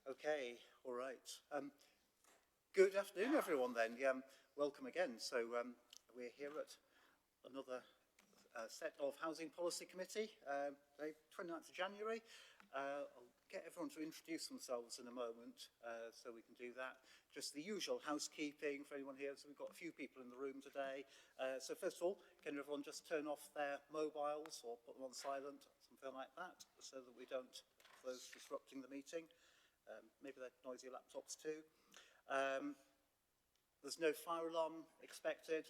Okay, all right. Good afternoon, everyone, then. Welcome again. So we're here at another set of Housing Policy Committee, today, 29th of January. I'll get everyone to introduce themselves in a moment, so we can do that. Just the usual housekeeping for anyone here. So we've got a few people in the room today. So first of all, can everyone just turn off their mobiles or put them on silent, something like that, so that we don't have those disrupting the meeting. Maybe they're noisy laptops too. There's no fire alarm expected.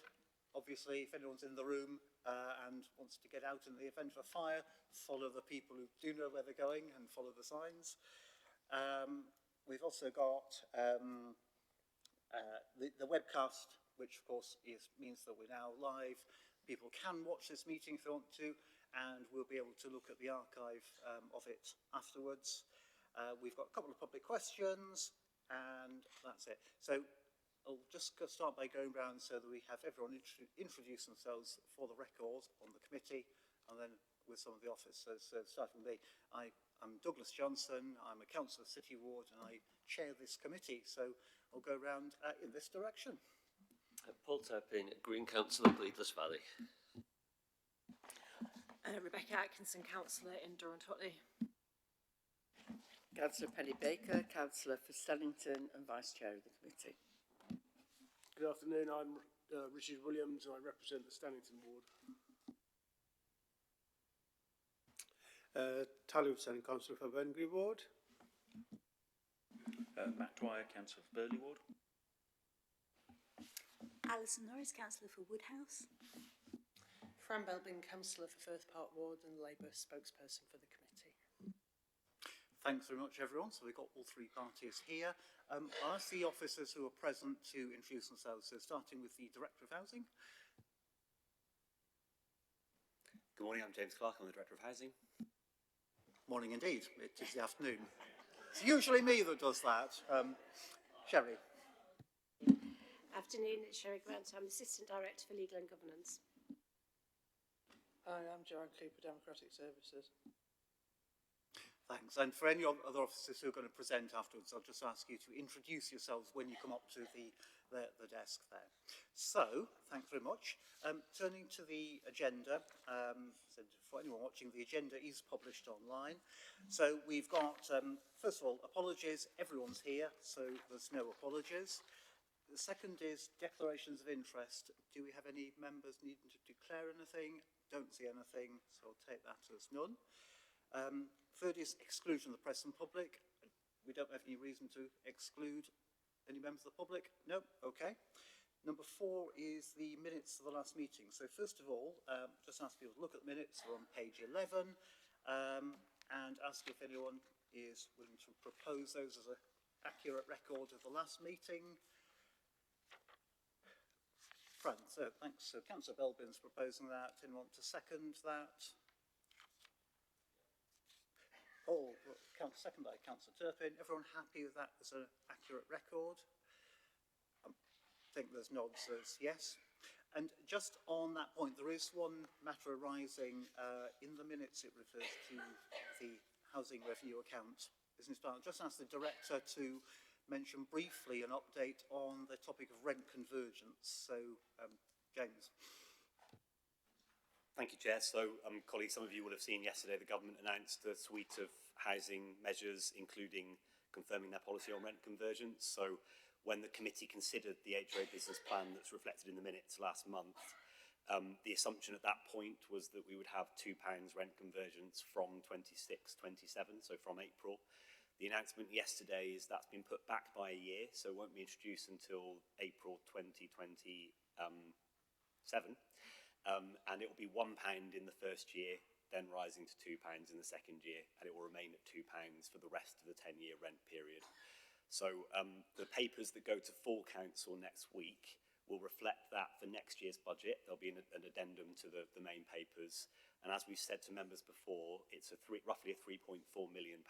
Obviously, if anyone's in the room and wants to get out in the event of a fire, follow the people who do know where they're going and follow the signs. We've also got the webcast, which of course means that we're now live. People can watch this meeting if they want to, and we'll be able to look at the archive of it afterwards. We've got a couple of public questions, and that's it. So I'll just start by going round so that we have everyone introduce themselves for the record on the committee, and then with some of the officers. So starting with me, I'm Douglas Johnson. I'm a councillor of City Ward, and I chair this committee. So I'll go round in this direction. Paul Turpin, Green Councillor, Bleedless Valley. Rebecca Atkinson, councillor in Durham-Tutley. Councillor Penny Baker, councillor for Stannington and vice chair of the committee. Good afternoon, I'm Richard Williams and I represent the Stannington ward. Talu Hussain, councillor for Burngree ward. Matt Dwyer, councillor for Burley ward. Alison Norris, councillor for Woodhouse. Fran Belbin, councillor for Firth Park ward and Labour spokesperson for the committee. Thanks very much, everyone. So we've got all three parties here. I'll ask the officers who are present to introduce themselves. So starting with the Director of Housing. Good morning, I'm James Clark. I'm the Director of Housing. Morning indeed. It is the afternoon. It's usually me that does that. Sherry. Afternoon, it's Sherry Grant. I'm Assistant Director for Legal and Governance. Hi, I'm Joanne Cooper, Democratic Services. Thanks. And for any other officers who are going to present afterwards, I'll just ask you to introduce yourselves when you come up to the desk there. So, thanks very much. Turning to the agenda, so for anyone watching, the agenda is published online. So we've got, first of all, apologies. Everyone's here, so there's no apologies. The second is declarations of interest. Do we have any members needing to declare anything? Don't see anything, so I'll take that as none. Third is exclusion of the press and public. We don't have any reason to exclude any members of the public. No? Okay. Number 4 is the minutes of the last meeting. So first of all, just ask people to look at the minutes. They're on page 11, and ask if anyone is willing to propose those as an accurate record of the last meeting. Fran, so thanks. So Councillor Belbin's proposing that. Anyone want to second that? Oh, second by Councillor Turpin. Everyone happy with that as an accurate record? I think there's nods as yes. And just on that point, there is one matter arising in the minutes. It refers to the housing revenue account business plan. I'll just ask the director to mention briefly an update on the topic of rent convergence. So, James. Thank you, Chair. So, colleagues, some of you will have seen yesterday the government announced a suite of housing measures, including confirming their policy on rent convergence. So, when the committee considered the HRA business plan that's reflected in the minutes last month, the assumption at that point was that we would have £2 rent convergence from 26-27, so from April. The announcement yesterday is that's been put back by a year, so it won't be introduced until April 2027. And it will be £1 in the first year, then rising to £2 in the second year, and it will remain at £2 for the rest of the 10-year rent period. So the papers that go to full council next week will reflect that for next year's budget. There'll be an addendum to the main papers. And as we've said to members before, it's roughly a £3.4 million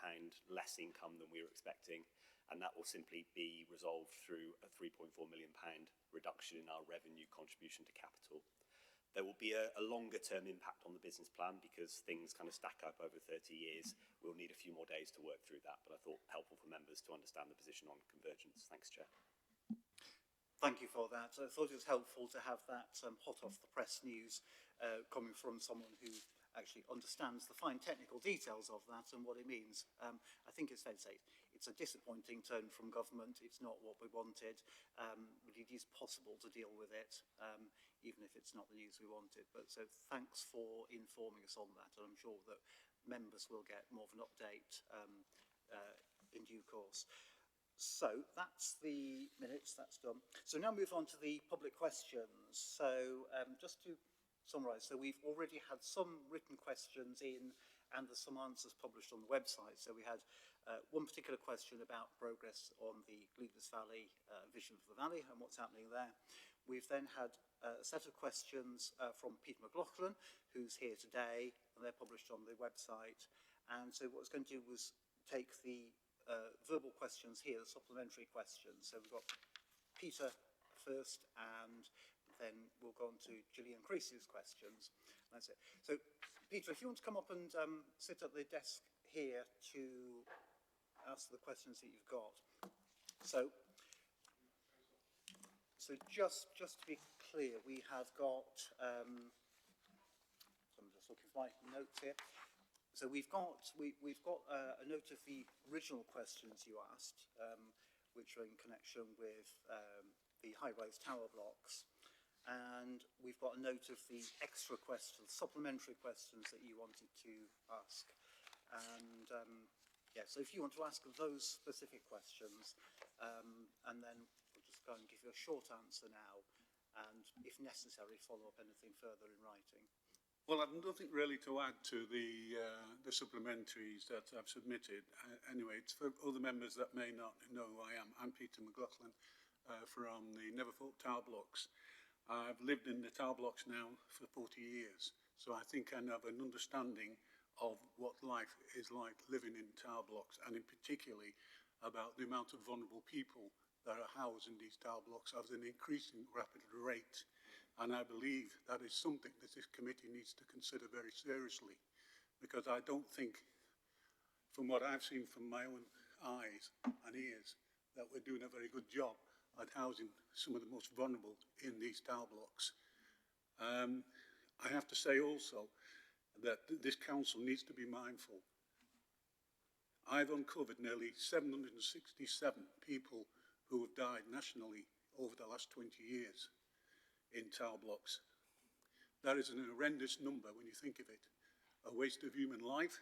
less income than we were expecting. And that will simply be resolved through a £3.4 million reduction in our revenue contribution to capital. There will be a longer term impact on the business plan because things kind of stack up over 30 years. We'll need a few more days to work through that, but I thought helpful for members members to understand the position on convergence. Thanks, Chair. Thank you for that. I thought it was helpful to have that hot off the press news coming from someone who actually understands the fine technical details of that and what it means. I think it's fair to say it's a disappointing tone from government. It's not what we wanted, but it is possible to deal with it, even if it's not the news we wanted. But so thanks for informing us on that, and I'm sure that members will get more of an update in due course. So that's the minutes, that's done. So now move on to the public questions. So just to summarise, so we've already had some written questions in and there's some answers published on the website. So we had one particular question about progress on the Gleaders Valley vision for the valley and what's happening there. We've then had a set of questions from Peter McLaughlin, who's here today, and they're published on the website. And so what I was going to do was take the verbal questions here, the supplementary questions. So we've got Peter first, and then we'll go on to Gillian Creasy's questions. That's it. So, Peter, if you want to come up and sit at the desk here to ask the questions that you've got. So just to be clear, we have got, so I'm just looking for my notes here. So we've got a note of the original questions you asked, which are in connection with the high-rise tower blocks, and we've got a note of the extra questions, supplementary questions that you wanted to ask. And yeah, so if you want to ask those specific questions, and then we'll just go and give you a short answer now, and if necessary, follow up anything further in writing. Well, I've nothing really to add to the supplementaries that I've submitted. Anyway, it's for other members that may not know who I am. I'm Peter McLaughlin from the Neverthorpe Tower Blocks. I've lived in the tower blocks now for 40 years, so I think I have an understanding of what life is like living in tower blocks, and in particularly about the amount of vulnerable people that are housed in these tower blocks at an increasing rapid rate. And I believe that is something that this committee needs to consider very seriously, because I don't think, from what I've seen from my own eyes and ears, that we're doing a very good job at housing some of the most vulnerable in these tower blocks. I have to say also that this council needs to be mindful. I've uncovered nearly 767 people who have died nationally over the last 20 years in tower blocks. That is an horrendous number when you think of it. A waste of human life,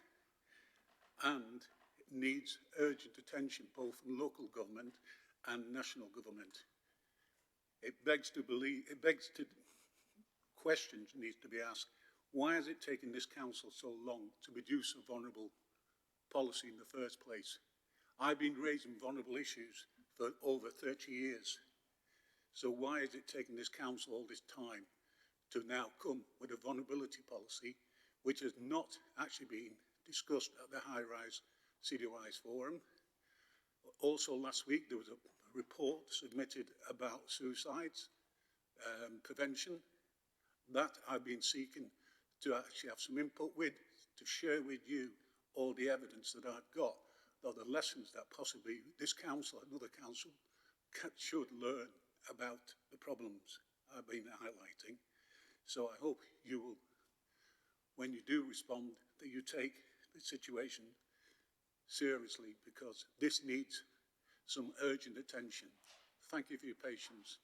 and it needs urgent attention both from local government and national government. Questions need to be asked. Why has it taken this council so long to produce a vulnerable policy in the first place? I've been raising vulnerable issues for over 30 years. So why is it taking this council all this time to now come with a vulnerability policy which has not actually been discussed at the high-rise city-wise forum? Also last week there was a report submitted about suicides prevention that I've been seeking to actually have some input with, to share with you all the evidence that I've got, or the lessons that possibly this council and other council should learn about the problems I've been highlighting. So I hope you will, when you do respond, that you take the situation seriously, because this needs some urgent attention. Thank you for your patience.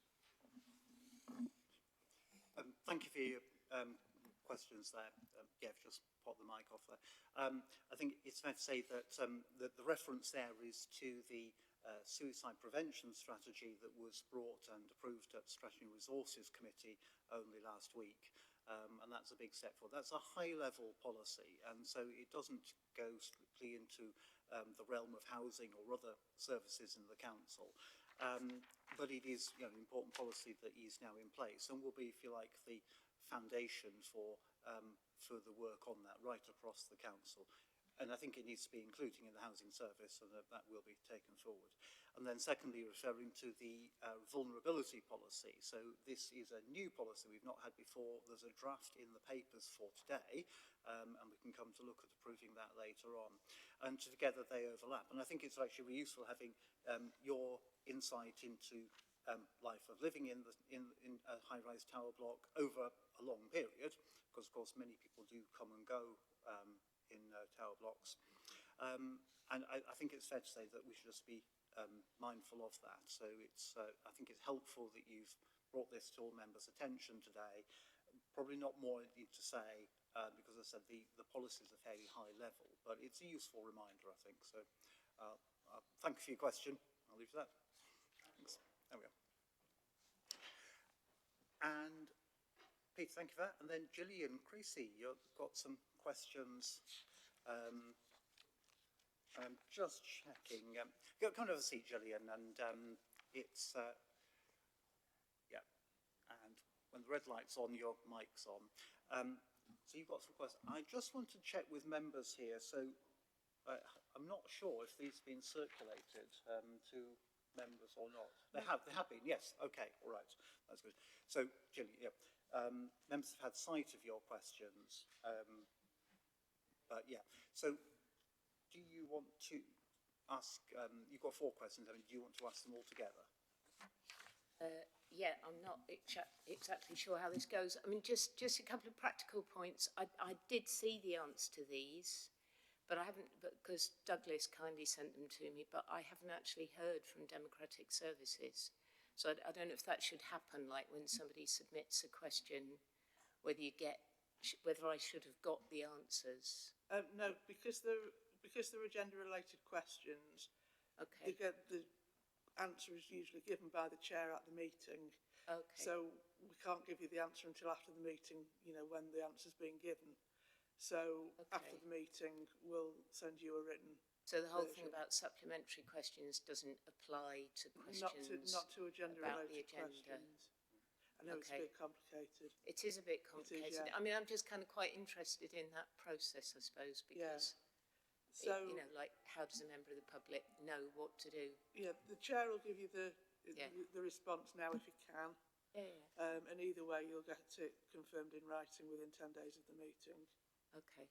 Thank you for your questions there. Yeah, just pop the mic off there. I think it's fair to say that the reference there is to the suicide prevention strategy that was brought and approved at Strategy and Resources Committee only last week. And that's a big step forward. That's a high-level policy, and so it doesn't go strictly into the realm of housing or other services in the council. But it is, an important policy that is now in place and will be, if you like, the foundation for further work on that right across the council. And I think it needs to be included in the housing service, and that will be taken forward. And then secondly, referring to the vulnerability policy. So this is a new policy we've not had before. There's a draft in the papers for today, and we can come to look at approving that later on. And together they overlap. And I think it's actually really useful having your insight into life of living in a high-rise tower block over a long period, because of course many people do come and go in tower blocks. And I think it's fair to say that we should just be mindful of that. So it's, I think it's helpful that you've brought this to all members' attention today. Probably not more I need to say, because as I said, the policies are fairly high level, but it's a useful reminder, I think. So thank you for your question. I'll leave it at that. Thanks. There we go. And Peter, thank you for that. And then Gillian Creasy, you've got some questions. I'm just checking. Come and have a seat, Gillian, and it's, yeah, and when the red light's on, your mic's on. So you've got some questions. I just want to check with members here. So I'm not sure if these have been circulated to members or not. They have been, yes. Okay, all right, that's good. So, Gillian, yeah, members have had sight of your questions. But yeah, so do you want to ask, you've got 4 questions, I mean, do you want to ask them all together? Yeah, I'm not exactly sure how this goes. I mean, just a couple of practical points. I did see the answer to these, but I haven't, because Douglas kindly sent them to me, but I haven't actually heard from Democratic Services. So I don't know if that should happen, like when somebody submits a question, whether I should have got the answers. No, because they're agenda-related questions. Okay. The answer is usually given by the chair at the meeting. Okay. So we can't give you the answer until after the meeting, you know, when the answer's being given. So after the meeting, we'll send you a written So the whole version. thing about supplementary questions doesn't apply to questions not to agenda-related agenda. questions. I know it's a bit complicated. It is a bit complicated. yeah. I mean, I'm just kind of quite interested in that process, I suppose, because, So, you know, like, how does a member of the public know what to do? yeah, the chair will give you the Yeah. response now if he can. Yeah. And either way, you'll get it confirmed in writing within 10 days of the meeting. Okay.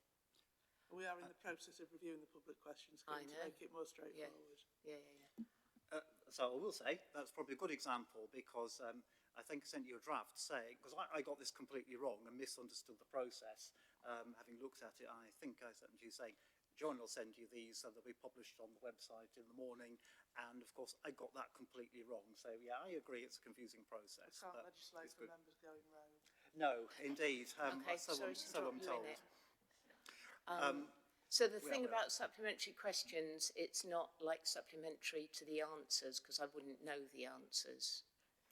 We are in the process of reviewing the public questions to make it more straightforward. Yeah. So I will say that's probably a good example, because I think I sent you a draft saying, because I got this completely wrong and misunderstood the process, having looked at it. I think I sent you saying, John will send you these, so they'll be published on the website in the morning. And of course, I got that completely wrong. So yeah, I agree, it's a confusing process. We can't legislate for members going rogue. No, indeed. Okay, so sorry to I'm drop you told. in it. So the thing well. about supplementary questions, it's not like supplementary to the answers, because I wouldn't know the answers.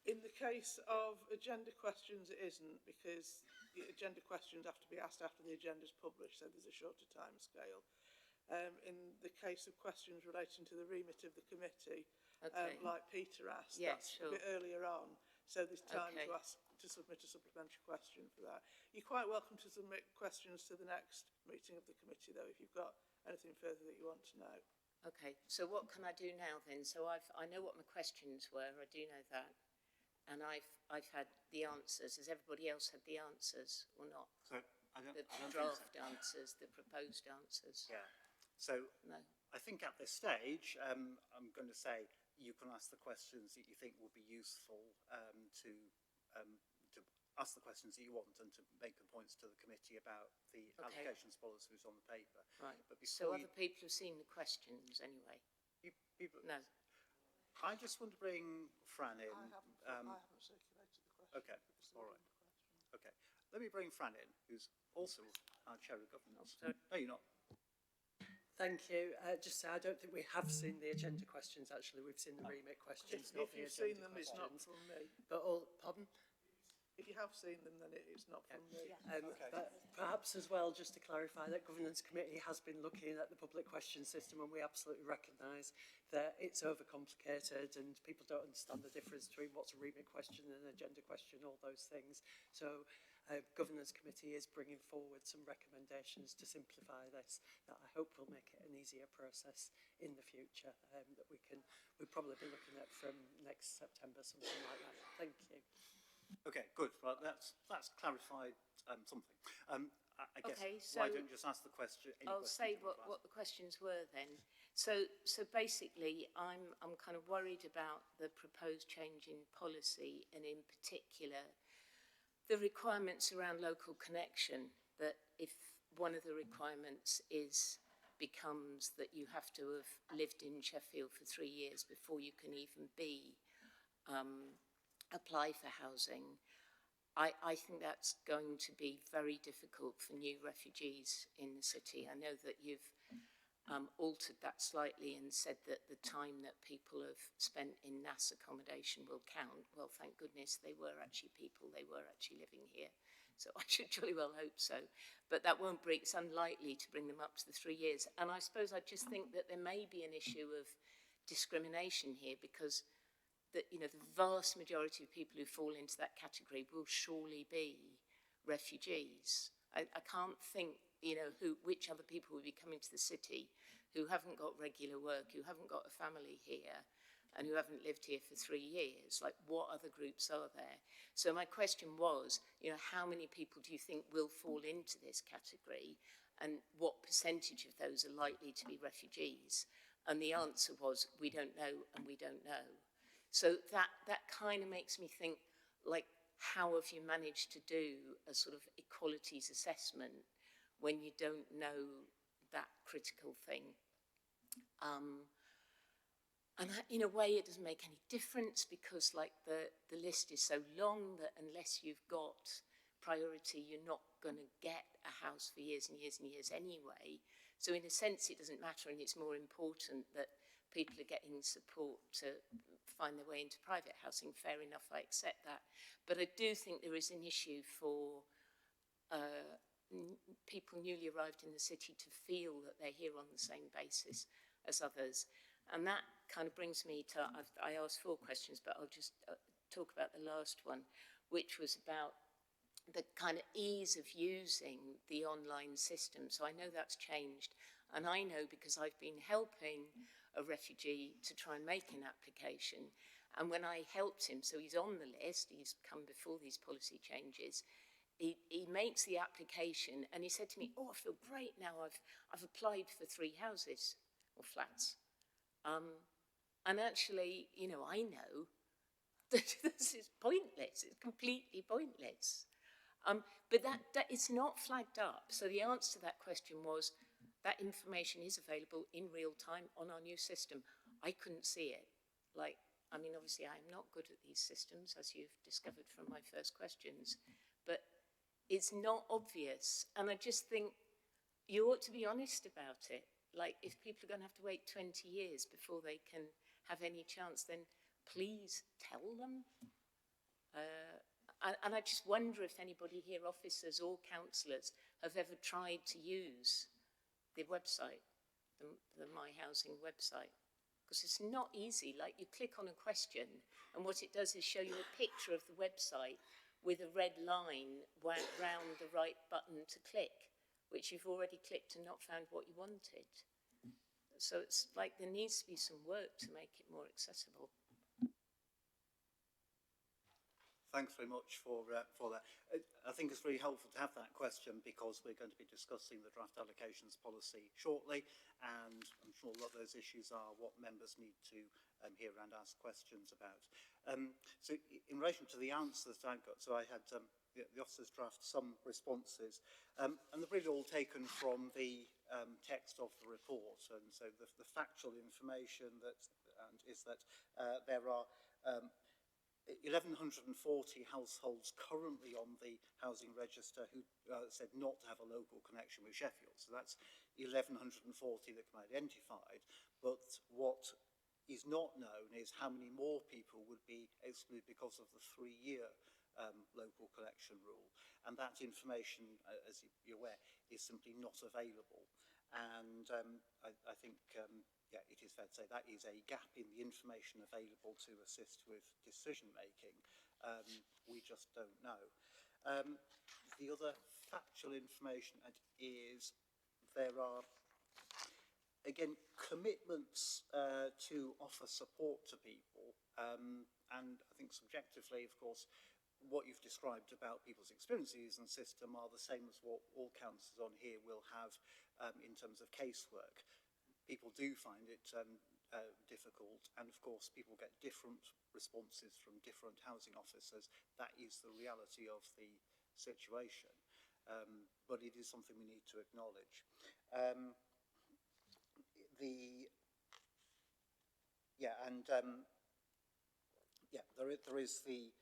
In the case of agenda questions, it isn't, because the agenda questions have to be asked after the agenda is published, so there's a shorter time scale. In the case of questions relating to the remit of the committee, like Peter asked, that's a bit earlier on, so there's time to submit a supplementary question for that. You're quite welcome to submit questions to the next meeting of the committee, though, if you've got anything further that you want to know. Okay, so what can I do now then? So I know what my questions were, I do know that, and I've had the answers. Has everybody else had the answers or not? So I don't The think draft so. answers, the proposed answers? Yeah. So No. I think at this stage, I'm going to say you can ask the questions that you think will be useful to ask the questions that you want and to make the points to the committee about the allocations policies on the paper. Right. But So before other people have seen the questions anyway? No. I just want to bring Fran in. I haven't circulated the question. Okay, all right. Okay, let me bring Fran in, who's also our chair of governance. No, you're not. Thank you. Just say, I don't think we have seen the agenda questions, actually. We've seen the remit questions, not If the you've agenda seen them, it's not from me. But pardon? If you have seen them, then it's not from me. But perhaps as well, just to clarify, that Governance Committee has been looking at the public question system, and we absolutely recognise that it's overcomplicated and people don't understand the difference between what's a remit question and an agenda question, all those things. So Governance Committee is bringing forward some recommendations to simplify this that I hope will make it an easier process in the future, that we'll probably be looking at from next September, something like that. Thank you. Okay, good. Well, that's clarified something. I guess, Okay, so why don't you just ask the question? I'll say what the questions were then. So basically, I'm kind of worried about the proposed change in policy, and in particular, the requirements around local connection. That if one of the requirements becomes that you have to have lived in Sheffield for 3 years before you can even apply for housing, I think that's going to be very difficult for new refugees in the city. I know that you've altered that slightly and said that the time that people have spent in NAS accommodation will count. Well, thank goodness they were actually people, they were actually living here. So I should jolly well hope so. But that won't bring, it's unlikely to bring them up to the 3 years. And I suppose I just think that there may be an issue of discrimination here, because the vast majority of people who fall into that category will surely be refugees. I can't think, which other people will be coming to the city who haven't got regular work, who haven't got a family here, and who haven't lived here for 3 years. Like, what other groups are there? So my question was, how many people do you think will fall into this category, and what percentage of those are likely to be refugees? And the answer was, we don't know, and we don't know. So that kind of makes me think, like, how have you managed to do a sort of equalities assessment when you don't know that critical thing? And that, in a way, it doesn't make any difference, because, like, the list is so long that unless you've got priority, you're not going to get a house for years and years and years anyway. So in a sense, it doesn't matter, and it's more important that people are getting support to find their way into private housing. Fair enough, I accept that. But I do think there is an issue for people newly arrived in the city to feel that they're here on the same basis as others. And that kind of brings me to, I asked 4 questions, but I'll just talk about the last one, which was about the kind of ease of using the online system. So I know that's changed. And I know, because I've been helping a refugee to try and make an application. And when I helped him, so he's on the list, he's come before these policy changes, he makes the application, and he said to me, oh, I feel great now, I've applied for 3 houses or flats. And actually, I know that this is pointless, it's completely pointless. But that it's not flagged up. So the answer to that question was, that information is available in real time on our new system. I couldn't see it. Obviously I'm not good at these systems, as you've discovered from my first questions, but it's not obvious. And I just think you ought to be honest about it. Like, if people are going to have to wait 20 years before they can have any chance, then please tell them. And I just wonder if anybody here, officers or councillors, have ever tried to use the website, the My Housing website, because it's not easy. Like, you click on a question, and what it does is show you a picture of the website with a red line round the right button to click, which you've already clicked and not found what you wanted. So it's like there needs to be some work to make it more accessible. Thanks very much for that. I think it's really helpful to have that question, because we're going to be discussing the draft allocations policy shortly, and I'm sure that those issues are what members need to hear and ask questions about. So in relation to the answers that I've got, so I had the officers draft some responses, and they're really all taken from the text of the report. And so the factual information is that there are 1,140 households currently on the housing register who said not to have a local connection with Sheffield. So that's 1,140 that can be identified. But what is not known is how many more people would be excluded because of the 3-year local connection rule. And that information, as you're aware, is simply not available. And I think it is fair to say that is a gap in the information available to assist with decision making. We just don't know. the other factual information is there are, again, commitments to offer support to people, and I think subjectively, of course, what you've described about people's experiences and system are the same as what all councillors on here will have in terms of casework. People do find it difficult, and of course people get different responses from different housing officers. That is the reality of the situation, but it is something we need to acknowledge. There is the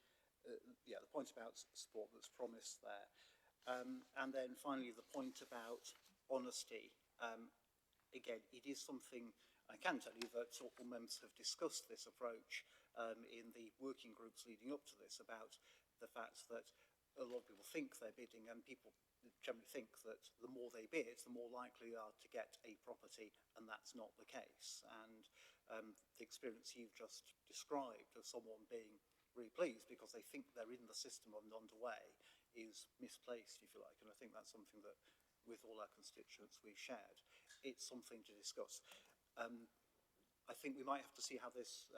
point about support that's promised there, and then finally the point about honesty. Again, it is something I can tell you that all members have discussed this approach in the working groups leading up to this, about the fact that a lot of people think they're bidding, and people generally think that the more they bid, the more likely they are to get a property, and that's not the case. And the experience you've just described of someone being really pleased because they think they're in the system and underway is misplaced, if you like, and I think that's something that with all our constituents we shared. It's something to discuss. I think we might have to see how this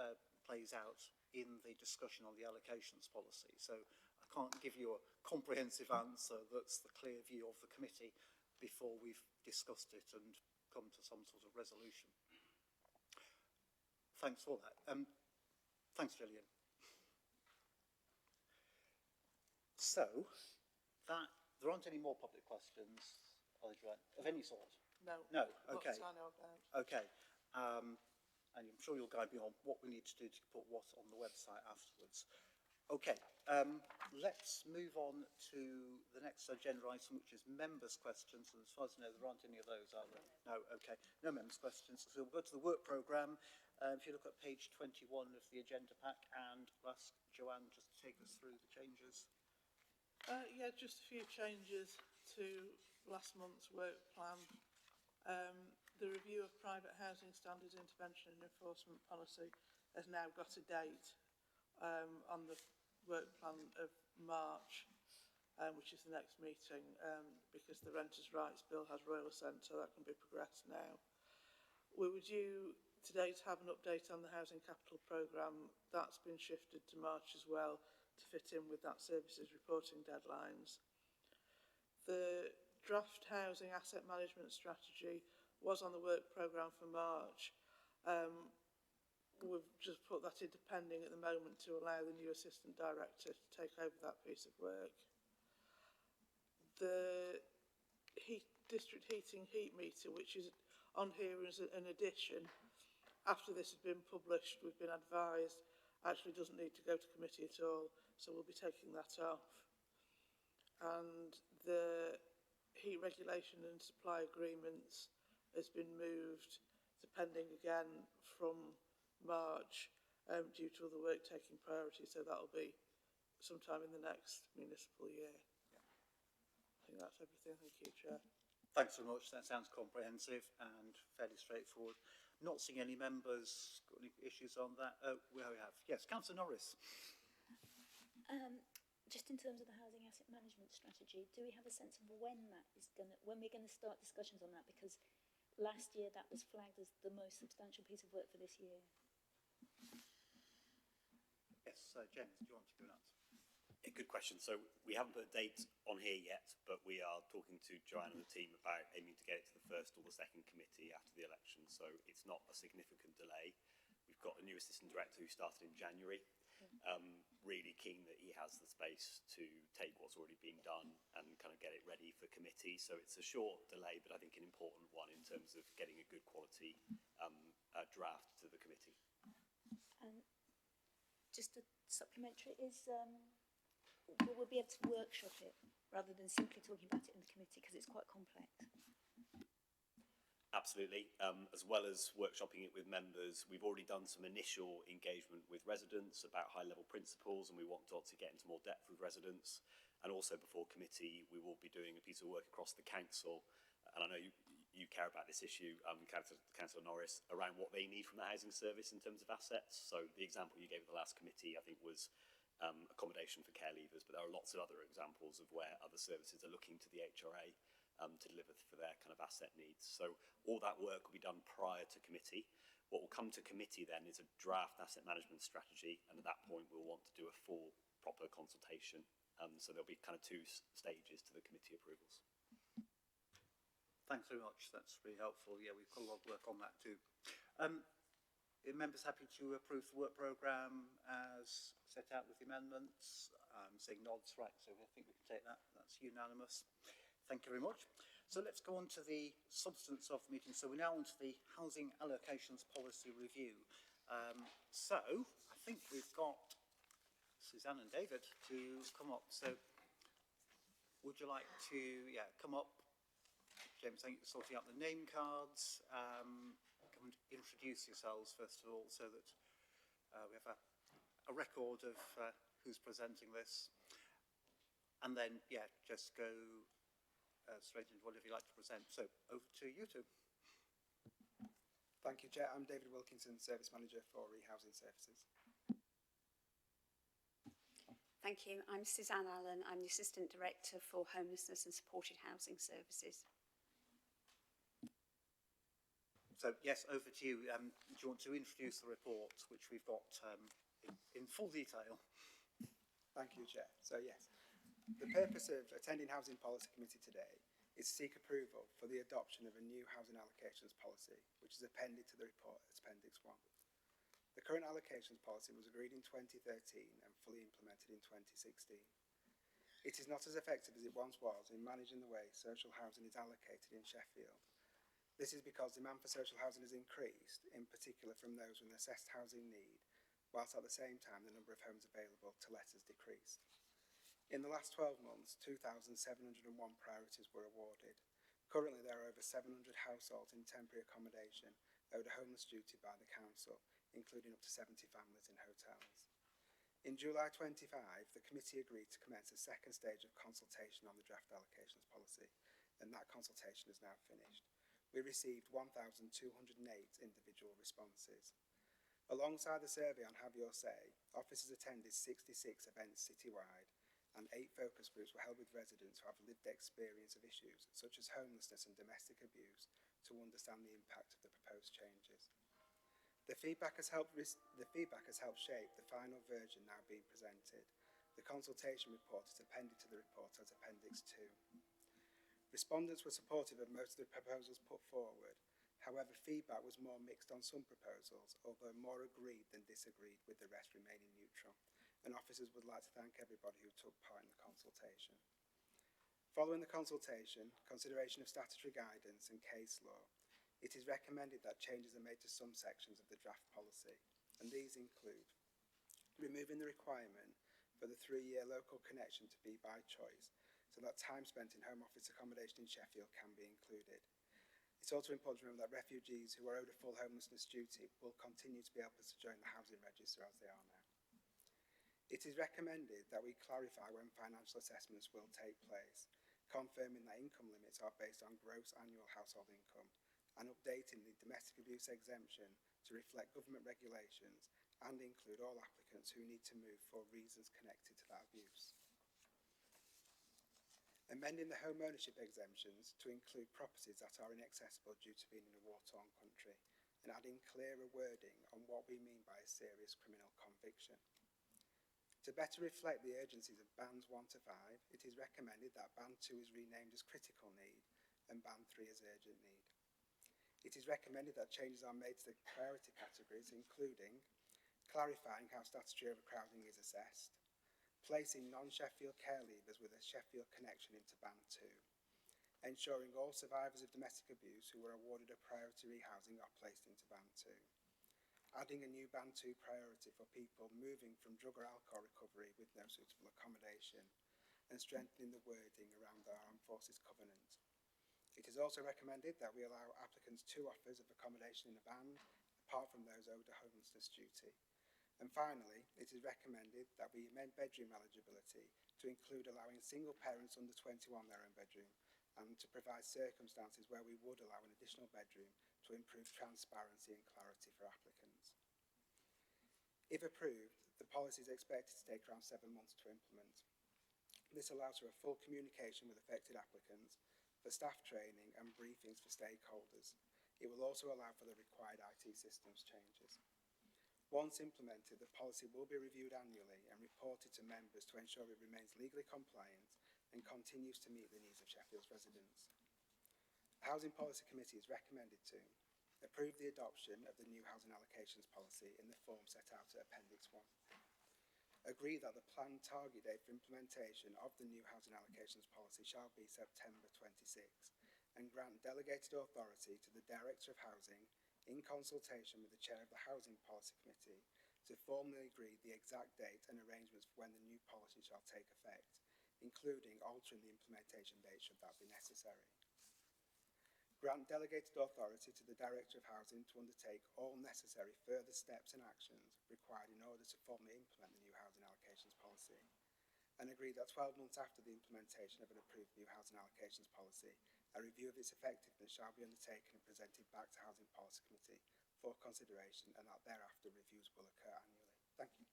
plays out in the discussion on the allocations policy. So I can't give you a comprehensive answer that's the clear view of the committee before we've discussed it and come to some sort of resolution. Thanks for that. Thanks, Gillian. So, there aren't any more public questions, are there, Joanne, of any sort? No. No, okay. Not I know about. Okay. And I'm sure you'll guide me on what we need to do to put what on the website afterwards. Okay, let's move on to the next agenda item, which is members' questions. And as far as I know, there aren't any of those, are there? No, okay. No members' questions. So we'll go to the work programme. If you look at page 21 of the agenda pack, and I'll ask Joanne just to take us through the changes. Yeah, just a few changes to last month's work plan. The review of private housing standards, intervention and enforcement policy has now got a date on the work plan of March, which is the next meeting, because the Renters' Rights Bill has royal assent, so that can be progressed now. We were due today to have an update on the Housing Capital Programme. That's been shifted to March as well to fit in with that services reporting deadlines. The draft housing asset management strategy was on the work programme for March. We've just put that into pending at the moment to allow the new assistant director to take over that piece of work. The district heating heat meter, which is on here as an addition, after this has been published, we've been advised actually doesn't need to go to committee at all, so we'll be taking that off. And the heat regulation and supply agreements has been moved to pending again from March due to other work taking priority, so that'll be sometime in the next municipal year. Yeah. I think that's everything. Thank you, Chair. Thanks very much. That sounds comprehensive and fairly straightforward. Not seeing any members got any issues on that. We have. Yes, Councillor Norris. Just in terms of the housing asset management strategy, do we have a sense of when we're going to start discussions on that? Because last year that was flagged as the most substantial piece of work for this year. Yes, James, do you want to give an answer? A good question. So we haven't put a date on here yet, but we are talking to Joanne and the team about aiming to get it to the first or the second committee after the election. So it's not a significant delay. We've got a new assistant director who started in January. Really keen that he has the space to take what's already been done and kind of get it ready for committee. So it's a short delay, but I think an important one in terms of getting a good quality draft to the committee. Just a supplementary is, will we be able to workshop it rather than simply talking about it in the committee, because it's quite complex? Absolutely. As well as workshopping it with members, we've already done some initial engagement with residents about high-level principles, and we want to get into more depth with residents. And also before committee, we will be doing a piece of work across the council. And I know you care about this issue, Councillor Norris, around what they need from the housing service in terms of assets. So the example you gave at the last committee, I think, was accommodation for care leavers, but there are lots of other examples of where other services are looking to the HRA to deliver for their kind of asset needs. So all that work will be done prior to committee. What will come to committee then is a draft asset management strategy, and at that point we'll want to do a full proper consultation. So there'll be kind of two stages to the committee approvals. Thanks very much. That's really helpful. Yeah, we've got a lot of work on that too. Are members happy to approve the work programme as set out with the amendments? Saying nods, right, so I think we can take that. That's unanimous. Thank you very much. So let's go on to the substance of the meeting. So we're now on to the Housing Allocations Policy Review. So I think we've got Suzanne and David to come up. So would you like to, come up? James, I think you're sorting out the name cards. Come and introduce yourselves first of all, so that we have a record of who's presenting this. And then, just go straight into whatever you like to present. So over to you two. Thank you, Chair. I'm David Wilkinson, Service Manager for Rehousing Services. Thank you. I'm Suzanne Allen. I'm the Assistant Director for Homelessness and Supported Housing Services. So, yes, over to you. Do you want to introduce the report, which we've got in full detail? Thank you, Chair. So, yes, the purpose of attending Housing Policy Committee today is to seek approval for the adoption of a new housing allocations policy, which is appended to the report as Appendix 1. The current allocations policy was agreed in 2013 and fully implemented in 2016. It is not as effective as it once was in managing the way social housing is allocated in Sheffield. This is because demand for social housing has increased, in particular from those with assessed housing need, whilst at the same time the number of homes available to let has decreased. In the last 12 months, 2,701 priorities were awarded. Currently, there are over 700 households in temporary accommodation owed a homeless duty by the council, including up to 70 families in hotels. In July 25, the committee agreed to commence a second stage of consultation on the draft allocations policy, and that consultation is now finished. We received 1,208 individual responses. Alongside the survey on Have Your Say, officers attended 66 events citywide, and 8 focus groups were held with residents who have lived experience of issues such as homelessness and domestic abuse to understand the impact of the proposed changes. The feedback has helped shape the final version now being presented. The consultation report is appended to the report as Appendix 2. Respondents were supportive of most of the proposals put forward. However, feedback was more mixed on some proposals, although more agreed than disagreed, with the rest remaining neutral. And officers would like to thank everybody who took part in the consultation. Following the consultation, consideration of statutory guidance and case law, it is recommended that changes are made to some sections of the draft policy, and these include removing the requirement for the 3-year local connection to be by choice, so that time spent in home office accommodation in Sheffield can be included. It's also important to remember that refugees who are owed a full homelessness duty will continue to be able to join the housing register as they are now. It is recommended that we clarify when financial assessments will take place, confirming that income limits are based on gross annual household income, and updating the domestic abuse exemption to reflect government regulations and include all applicants who need to move for reasons connected to that abuse. Amending the home ownership exemptions to include properties that are inaccessible due to being in a war-torn country, and adding clearer wording on what we mean by a serious criminal conviction. To better reflect the urgencies of bands 1 to 5, it is recommended that band 2 is renamed as critical need and band 3 as urgent need. It is recommended that changes are made to the priority categories, including clarifying how statutory overcrowding is assessed, placing non-Sheffield care leavers with a Sheffield connection into band 2, ensuring all survivors of domestic abuse who were awarded a priority rehousing are placed into band 2, adding a new band 2 priority for people moving from drug or alcohol recovery with no suitable accommodation, and strengthening the wording around the Armed Forces Covenant. It is also recommended that we allow applicants 2 offers of accommodation in a band, apart from those owed a homelessness duty. And finally, it is recommended that we amend bedroom eligibility to include allowing single parents under 21 their own bedroom, and to provide circumstances where we would allow an additional bedroom to improve transparency and clarity for applicants. If approved, The policy is expected to take around 7 months to implement. This allows for a full communication with affected applicants, for staff training and briefings for stakeholders. It will also allow for the required IT systems changes. Once implemented, the policy will be reviewed annually and reported to members to ensure it remains legally compliant and continues to meet the needs of Sheffield's residents. The Housing Policy Committee is recommended to approve the adoption of the new housing allocations policy in the form set out at Appendix 1. Agree that the planned target date for implementation of the new housing allocations policy shall be September 26, and grant delegated authority to the Director of Housing, in consultation with the Chair of the Housing Policy Committee, to formally agree the exact date and arrangements for when the new policy shall take effect, including altering the implementation date should that be necessary. Grant delegated authority to the Director of Housing to undertake all necessary further steps and actions required in order to formally implement the new housing allocations policy, and agree that 12 months after the implementation of an approved new housing allocations policy, a review of its effectiveness shall be undertaken and presented back to Housing Policy Committee for consideration, and that thereafter reviews will occur annually. Thank you.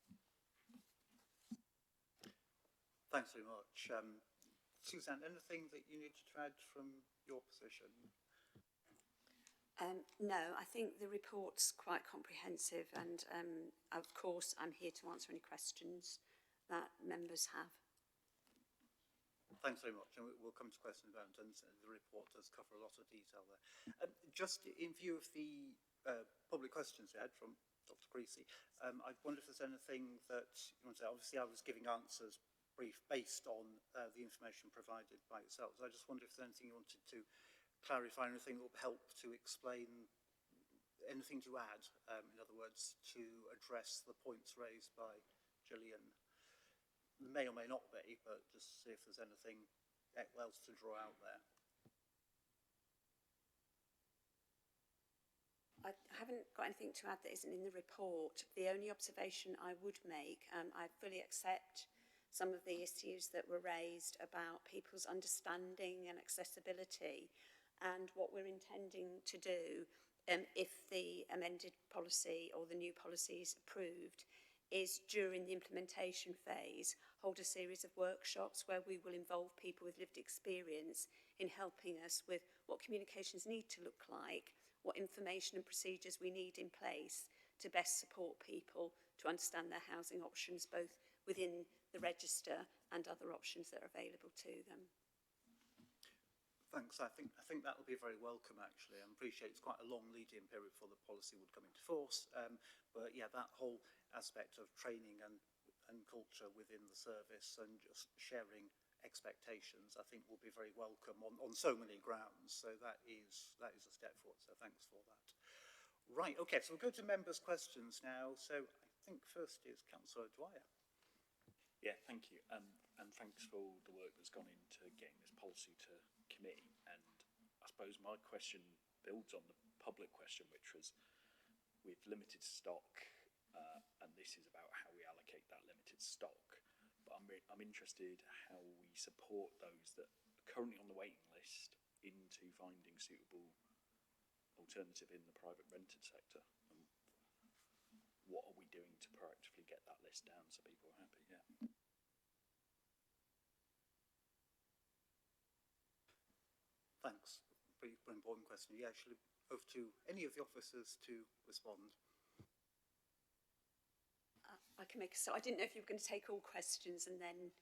Thanks very much. Suzanne, anything that you need to add from your position? No, I think the report's quite comprehensive, and of course I'm here to answer any questions that members have. Thanks very much, and we'll come to questions about it, and the report does cover a lot of detail there. Just in view of the public questions we had from Dr. Creasy, I wonder if there's anything that you want to say. Obviously, I was giving answers brief based on the information provided by yourselves. I just wonder if there's anything you wanted to clarify, anything that will help to explain, anything to add, in other words, to address the points raised by Gillian. May or may not be, but just see if there's anything else to draw out there. I haven't got anything to add that isn't in the report. The only observation I would make, I fully accept some of the issues that were raised about people's understanding and accessibility, and what we're intending to do if the amended policy or the new policy is approved is during the implementation phase hold a series of workshops where we will involve people with lived experience in helping us with what communications need to look like, what information and procedures we need in place to best support people to understand their housing options both within the register and other options that are available to them. Thanks. I think that will be very welcome, actually. I appreciate it's quite a long lead-in period before the policy would come into force. But yeah, that whole aspect of training and culture within the service and just sharing expectations, I think will be very welcome on so many grounds. So that is a step forward. So thanks for that. Right. Okay. So we'll go to members' questions now. So I think first is Councillor Dwyer. Yeah, thank you. And thanks for all the work that's gone into getting this policy to committee. And I suppose my question builds on the public question, which was with limited stock, and this is about how we allocate that limited stock. But I'm interested how we support those that are currently on the waiting list into finding suitable alternative in the private rented sector. And what are we doing to proactively get that list down so people are happy? Yeah. Thanks. Pretty important question. Yeah, actually, over to any of the officers to respond. I can make a start. I didn't know if you were going to take all questions and then,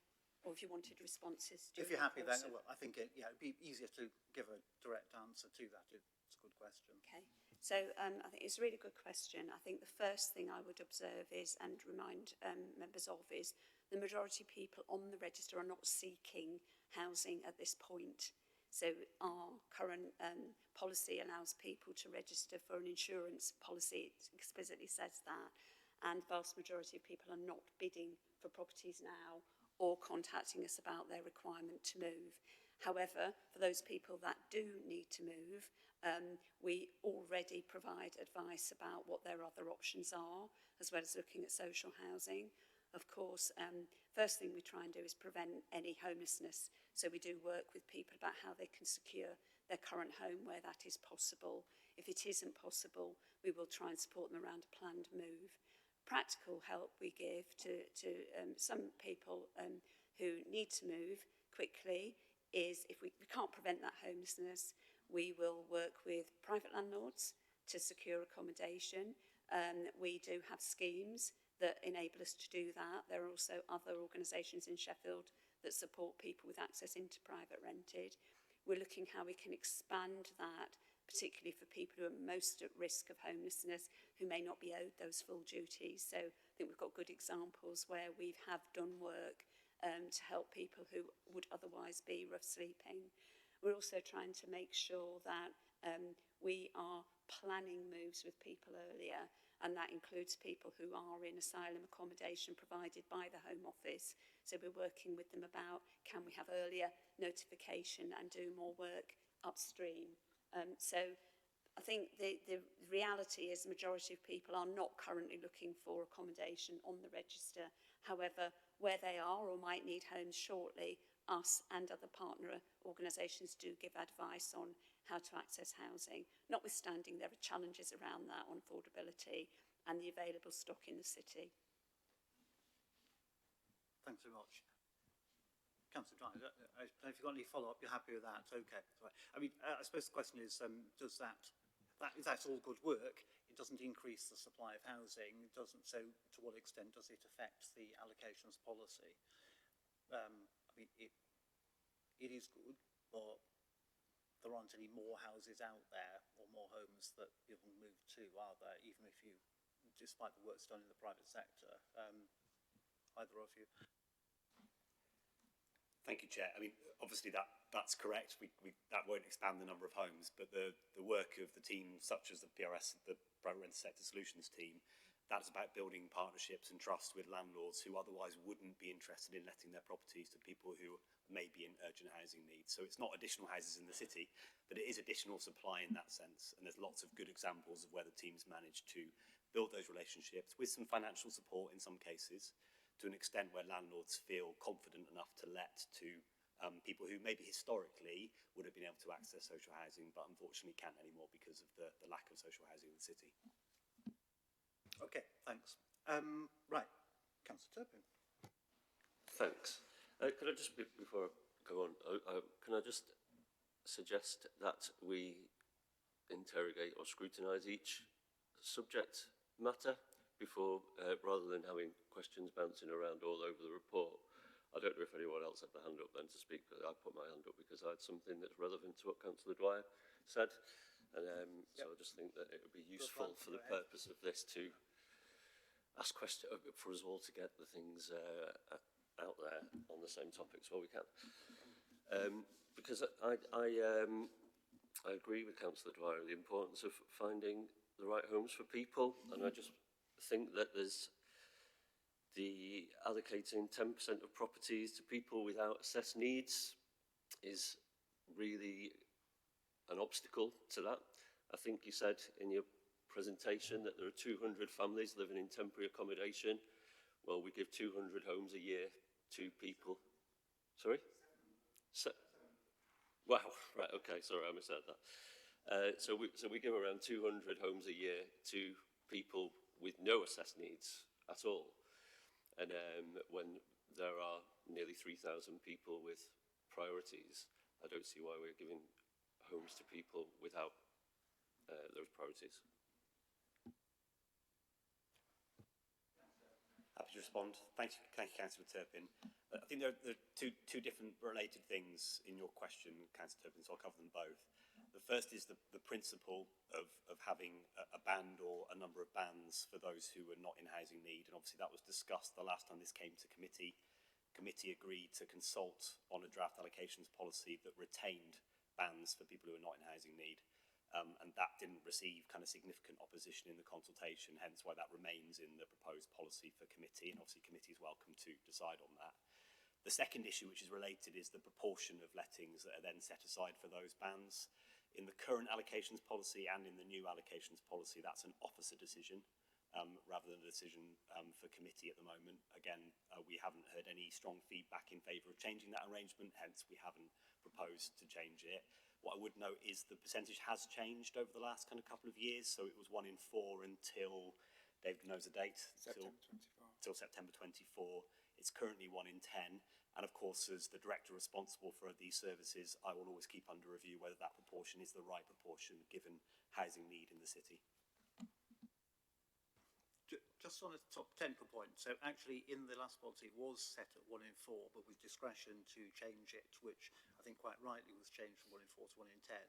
or if you wanted responses. If you're happy, then well, I think it'd be easier to give a direct answer to that. It's a good question. Okay. So I think it's a really good question. I think the first thing I would observe is, and remind members of, is the majority of people on the register are not seeking housing at this point. So our current policy allows people to register for an insurance policy. It explicitly says that. And the vast majority of people are not bidding for properties now or contacting us about their requirement to move. However, for those people that do need to move, we already provide advice about what their other options are, as well as looking at social housing. Of course, first thing we try and do is prevent any homelessness. So we do work with people about how they can secure their current home where that is possible. If it isn't possible, we will try and support them around a planned move. Practical help we give to some people who need to move quickly is, if we can't prevent that homelessness, we will work with private landlords to secure accommodation. We do have schemes that enable us to do that. There are also other organisations in Sheffield that support people with access into private rented. We're looking how we can expand that, particularly for people who are most at risk of homelessness, who may not be owed those full duties. So I think we've got good examples where we have done work to help people who would otherwise be rough sleeping. We're also trying to make sure that we are planning moves with people earlier, and that includes people who are in asylum accommodation provided by the Home Office. So we're working with them about, can we have earlier notification and do more work upstream? So I think the reality is the majority of people are not currently looking for accommodation on the register. However, where they are or might need homes shortly, us and other partner organisations do give advice on how to access housing, notwithstanding there are challenges around that on affordability and the available stock in the city. Thanks very much. Councillor Dwyer, I don't know if you've got any follow-up, you're happy with that? Okay. Right. I mean, I suppose the question is, does that's all good work? It doesn't increase the supply of housing. It doesn't. So, to what extent does it affect the allocations policy? I mean, it is good, but there aren't any more houses out there or more homes that people move to, are there? Even if you, despite the work's done in the private sector, either of you. Thank you, Chair. I mean, obviously that's correct. That won't expand the number of homes, but the work of the team, such as the PRS, the Private Rented Sector Solutions team, that's about building partnerships and trust with landlords who otherwise wouldn't be interested in letting their properties to people who may be in urgent housing needs. So it's not additional houses in the city, but it is additional supply in that sense. And there's lots of good examples of where the team's managed to build those relationships with some financial support in some cases, to an extent where landlords feel confident enough to let to people who maybe historically would have been able to access social housing, but unfortunately can't anymore because of the lack of social housing in the city. Okay, thanks. Right, Councillor Turpin. Thanks. Could I just, before I go on, can I just suggest that we interrogate or scrutinise each subject matter before, rather than having questions bouncing around all over the report? I don't know if anyone else had their hand up then to speak, but I put my hand up because I had something that's relevant to what Councillor Dwyer said. And so I just think that it would be useful for the purpose of this to ask questions, for us all to get the things out there on the same topics where we can. Because I agree with Councillor Dwyer, the importance of finding the right homes for people, and I just think that there's the allocating 10% of properties to people without assessed needs is really an obstacle to that. I think you said in your presentation that there are 200 families living in temporary accommodation. Well, we give 200 homes a year to people. Sorry? Wow, right, okay, sorry, I misheard that. So we give around 200 homes a year to people with no assessed needs at all. And when there are nearly 3,000 people with priorities, I don't see why we're giving homes to people without those priorities. Happy to respond. Thank you, Councillor Turpin. I think there are two different related things in your question, Councillor Turpin, so I'll cover them both. The first is the principle of having a band or a number of bands for those who are not in housing need, and obviously that was discussed the last time this came to committee. Committee agreed to consult on a draft allocations policy that retained bands for people who are not in housing need, and that didn't receive kind of significant opposition in the consultation, hence why that remains in the proposed policy for committee, and obviously committee is welcome to decide on that. The second issue, which is related, is the proportion of lettings that are then set aside for those bands. In the current allocations policy and in the new allocations policy, that's an officer decision rather than a decision for committee at the moment. Again, we haven't heard any strong feedback in favour of changing that arrangement, hence we haven't proposed to change it. What I would note is the percentage has changed over the last kind of couple of years, so it was 1 in 4 until David and knows a date September 24. till September 24. It's currently 1 in 10. And of course, as the director responsible for these services, I will always keep under review whether that proportion is the right proportion given housing need in the city. Just on a top technical point, so actually in the last policy it was set at 1 in 4, but with discretion to change it, which I think quite rightly was changed from 1 in 4 to 1 in 10.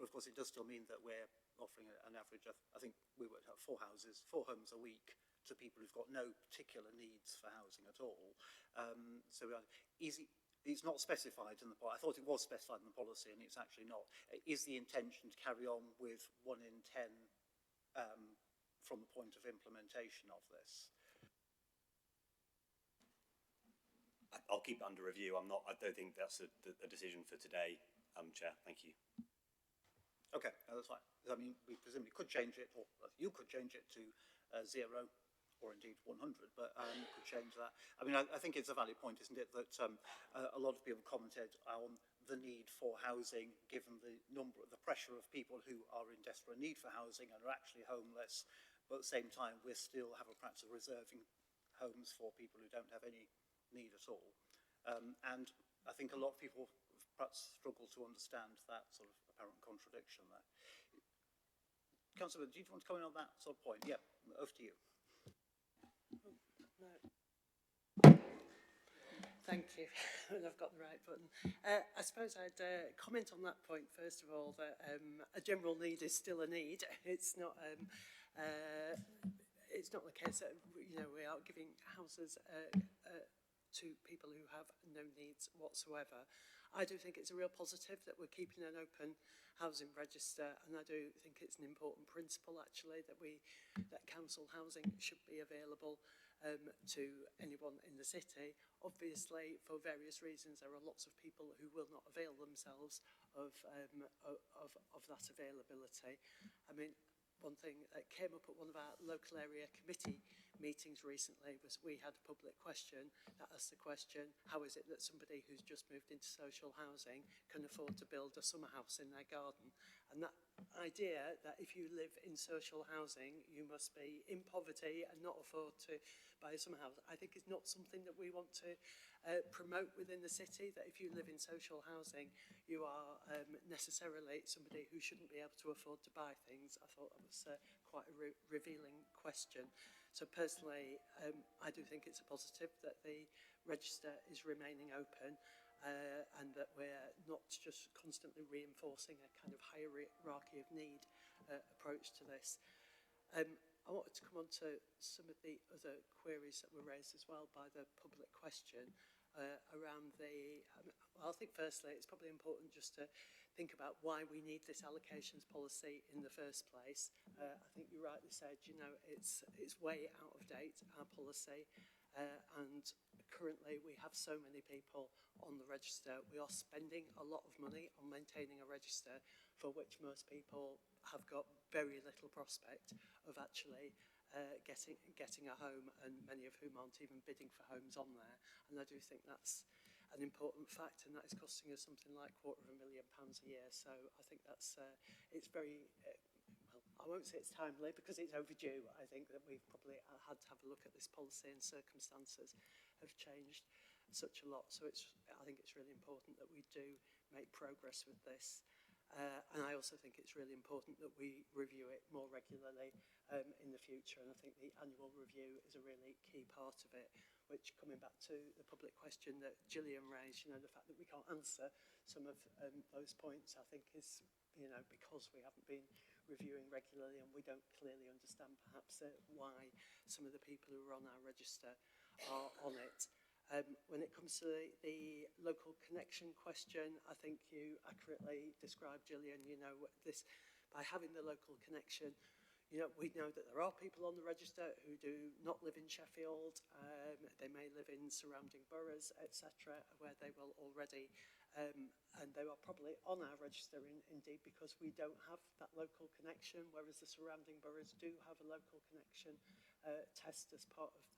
But of course it does still mean that we're offering an average of, I think we worked out 4 homes a week to people who've got no particular needs for housing at all. So it's not specified in the policy. I thought it was specified in the policy and it's actually not. Is the intention to carry on with 1 in 10 from the point of implementation of this? I'll keep it under review. I don't think that's a decision for today, Chair. Thank you. Okay, no, that's fine. I mean, we presumably could change it, or you could change it to 0 or indeed 100, but could change that. I mean, I think it's a valid point, isn't it, that a lot of people commented on the need for housing, given the pressure of people who are in desperate need for housing and are actually homeless, but at the same time we still have a practice of reserving homes for people who don't have any need at all. And I think a lot of people perhaps struggle to understand that sort of apparent contradiction there. Councillor, do you want to comment on that sort of point? Yeah, over to you. No. Thank you. I've got the right button. I suppose I'd comment on that point first of all, that a general need is still a need. It's not the case that we are giving houses to people who have no needs whatsoever. I do think it's a real positive that we're keeping an open housing register, and I do think it's an important principle actually that council housing should be available to anyone in the city. Obviously, for various reasons, there are lots of people who will not avail themselves of that availability. I mean, one thing that came up at one of our local area committee meetings recently was we had a public question that asked the question, how is it that somebody who's just moved into social housing can afford to build a summer house in their garden? And that idea that if you live in social housing, you must be in poverty and not afford to buy a summer house, I think is not something that we want to promote within the city, that if you live in social housing, you are necessarily somebody who shouldn't be able to afford to buy things. I thought that was quite a revealing question. So personally, I do think it's a positive that the register is remaining open and that we're not just constantly reinforcing a kind of hierarchy of need approach to this. I wanted to come on to some of the other queries that were raised as well by the public question around well, I think firstly it's probably important just to think about why we need this allocations policy in the first place. I think you rightly said, it's way out of date, our policy, and currently we have so many people on the register. We are spending a lot of money on maintaining a register for which most people have got very little prospect of actually getting a home, and many of whom aren't even bidding for homes on there. And I do think that's an important fact, and that is costing us something like £250,000 a year. So I think that's it's very well, I won't say it's timely because it's overdue. I think that we've probably had to have a look at this policy, and circumstances have changed such a lot. So I think it's really important that we do make progress with this. And I also think it's really important that we review it more regularly in the future, and I think the annual review is a really key part of it, which, coming back to the public question that Gillian raised, the fact that we can't answer some of those points, I think is, because we haven't been reviewing regularly and we don't clearly understand perhaps why some of the people who are on our register are on it. When it comes to the local connection question, I think you accurately described, Gillian, this by having the local connection, we know that there are people on the register who do not live in Sheffield. They may live in surrounding boroughs, etc., where they will already, and they are probably on our register indeed because we don't have that local connection, whereas the surrounding boroughs do have a local connection test as part of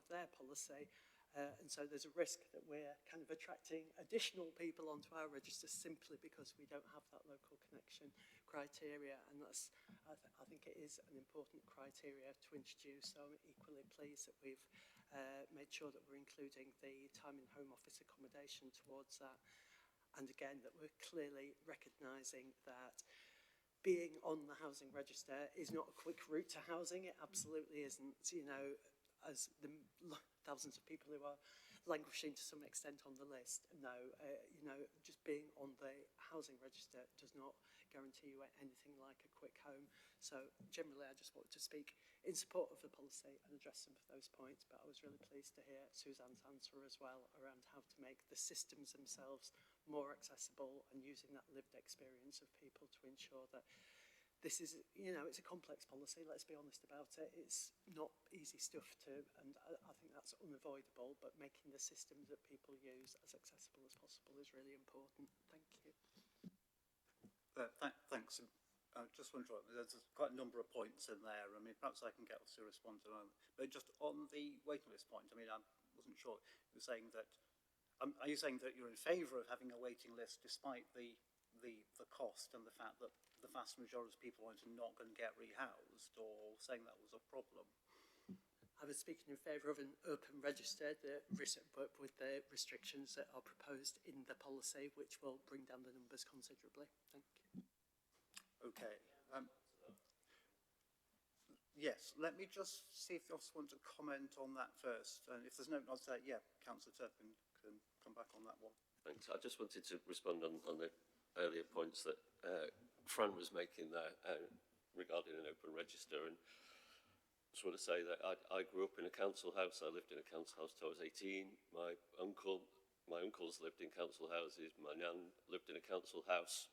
their policy. And so there's a risk that we're kind of attracting additional people onto our register simply because we don't have that local connection criteria, and that's I think it is an important criteria to introduce, so I'm equally pleased that we've made sure that we're including the time in home office accommodation towards that. And again, that we're clearly recognising that being on the housing register is not a quick route to housing. It absolutely isn't, you know, as the thousands of people who are languishing to some extent on the list. No, you know, just being on the housing register does not guarantee you anything like a quick home. So generally, I just wanted to speak in support of the policy and address some of those points, but I was really pleased to hear Suzanne's answer as well around how to make the systems themselves more accessible and using that lived experience of people to ensure that this is, you know, it's a complex policy, let's be honest about it. It's not easy stuff to, and I think that's unavoidable, but making the systems that people use as accessible as possible is really important. Thank you. Thanks. I just wonder, there's quite a number of points in there. I mean, perhaps I can get to respond to them. But just on the waiting list point, I mean, I wasn't sure. You were saying that, are you saying that you're in favour of having a waiting list despite the cost and the fact that the vast majority of people are not going to get rehoused, or saying that was a problem? I was speaking in favour of an open register but with the restrictions that are proposed in the policy, which will bring down the numbers considerably. Thank you. Okay. Yes, let me just see if you also want to comment on that first. And if there's no, I'll say, yeah, Councillor Turpin can come back on that one. Thanks. I just wanted to respond on the earlier points that Fran was making there regarding an open register, and just want to say that I grew up in a council house. I lived in a council house till I was 18. My uncles lived in council houses. My nan lived in a council house,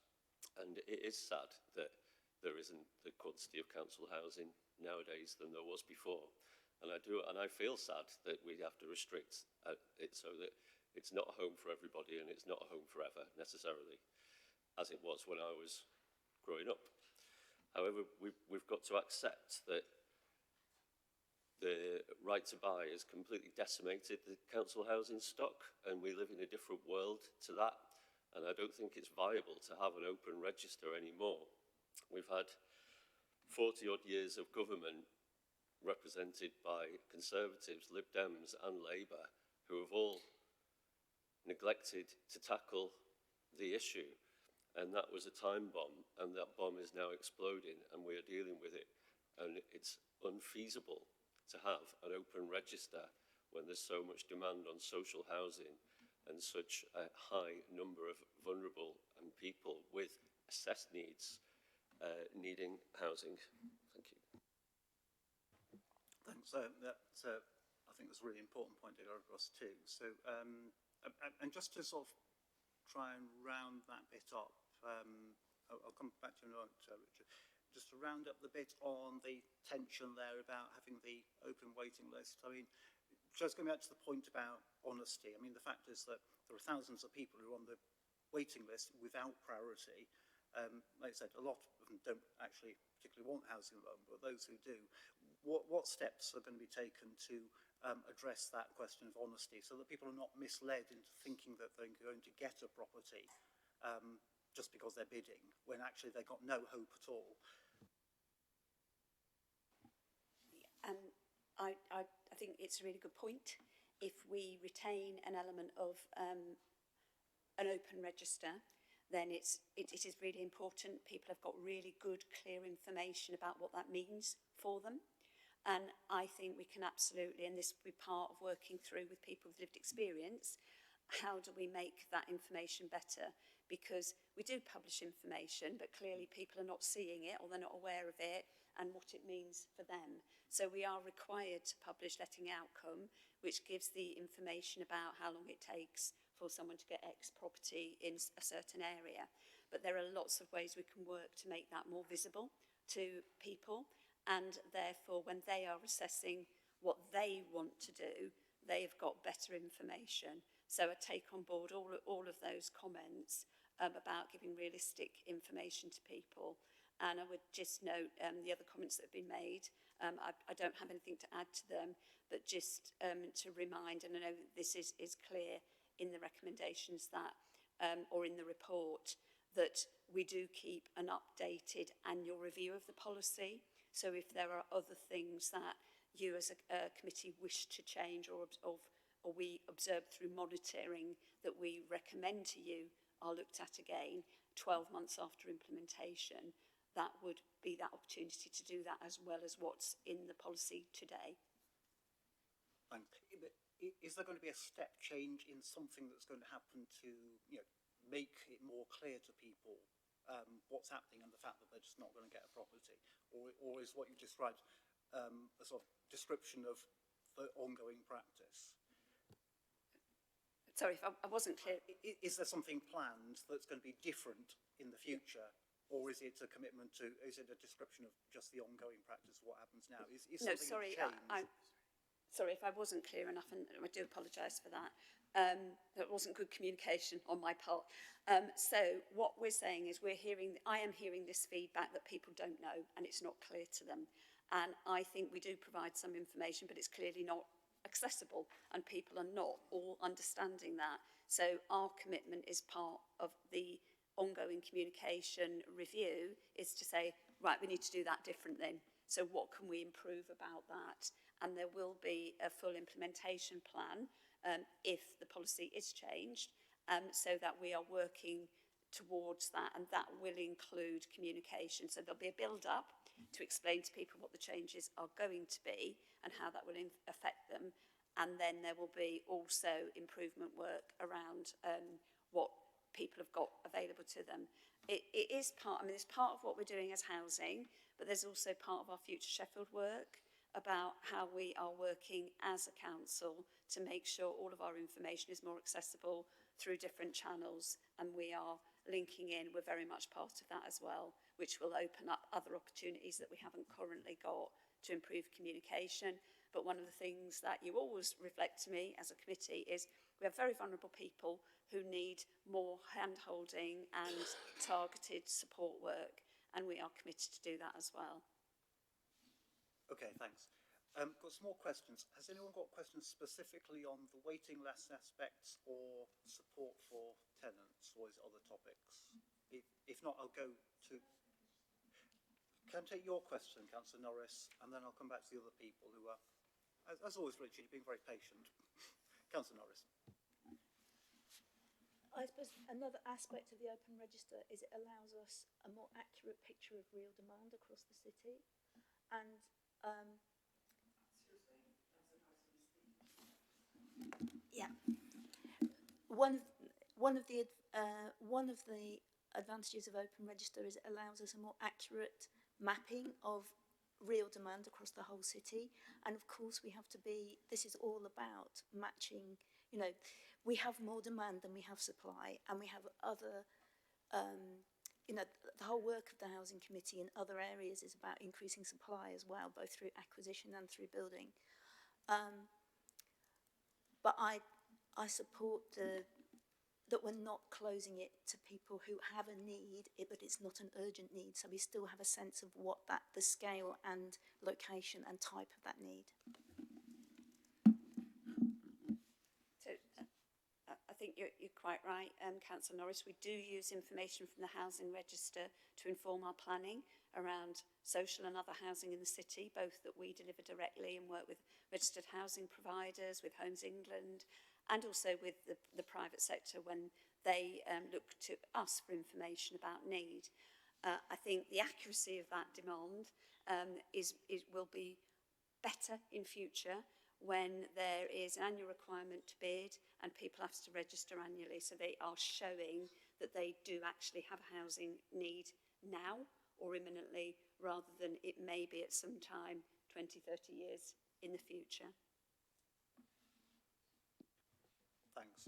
and it is sad that there isn't the quantity of council housing nowadays than there was before. And I feel sad that we have to restrict it so that it's not a home for everybody and it's not a home forever necessarily, as it was when I was growing up. However, we've got to accept that the right to buy has completely decimated the council housing stock, and we live in a different world to that. And I don't think it's viable to have an open register anymore. We've had 40 odd years of government represented by Conservatives, Lib Dems and Labour, who have all neglected to tackle the issue. And that was a time bomb, and that bomb is now exploding, and we are dealing with it. And it's unfeasible to have an open register when there's so much demand on social housing and such a high number of vulnerable and people with assessed needs needing housing. Thank you. Thanks. I think that's a really important point to go across too. So, and just to sort of try and round that bit up, I'll come back to you in a moment, Richard. Just to round up the bit on the tension there about having the open waiting list. I mean, just going back to the point about honesty, I mean, the fact is that there are thousands of people who are on the waiting list without priority. Like I said, a lot of them don't actually particularly want housing at the moment, but those who do, what steps are going to be taken to address that question of honesty so that people are not misled into thinking that they're going to get a property just because they're bidding, when actually they've got no hope at all? I think it's a really good point. If we retain an element of an open register, then it is really important. People have got really good, clear information about what that means for them. And I think we can absolutely, and this will be part of working through with people with lived experience, how do we make that information better? Because we do publish information, but clearly people are not seeing it or they're not aware of it and what it means for them. So we are required to publish letting outcome, which gives the information about how long it takes for someone to get X property in a certain area. But there are lots of ways we can work to make that more visible to people. And therefore, when they are assessing what they want to do, they've got better information. So I take on board all of those comments about giving realistic information to people. And I would just note the other comments that have been made. I don't have anything to add to them, but just to remind, and I know that this is clear in the recommendations that, or in the report, that we do keep an updated annual review of the policy. So if there are other things that you as a committee wish to change or we observe through monitoring that we recommend to you are looked at again 12 months after implementation, that would be that opportunity to do that as well as what's in the policy today. Thanks. Is there going to be a step change in something that's going to happen to, make it more clear to people what's happening and the fact that they're just not going to get a property? Or is what you described a sort of description of the ongoing practice? Sorry if I wasn't clear. Is there something planned that's going to be different in the future? Or is it a commitment to, is it a description of just the ongoing practice of what happens now? Is No, something sorry, sorry if I wasn't clear enough, and I do apologise for that. That wasn't good communication on my part. So what we're saying is I am hearing this feedback that people don't know and it's not clear to them. And I think we do provide some information, but it's clearly not accessible and people are not all understanding that. So our commitment is part of the ongoing communication review is to say, right, we need to do that different then. So what can we improve about that? And there will be a full implementation plan if the policy is changed, so that we are working towards that, and that will include communication. So there'll be a build-up to explain to people what the changes are going to be and how that will affect them. And then there will be also improvement work around what people have got available to them. It is part, it's part of what we're doing as housing, but there's also part of our Future Sheffield work about how we are working as a council to make sure all of our information is more accessible through different channels, and we are linking in. We're very much part of that as well, which will open up other opportunities that we haven't currently got to improve communication. But one of the things that you always reflect to me as a committee is we have very vulnerable people who need more hand-holding and targeted support work, and we are committed to do that as well. Okay, thanks. Got some more questions. Has anyone got questions specifically on the waiting list aspects or support for tenants, or is it other topics? If not, I'll go to... Can I take your question, Councillor Norris, and then I'll come back to the other people who are, as always, Richard, you've been very patient. Councillor Norris. I suppose another aspect of the open register is it allows us a more accurate picture of real demand across the city, and yeah, one of the advantages of open register is it allows us a more accurate mapping of real demand across the whole city. And of course we have to be, this is all about matching, we have more demand than we have supply, and we have other, the whole work of the Housing Committee in other areas is about increasing supply as well, both through acquisition and through building. But I support that we're not closing it to people who have a need, but it's not an urgent need. So we still have a sense of what the scale and location and type of that need. So I think you're quite right, Councillor Norris. We do use information from the Housing Register to inform our planning around social and other housing in the city, both that we deliver directly and work with registered housing providers, with Homes England, and also with the private sector when they look to us for information about need. I think the accuracy of that demand will be better in future when there is an annual requirement to bid and people have to register annually, so they are showing that they do actually have a housing need now or imminently, rather than it may be at some time 20, 30 years in the future. Thanks.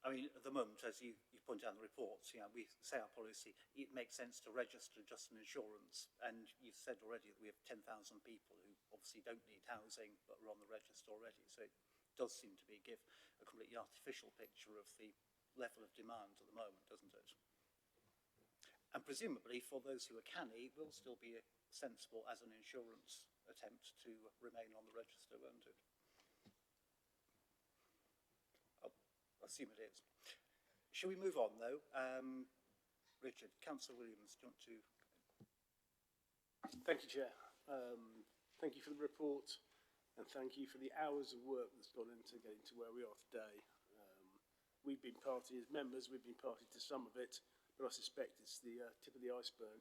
I mean, at the moment, as you point out in the reports, we say our policy, it makes sense to register just an insurance. And you've said already that we have 10,000 people who obviously don't need housing, but are on the register already. So it does seem to give a completely artificial picture of the level of demand at the moment, doesn't it? And presumably, for those who are canny, it will still be sensible as an insurance attempt to remain on the register, won't it? I'll assume it is. Shall we move on, though? Richard. Councillor Williams, do you want to? Thank you, Chair. Thank you for the report, and thank you for the hours of work that's gone into getting to where we are today. We've been party as members, we've been party to some of it, but I suspect it's the tip of the iceberg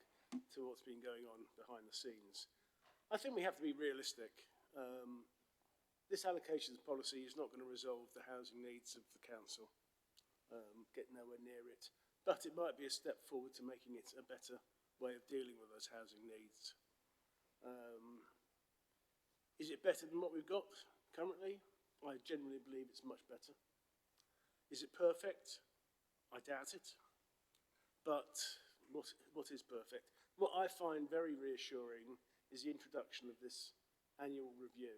to what's been going on behind the scenes. I think we have to be realistic. This allocations policy is not going to resolve the housing needs of the council, get nowhere near it, but it might be a step forward to making it a better way of dealing with those housing needs. Is it better than what we've got currently? I genuinely believe it's much better. Is it perfect? I doubt it. But what is perfect? What I find very reassuring is the introduction of this annual review.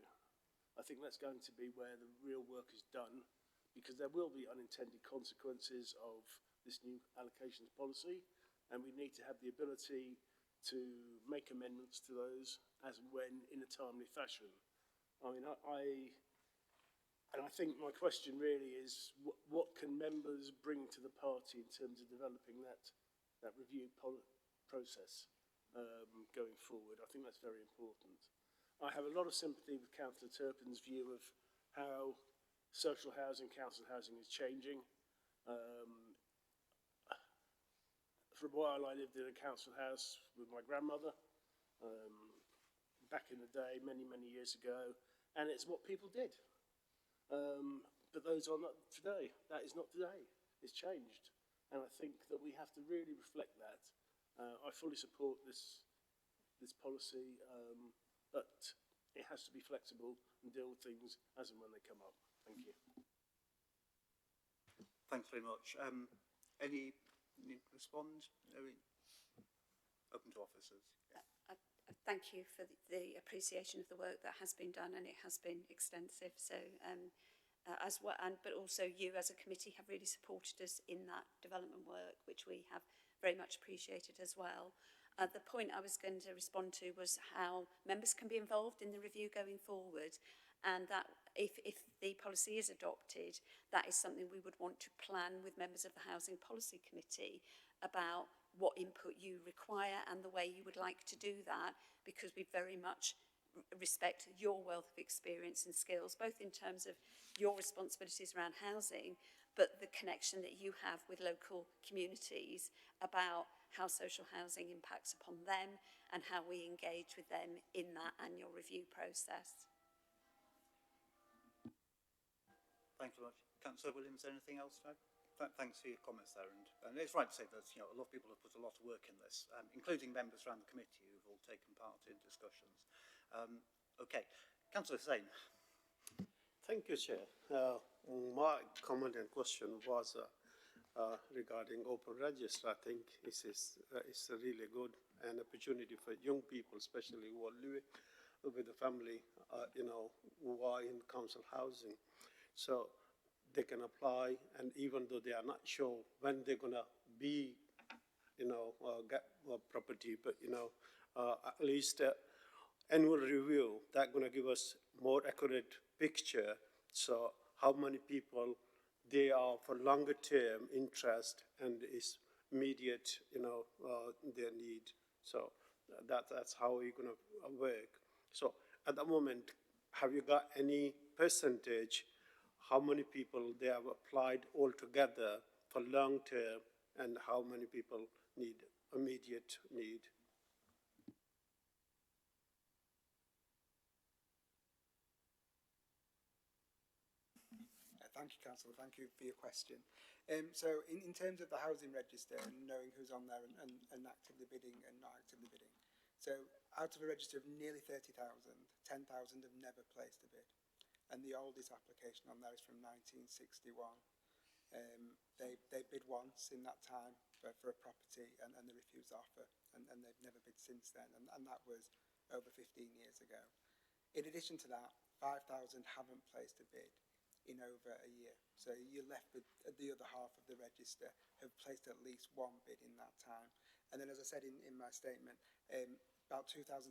I think that's going to be where the real work is done, because there will be unintended consequences of this new allocations policy, and we need to have the ability to make amendments to those as and when in a timely fashion. I mean, I think my question really is, what can members bring to the party in terms of developing that review process going forward? I think that's very important. I have a lot of sympathy with Councillor Turpin's view of how social housing, council housing is changing. For a while I lived in a council house with my grandmother back in the day, many, many years ago, and it's what people did. But those are not today. That is not today. It's changed. And I think that we have to really reflect that. I fully support this policy, but it has to be flexible and deal with things as and when they come up. Thank you. Thanks very much. Any need to respond? Open to officers. Yeah. Thank you for the appreciation of the work that has been done, and it has been extensive. So, as well, but also you as a committee have really supported us in that development work, which we have very much appreciated as well. The point I was going to respond to was how members can be involved in the review going forward, and that if the policy is adopted, that is something we would want to plan with members of the Housing Policy Committee about what input you require and the way you would like to do that, because we very much respect your wealth of experience and skills, both in terms of your responsibilities around housing, but the connection that you have with local communities about how social housing impacts upon them and how we engage with them in that annual review process. Thanks very much. Councillor Williams, anything else? No? Thanks for your comments there, and it's right to say that a lot of people have put a lot of work in this, including members around the committee who've all taken part in discussions. Okay, Councillor Hussain. Thank you, Chair. My comment and question was regarding open register. I think this is it's a really good an opportunity for young people, especially who are living with the family, who are in council housing. So they can apply, and even though they are not sure when they're going to be, get a property, but, at least annual review, that's going to give us more accurate picture. So how many people they are for longer term interest and is immediate, their need. So that's how we're going to work. So at the moment, have you got any percentage how many people they have applied altogether for long term and how many people need immediate need? Thank you, Councillor. Thank you for your question. So in terms of the housing register and knowing who's on there and actively bidding and not actively bidding, so out of a register of nearly 30,000, 10,000 have never placed a bid. And the oldest application on there is from 1961. They bid once in that time for a property and they refused the offer, and they've never bid since then, and that was over 15 years ago. In addition to that, 5,000 haven't placed a bid in over a year. So you're left with the other half of the register have placed at least one bid in that time. And then, as I said in my statement, about 2,700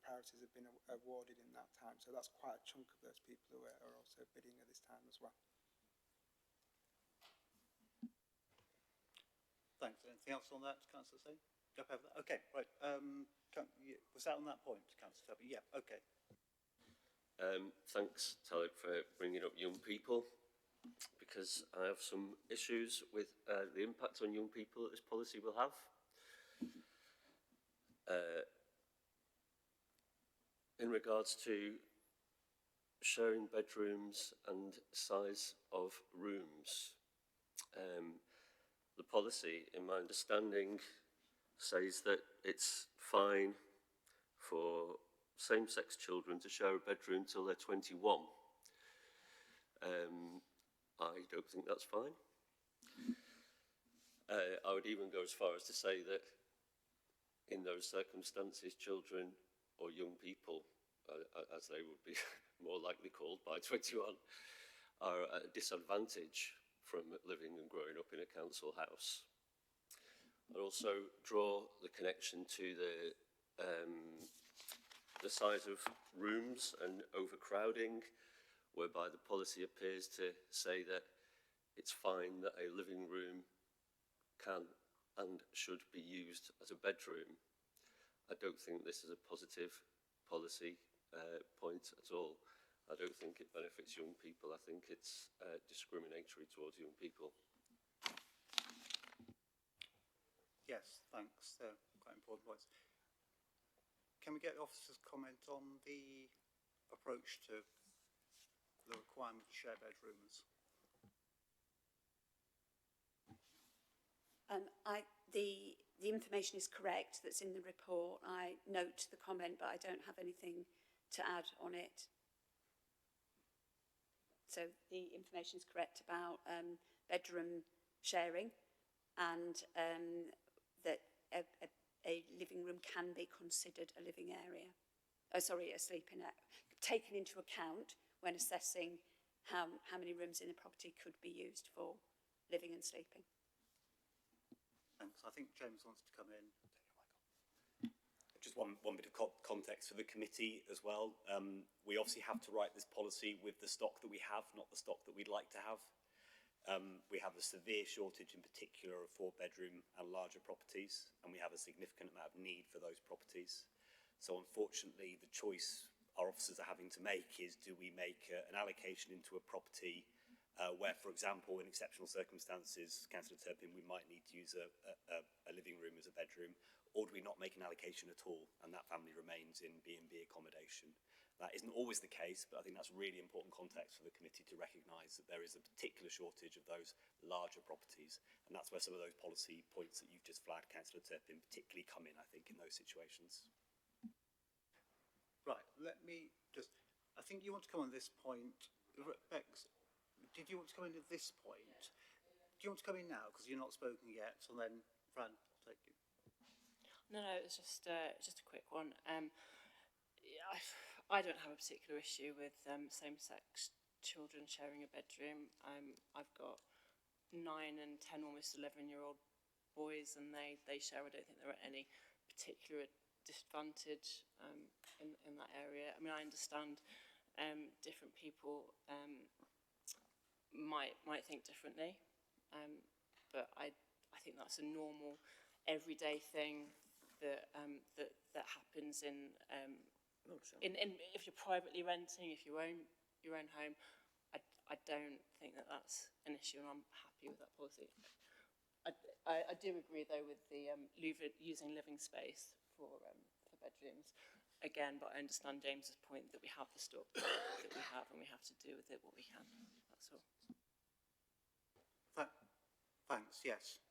priorities have been awarded in that time. So that's quite a chunk of those people who are also bidding at this time as well. Thanks. Anything else on that, Councillor Singh? Okay, right. Was that on that point, Councillor Tubby? Yeah, okay. Thanks, Talib, for bringing up young people, because I have some issues with the impact on young people that this policy will have. In regards to sharing bedrooms and size of rooms, the policy, in my understanding, says that it's fine for same-sex children to share a bedroom till they're 21. I don't think that's fine. I would even go as far as to say that in those circumstances, children or young people, as they would be more likely called by 21, are at a disadvantage from living and growing up in a council house. I'd also draw the connection to the size of rooms and overcrowding, whereby the policy appears to say that it's fine that a living room can and should be used as a bedroom. I don't think this is a positive policy point at all. I don't think it benefits young people. I think it's discriminatory towards young people. Yes, thanks. They're quite important points. Can we get the officer's comment on the approach to the requirement to share bedrooms? The information is correct that's in the report. I note the comment, but I don't have anything to add on it. So the information is correct about bedroom sharing, and that a living room can be considered a living area. Oh, sorry, a sleeping area. Taken into account when assessing how many rooms in a property could be used for living and sleeping. Thanks. I think James wants to come in. Just one bit of context for the committee as well. We obviously have to write this policy with the stock that we have, not the stock that we'd like to have. We have a severe shortage in particular of 4-bedroom and larger properties, and we have a significant amount of need for those properties. So unfortunately, the choice our officers are having to make is, do we make an allocation into a property where, for example, in exceptional circumstances, Councillor Turpin, we might need to use a living room as a bedroom, or do we not make an allocation at all, and that family remains in B&B accommodation? That isn't always the case, but I think that's really important context for the committee to recognise that there is a particular shortage of those larger properties, and that's where some of those policy points that you've just flagged, Councillor Turpin, particularly come in, I think, in those situations. Right, let me just, I think you want to come on this point. Bex, did you want to come in at this point? Do you want to come in now, because you're not spoken yet, and then Fran, I'll take you. No, it's just a quick one. I don't have a particular issue with same-sex children sharing a bedroom. I've got 9 and 10, almost 11-year-old boys, and they share. I don't think they're at any particular disadvantage in that area. I mean, I understand different people might think differently, but I think that's a normal, everyday thing that happens in if you're privately renting, if you own your own home. I don't think that's an issue, and I'm happy with that policy. I do agree though with the using living space for bedrooms again, but I understand James's point that we have the stock that we have, and we have to do with it what we can. That's all. Thanks. Yes.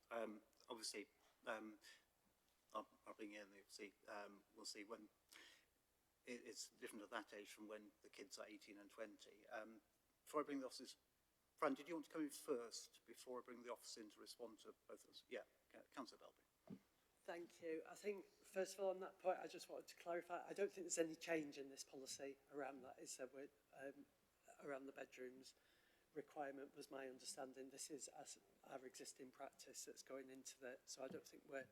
Obviously, I'll bring in. We'll see when it's different at that age from when the kids are 18 and 20. Before I bring the officers, Fran, did you want to come in first before I bring the officer in to respond to both of us? Yeah, Councillor Belby. Thank you. I think, first of all, on that point, I just wanted to clarify, I don't think there's any change in this policy around that. It's around the bedrooms requirement was my understanding. This is as our existing practice that's going into that, so I don't think we're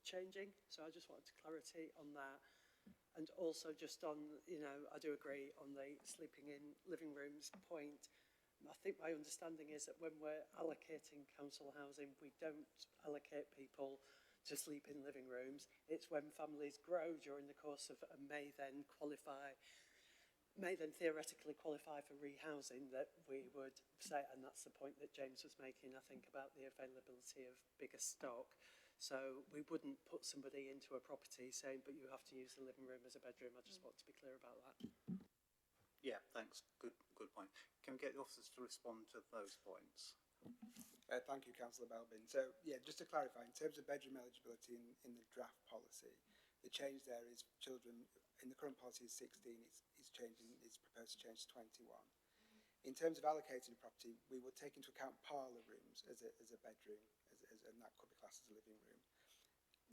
changing. So I just wanted clarity on that. And also just on, I do agree on the sleeping in living rooms point. I think my understanding is that when we're allocating council housing, we don't allocate people to sleep in living rooms. It's when families grow during the course of and may then theoretically qualify for rehousing that we would say, and that's the point that James was making, I think, about the availability of bigger stock. So we wouldn't put somebody into a property saying, but you have to use the living room as a bedroom. I just want to be clear about that. Yeah, thanks. Good point. Can we get the officers to respond to those points? Thank you, Councillor Belbin. So, yeah, just to clarify, in terms of bedroom eligibility in the draft policy, the change there is children, in the current policy is 16, it's proposed to change to 21. In terms of allocating a property, we will take into account parlour rooms as a bedroom, and that could be classed as a living room.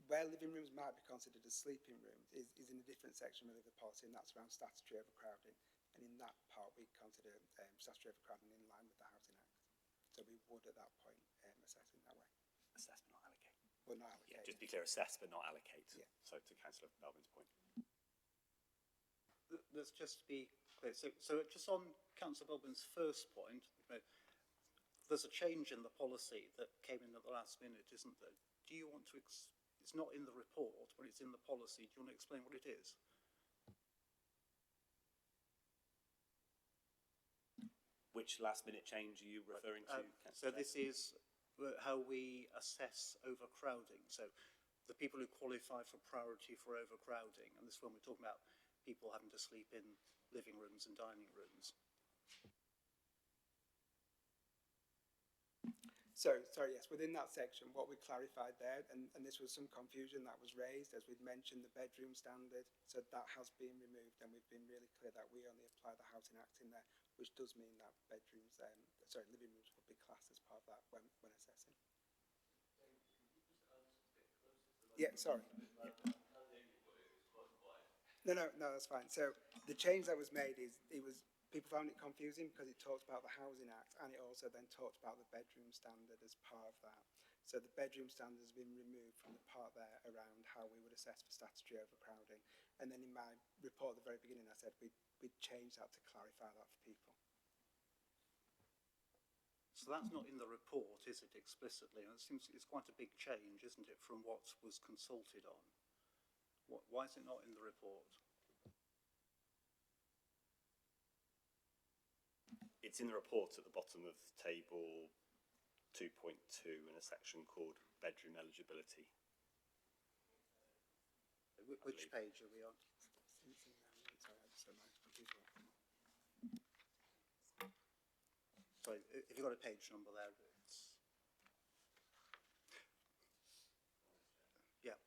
Where living rooms might be considered as sleeping rooms is in a different section of the policy, and that's around statutory overcrowding. And in that part, we consider statutory overcrowding in line with the Housing Act. So we would, at that point, assess in that way. Assess but not allocate. Well, not allocate. Yeah, just be clear, assess but not allocate. Yeah. So to Councillor Belbin's point. Let's just be clear. So just on Councillor Belbin's first point, there's a change in the policy that came in at the last minute, isn't there? Do you want to, it's not in the report, but it's in the policy. Do you want to explain what it is? Which last minute change are you referring to? So this is how we assess overcrowding. So the people who qualify for priority for overcrowding, and this is when we're talking about people having to sleep in living rooms and dining rooms. So, sorry, yes, within that section, what we clarified there, and this was some confusion that was raised, as we'd mentioned, the bedroom standard, so that has been removed, and we've been really clear that we only apply the Housing Act in there, which does mean that bedrooms, living rooms would be classed as part of that when assessing. Yeah, sorry. No, that's fine. So the change that was made is, people found it confusing because it talks about the Housing Act and it also then talks about the bedroom standard as part of that. So the bedroom standard has been removed from the part there around how we would assess for statutory overcrowding. And then in my report at the very beginning, I said we'd change that to clarify that for people. So that's not in the report, is it, explicitly? And it seems it's quite a big change, isn't it, from what was consulted on? Why is it not in the report? It's in the report at the bottom of table 2.2 in a section called bedroom eligibility. Which page are we on? Sorry, if you've got a page number there, it's... Yeah.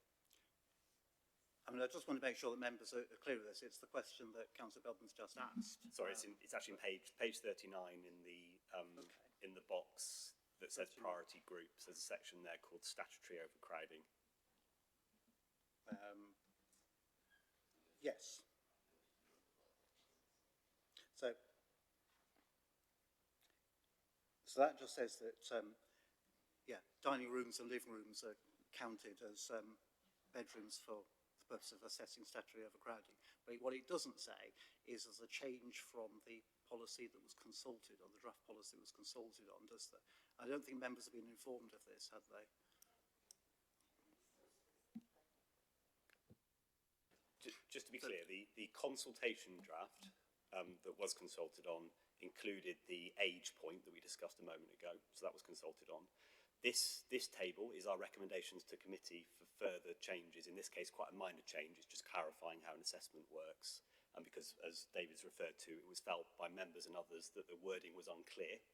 I mean, I just want to make sure that members are clear with this. It's the question that Councillor Belbin's just asked. Sorry, it's actually in page 39 in the box that says priority groups. There's a section there called statutory overcrowding. Yes. So that just says that, dining rooms and living rooms are counted as bedrooms for the purpose of assessing statutory overcrowding. But what it doesn't say is there's a change from the policy that was consulted on, the draft policy that was consulted on, does there? I don't think members have been informed of this, have they? Just to be clear, the consultation draft that was consulted on included the age point that we discussed a moment ago, so that was consulted on. This table is our recommendations to committee for further changes. In this case, quite a minor change. It's just clarifying how an assessment works. And because, as David's referred to, it was felt by members and others that the wording was unclear.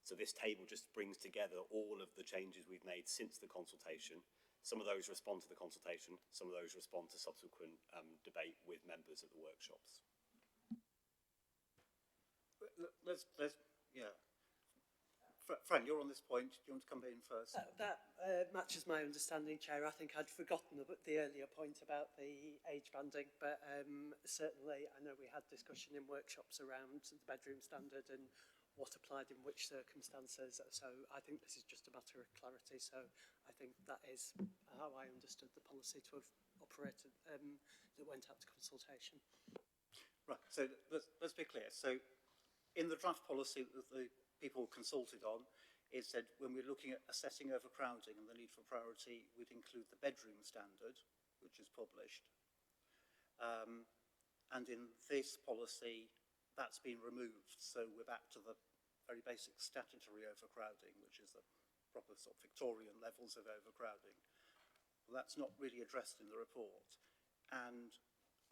So this table just brings together all of the changes we've made since the consultation. Some of those respond to the consultation. Some of those respond to subsequent debate with members at the workshops. Frank, you're on this point. Do you want to come in first? That matches my understanding, Chair. I think I'd forgotten the earlier point about the age banding, but certainly I know we had discussion in workshops around the bedroom standard and what applied in which circumstances. So I think this is just a matter of clarity. So I think that is how I understood the policy to have operated that went out to consultation. Right, so let's be clear. So in the draft policy that the people consulted on is that when we're looking at assessing overcrowding and the need for priority, we'd include the bedroom standard, which is published. And in this policy, that's been removed. So we're back to the very basic statutory overcrowding, which is the proper sort of Victorian levels of overcrowding. Well, that's not really addressed in the report. And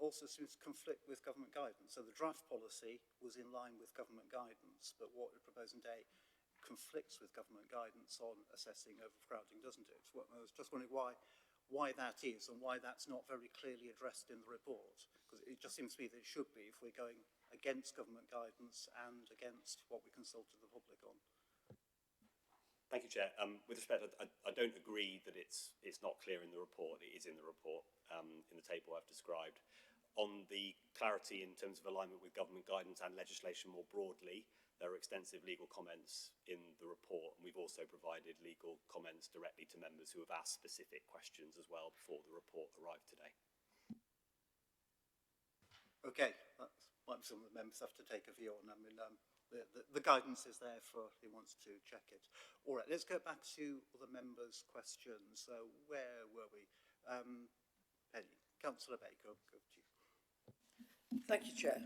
also seems to conflict with government guidance. So the draft policy was in line with government guidance, but what we're proposing today conflicts with government guidance on assessing overcrowding, doesn't it? Well, I was just wondering why that is and why that's not very clearly addressed in the report, because it just seems to me that it should be if we're going against government guidance and against what we consulted the public on. Thank you, Chair. With respect, I don't agree that it's not clear in the report. It is in the report, in the table I've described. On the clarity in terms of alignment with government guidance and legislation more broadly, there are extensive legal comments in the report, and we've also provided legal comments directly to members who have asked specific questions as well before the report arrived today. Okay, that's what some of the members have to take a view on. I mean, the guidance is there for who wants to check it. All right, let's go back to other members' questions. So where were we? Penny, Councillor Baker, go to you. Thank you, Chair.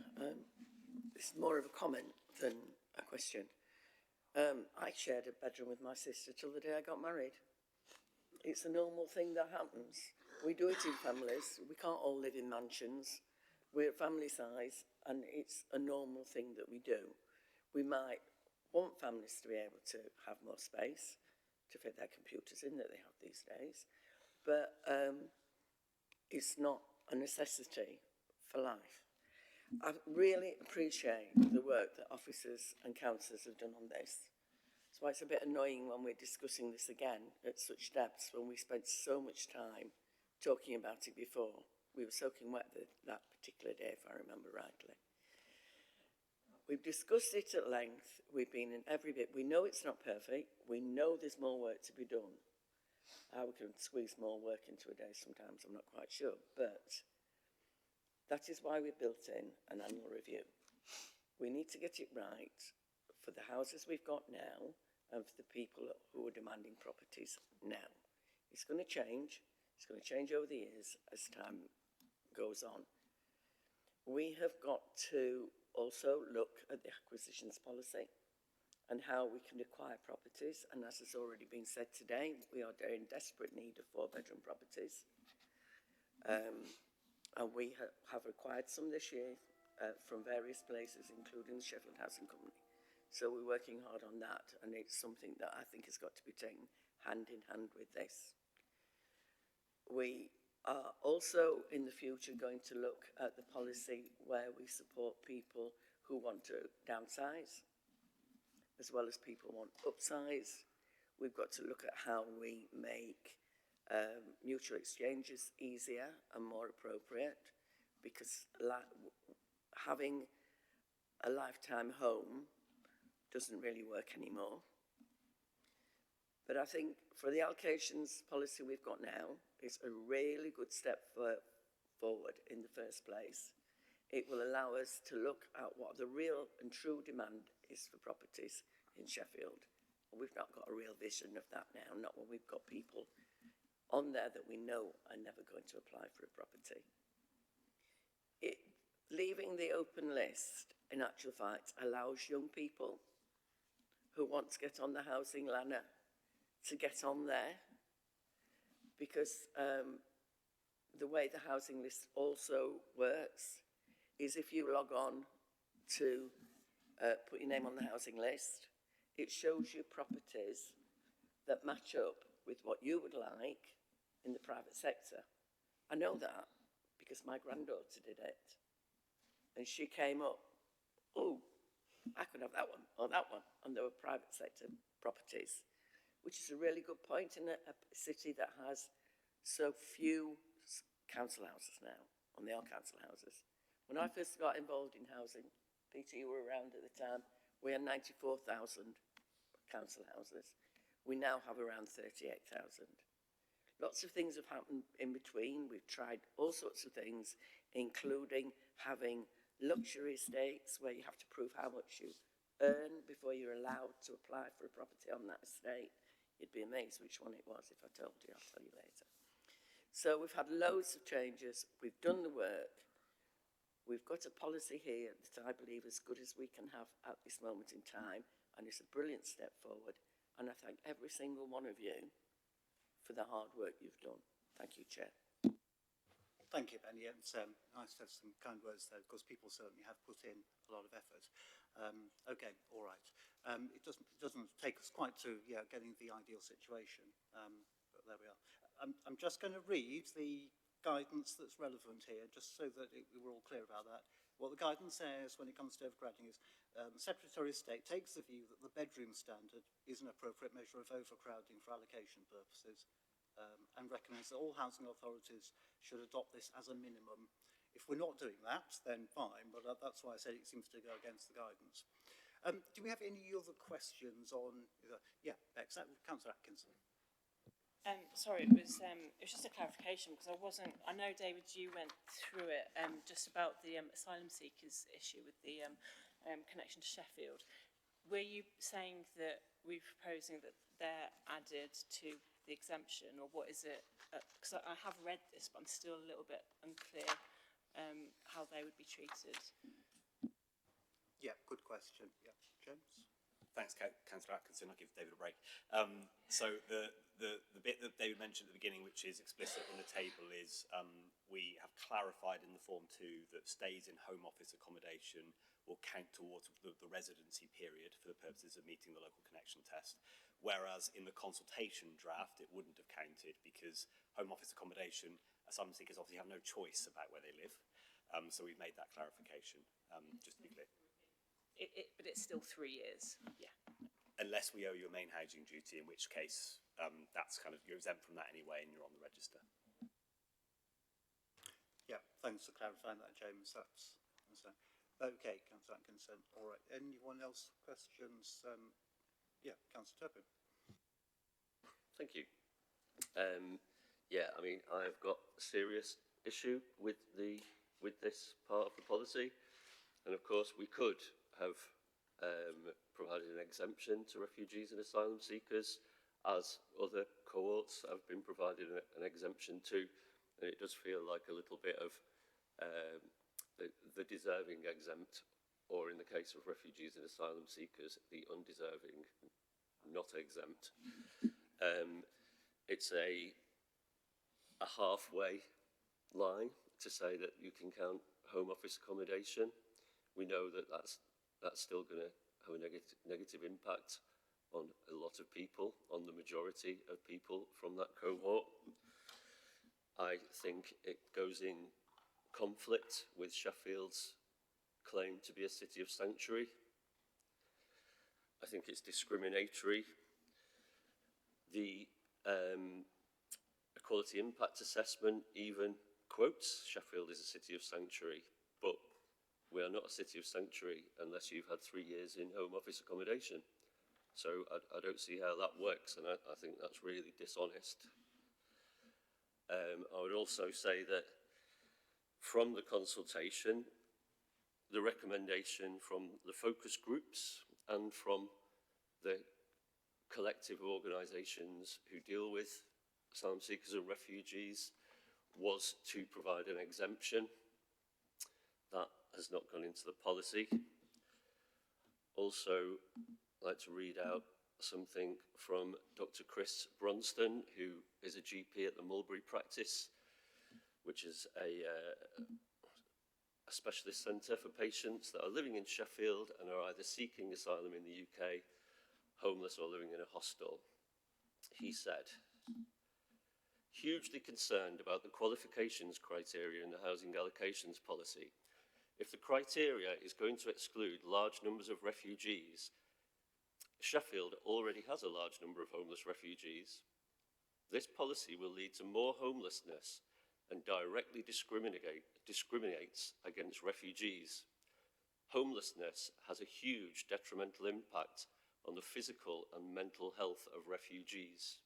This is more of a comment than a question. I shared a bedroom with my sister till the day I got married. It's a normal thing that happens. We do it in families. We can't all live in mansions. We're family size, and it's a normal thing that we do. We might want families to be able to have more space to fit their computers in that they have these days, but it's not a necessity for life. I really appreciate the work that officers and councillors have done on this. That's why it's a bit annoying when we're discussing this again at such depths when we spent so much time talking about it before. We were soaking wet that particular day, if I remember rightly. We've discussed it at length. We've been in every bit. We know it's not perfect. We know there's more work to be done. How we can squeeze more work into a day sometimes, I'm not quite sure. But that is why we built in an annual review. We need to get it right for the houses we've got now and for the people who are demanding properties now. It's going to change. It's going to change over the years as time goes on. We have got to also look at the acquisitions policy and how we can acquire properties. And as has already been said today, we are in desperate need of 4-bedroom properties. And we have acquired some this year from various places, including the Sheffield Housing Company. So we're working hard on that, and it's something that I think has got to be taken hand in hand with this. We are also in the future going to look at the policy where we support people who want to downsize, as well as people who want upsize. We've got to look at how we make mutual exchanges easier and more appropriate, because having a lifetime home doesn't really work anymore. But I think for the allocations policy we've got now, it's a really good step forward in the first place. It will allow us to look at what the real and true demand is for properties in Sheffield. We've not got a real vision of that now, not when we've got people on there that we know are never going to apply for a property. Leaving the open list, in actual fact, allows young people who want to get on the housing ladder to get on there, because the way the housing list also works is if you log on to put your name on the housing list, it shows you properties that match up with what you would like in the private sector. I know that because my granddaughter did it, and she came up, oh, I could have that one or that one, and there were private sector properties, which is a really good point in a city that has so few council houses now, and they are council houses. When I first got involved in housing, Peter, you were around at the time, we had 94,000 council houses. We now have around 38,000. Lots of things have happened in between. We've tried all sorts of things, including having luxury estates where you have to prove how much you earn before you're allowed to apply for a property on that estate. You'd be amazed which one it was if I told you. I'll tell you later. So we've had loads of changes. We've done the work. We've got a policy here that I believe is as good as we can have at this moment in time, and it's a brilliant step forward. And I thank every single one of you for the hard work you've done. Thank you, Chair. Thank you, Penny. It's nice to have some kind words there, because people certainly have put in a lot of effort. Okay, all right. It doesn't take us quite to getting the ideal situation, but there we are. I'm just going to read the guidance that's relevant here, just so that we're all clear about that. What the guidance says when it comes to overcrowding is the Secretary of State takes the view that the bedroom standard is an appropriate measure of overcrowding for allocation purposes, and recommends that all housing authorities should adopt this as a minimum. If we're not doing that, then fine, but that's why I said it seems to go against the guidance. Do we have any other questions on, Bex, Councillor Atkinson? Sorry, it was just a clarification, because I know, David, you went through it just about the asylum seekers issue with the connection to Sheffield. Were you saying that we're proposing that they're added to the exemption, or what is it? Because I have read this, but I'm still a little bit unclear how they would be treated. Yeah, good question. Yeah, James? Thanks, Councillor Atkinson. I'll give David a break. So the bit that David mentioned at the beginning, which is explicit in the table, is we have clarified in the Form 2 that stays in home office accommodation will count towards the residency period for the purposes of meeting the local connection test. Whereas in the consultation draft, it wouldn't have counted, because home office accommodation, asylum seekers obviously have no choice about where they live. So we've made that clarification, just to be clear. But it's still 3 years, yeah. Unless we owe you a main housing duty, in which case that's kind of, you're exempt from that anyway and you're on the register. Yeah, thanks for clarifying that, James. That's okay, Councillor Atkinson. All right, anyone else questions? Councillor Turpin. Thank you. I mean, I've got a serious issue with this part of the policy, and of course we could have provided an exemption to refugees and asylum seekers, as other cohorts have been provided an exemption to, and it does feel like a little bit of the deserving exempt, or in the case of refugees and asylum seekers, the undeserving not exempt. It's a halfway line to say that you can count home office accommodation. We know that that's still going to have a negative impact on a lot of people, on the majority of people from that cohort. I think it goes in conflict with Sheffield's claim to be a city of sanctuary. I think it's discriminatory. The Equality Impact Assessment even quotes Sheffield as a city of sanctuary, but we are not a city of sanctuary unless you've had 3 years in home office accommodation. So I don't see how that works, and I think that's really dishonest. I would also say that from the consultation, the recommendation from the focus groups and from the collective organisations who deal with asylum seekers and refugees was to provide an exemption. That has not gone into the policy. Also, I'd like to read out something from Dr. Chris Bronston, who is a GP at the Mulberry Practice, which is a specialist centre for patients that are living in Sheffield and are either seeking asylum in the UK, homeless, or living in a hostel. He said, hugely concerned about the qualifications criteria in the housing allocations policy. If the criteria is going to exclude large numbers of refugees, Sheffield already has a large number of homeless refugees. This policy will lead to more homelessness and directly discriminates against refugees. Homelessness has a huge detrimental impact on the physical and mental health of refugees.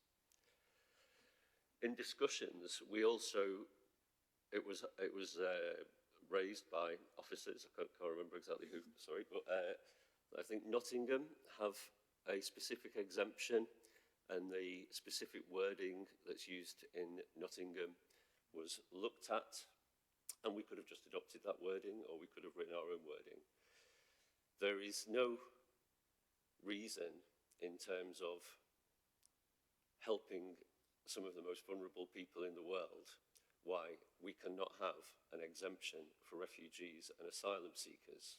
In discussions, we also, it was raised by officers, I can't remember exactly who, sorry, but I think Nottingham have a specific exemption, and the specific wording that's used in Nottingham was looked at, and we could have just adopted that wording, or we could have written our own wording. There is no reason in terms of helping some of the most vulnerable people in the world why we cannot have an exemption for refugees and asylum seekers.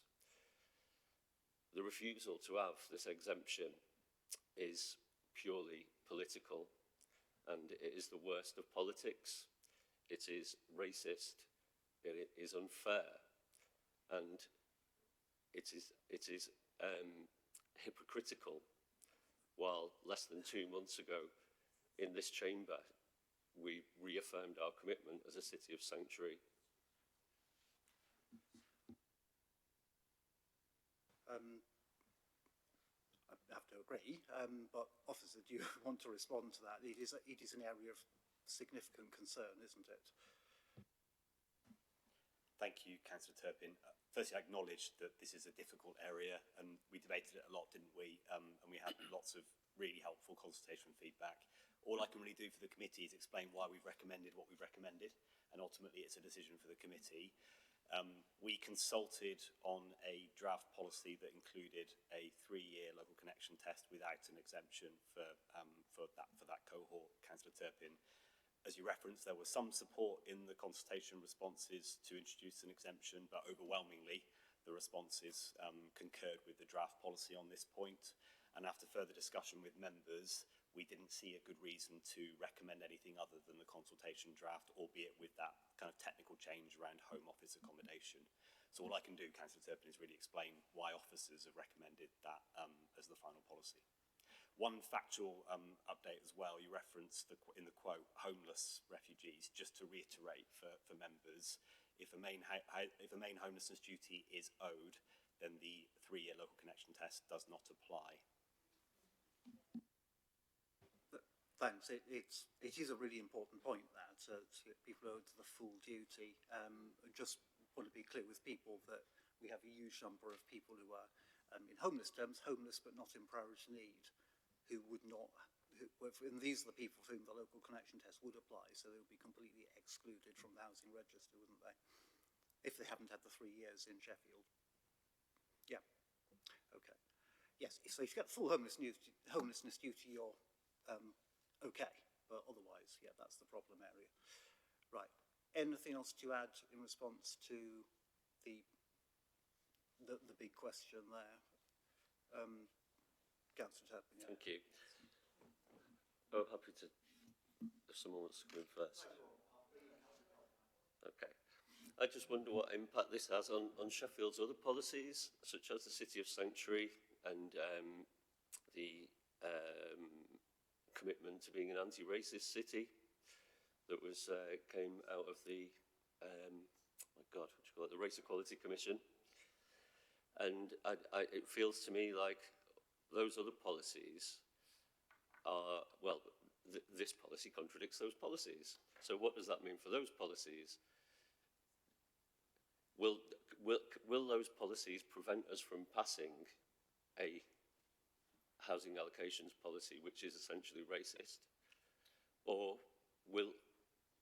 The refusal to have this exemption is purely political, and it is the worst of politics. It is racist, it is unfair, and it is hypocritical. While less than 2 months ago in this chamber, we reaffirmed our commitment as a city of sanctuary. I have to agree, but officer, do you want to respond to that? It is an area of significant concern, isn't it? Thank you, Councillor Turpin. Firstly, I acknowledge that this is a difficult area, and we debated it a lot, didn't we? And we had lots of really helpful consultation feedback. All I can really do for the committee is explain why we've recommended what we've recommended, and ultimately it's a decision for the committee. We consulted on a draft policy that included a 3-year local connection test without an exemption for that cohort, Councillor Turpin. As you referenced, there was some support in the consultation responses to introduce an exemption, but overwhelmingly the responses concurred with the draft policy on this point. And after further discussion with members, we didn't see a good reason to recommend anything other than the consultation draft, albeit with that kind of technical change around home office accommodation. So all I can do, Councillor Turpin, is really explain why officers have recommended that as the final policy. One factual update as well, you referenced in the quote, homeless refugees. Just to reiterate for members, if a main homelessness duty is owed, then the 3-year local connection test does not apply. Thanks. It is a really important point that people owed the full duty. Just want to be clear with people that we have a huge number of people who are, in homeless terms, homeless but not in priority need, who would not, and these are the people for whom the local connection test would apply, so they would be completely excluded from the housing register, wouldn't they? If they haven't had the 3 years in Sheffield. Yeah. Okay. Yes, so if you get full homelessness duty, you're okay, but otherwise, yeah, that's the problem area. Right. Anything else to add in response to the big question there? Councillor Turpin. Yeah. Thank you. Oh, happy to, if someone wants to go in first. Okay. I just wonder what impact this has on Sheffield's other policies, such as the City of Sanctuary and the commitment to being an anti-racist city that was came out of the the Race Equality Commission. And it feels to me like those other policies are, well, this policy contradicts those policies. So what does that mean for those policies? Will those policies prevent us from passing a housing allocations policy which is essentially racist? Or will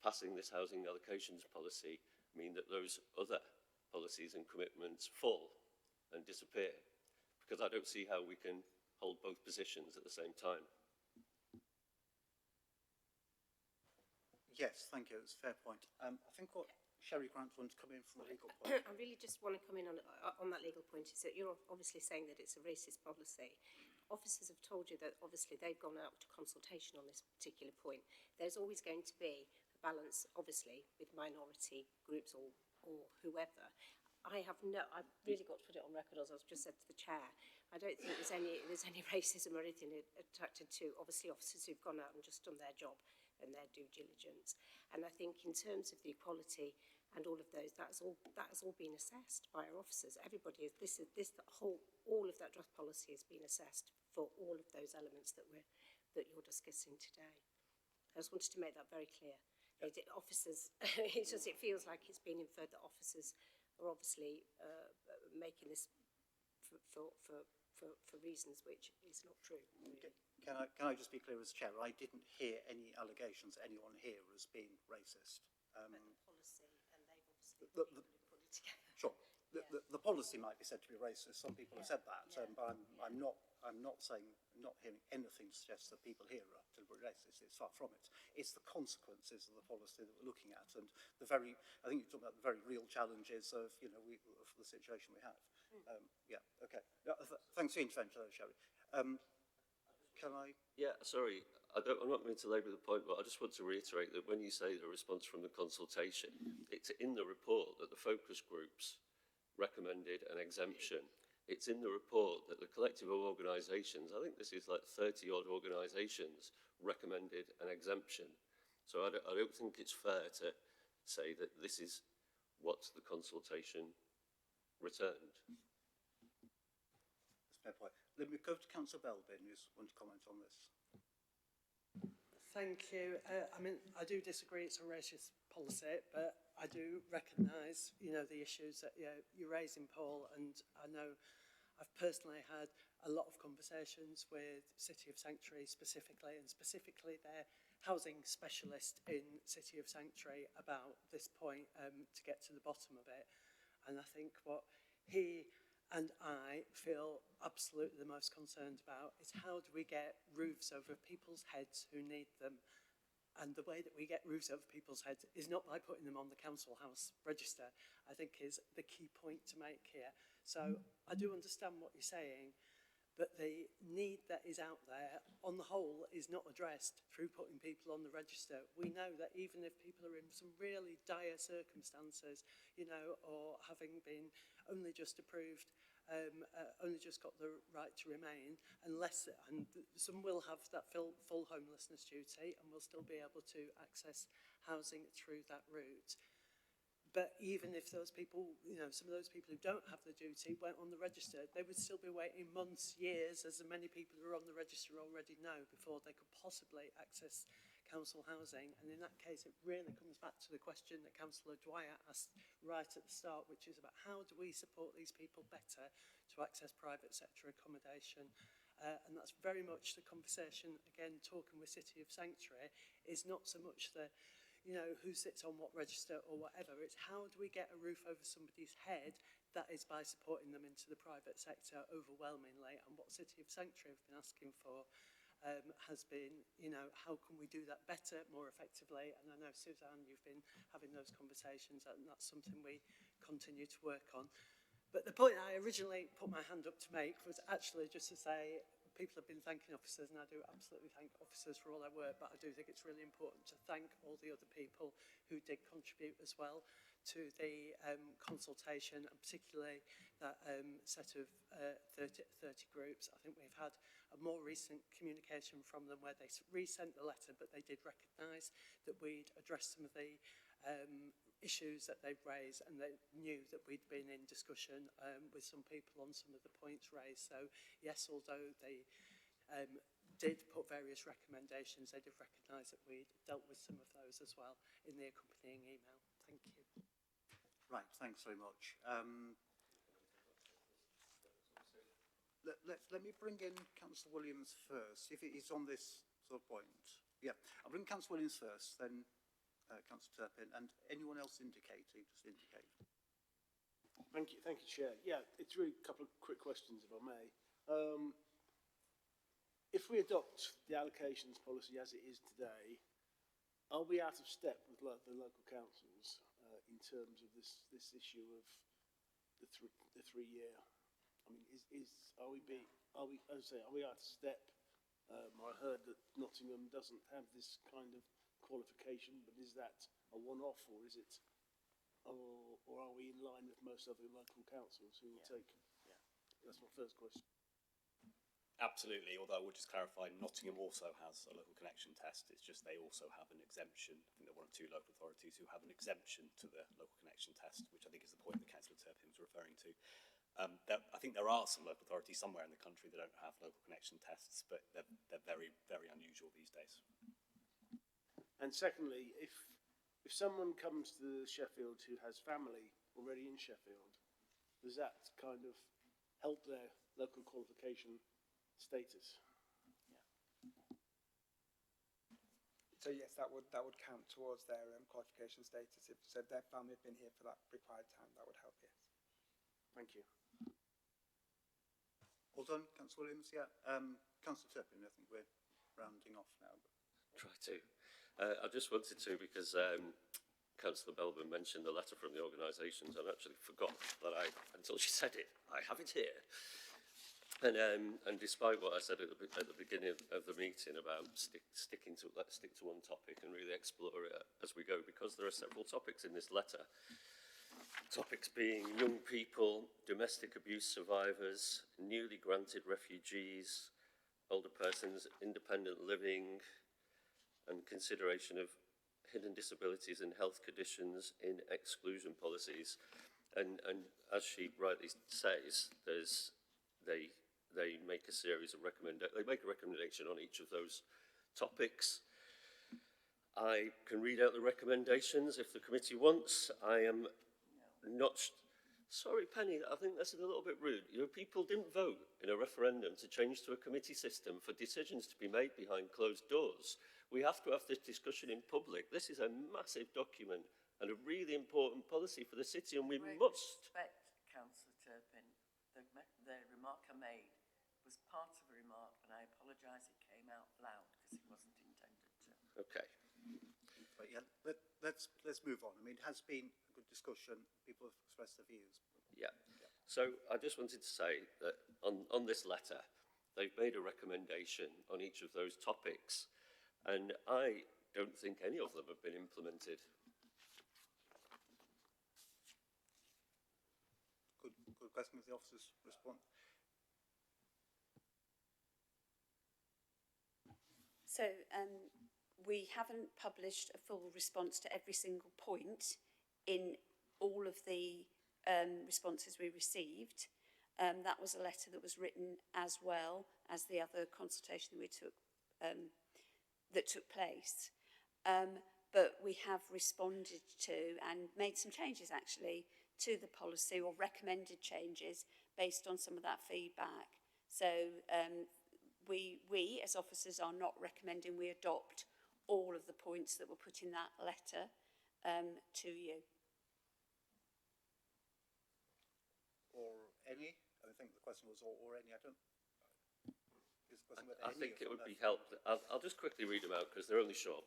passing this housing allocations policy mean that those other policies and commitments fall and disappear? Because I don't see how we can hold both positions at the same time. Yes, thank you. It's a fair point. I think what Sherry Grant wants to come in from the legal point. I really just want to come in on that legal point is that you're obviously saying that it's a racist policy. Officers have told you that obviously they've gone out to consultation on this particular point. There's always going to be a balance, obviously, with minority groups or whoever. I've really got to put it on record, as I've just said to the chair. I don't think there's any racism or anything attracted to, obviously, officers who've gone out and just done their job and their due diligence. And I think in terms of the equality and all of those, that has all been assessed by our officers. Everybody, all of that draft policy has been assessed for all of those elements that you're discussing today. I just wanted to make that very clear. Officers, it feels like it's been inferred that officers are obviously making this for reasons which is not true. Really. Can I just be clear as chair? I didn't hear any allegations anyone here as being racist. But the policy, and they've obviously the- put it together. Sure. The policy might be said to be racist. Some people have said that, but I'm not saying, not hearing anything to suggest that people here are deliberately racist. It's far from it. It's the consequences of the policy that we're looking at, and I think you're talking about the very real challenges of, of the situation we have. Okay. Thanks for your intervention, Sherry. Can I? Yeah, sorry, I'm not going to labour the point, but I just want to reiterate that when you say the response from the consultation, it's in the report that the focus groups recommended an exemption. It's in the report that the collective of organisations, I think this is like 30 odd organisations, recommended an exemption. So I don't think it's fair to say that this is what the consultation returned. That's a fair point. Let me go to Councillor Belbin, who's want to comment on this. Thank you. I mean, I do disagree it's a racist policy, but I do recognise, the issues that you're raising, Paul, and I know I've personally had a lot of conversations with City of Sanctuary specifically, and specifically their housing specialist in City of Sanctuary about this point to get to the bottom of it. And I think what he and I feel absolutely the most concerned about is how do we get roofs over people's heads who need them. And the way that we get roofs over people's heads is not by putting them on the council house register, I think is the key point to make here. So I do understand what you're saying, but the need that is out there on the whole is not addressed through putting people on the register. We know that even if people are in some really dire circumstances, or having been only just approved, only just got the right to remain, and some will have that full homelessness duty and will still be able to access housing through that route. But even if those people, some of those people who don't have the duty went on the register, they would still be waiting months, years, as many people who are on the register already know, before they could possibly access council housing. And in that case, it really comes back to the question that Councillor Dwyer asked right at the start, which is about how do we support these people better to access private sector accommodation. And that's very much the conversation, again, talking with City of Sanctuary, is not so much the who sits on what register or whatever. It's how do we get a roof over somebody's head? That is by supporting them into the private sector overwhelmingly. And what City of Sanctuary have been asking for has been, how can we do that better, more effectively? And I know, Suzanne, you've been having those conversations, and that's something we continue to work on. But the point I originally put my hand up to make was actually just to say, people have been thanking officers, and I do absolutely thank officers for all their work, but I do think it's really important to thank all the other people who did contribute as well to the consultation, and particularly that set of 30 groups. I think we've had a more recent communication from them where they resent the letter, but they did recognise that we'd addressed some of the issues that they've raised, and they knew that we'd been in discussion with some people on some of the points raised. So yes, although they did put various recommendations, they did recognise that we'd dealt with some of those as well in the accompanying email. Thank you. Right, thanks very much. Let me bring in Councillor Williams first, if he's on this sort of point. Yeah, I'll bring Councillor Williams first, then Councillor Turpin, and anyone else indicating, just indicate. Thank you, Chair. Yeah, it's really a couple of quick questions, if I may. If we adopt the allocations policy as it is today, are we out of step with the local councils in terms of this issue of the 3 year? I mean, are we out of step? I heard that Nottingham doesn't have this kind of qualification, but is that a one-off, or is it, or are we in line with most other local councils who will take? Yeah, that's my first question. Absolutely, although I would just clarify, Nottingham also has a local connection test. It's just they also have an exemption. I think they're one of 2 local authorities who have an exemption to the local connection test, which I think is the point that Councillor Turpin was referring to. I think there are some local authorities somewhere in the country that don't have local connection tests, but they're very, very unusual these days. And secondly, if someone comes to Sheffield who has family already in Sheffield, does that kind of held their local qualification status. So yes, that would count towards their qualification status. So if their family have been here for that required time, that would help, yes. Thank you. Well done, Councillor Williams. Yeah, Councillor Turpin, I think we're rounding off now. Try to. I just wanted to, because Councillor Belbin mentioned the letter from the organisations, and actually forgot that until she said it, I have it here. And despite what I said at the beginning of the meeting about let's stick to one topic and really explore it as we go, because there are several topics in this letter. Topics being young people, domestic abuse survivors, newly granted refugees, older persons, independent living, and consideration of hidden disabilities and health conditions in exclusion policies. And as she rightly says, they make a series of they make a recommendation on each of those topics. I can read out the recommendations if the committee wants. I am not... Sorry, Penny, I think that's a little bit rude. You know, people didn't vote in a referendum to change to a committee system for decisions to be made behind closed doors. We have to have this discussion in public. This is a massive document and a really important policy for the city, and we must... Respect, Councillor Turpin. The remark I made was part of a remark, and I apologise it came out loud because it wasn't intended to. Okay. But yeah, let's move on. I mean, it has been a good discussion. People have expressed their views. Yeah. So I just wanted to say that on this letter, they've made a recommendation on each of those topics, and I don't think any of them have been implemented. Good question with the officer's response. So we haven't published a full response to every single point in all of the responses we received. That was a letter that was written as well as the other consultation that we took, that took place. But we have responded to and made some changes actually to the policy, or recommended changes based on some of that feedback. So we as officers are not recommending we adopt all of the points that were put in that letter to you. Or any? I think the question was or any. I don't... I think it would be helpful. I'll just quickly read them out because they're only short.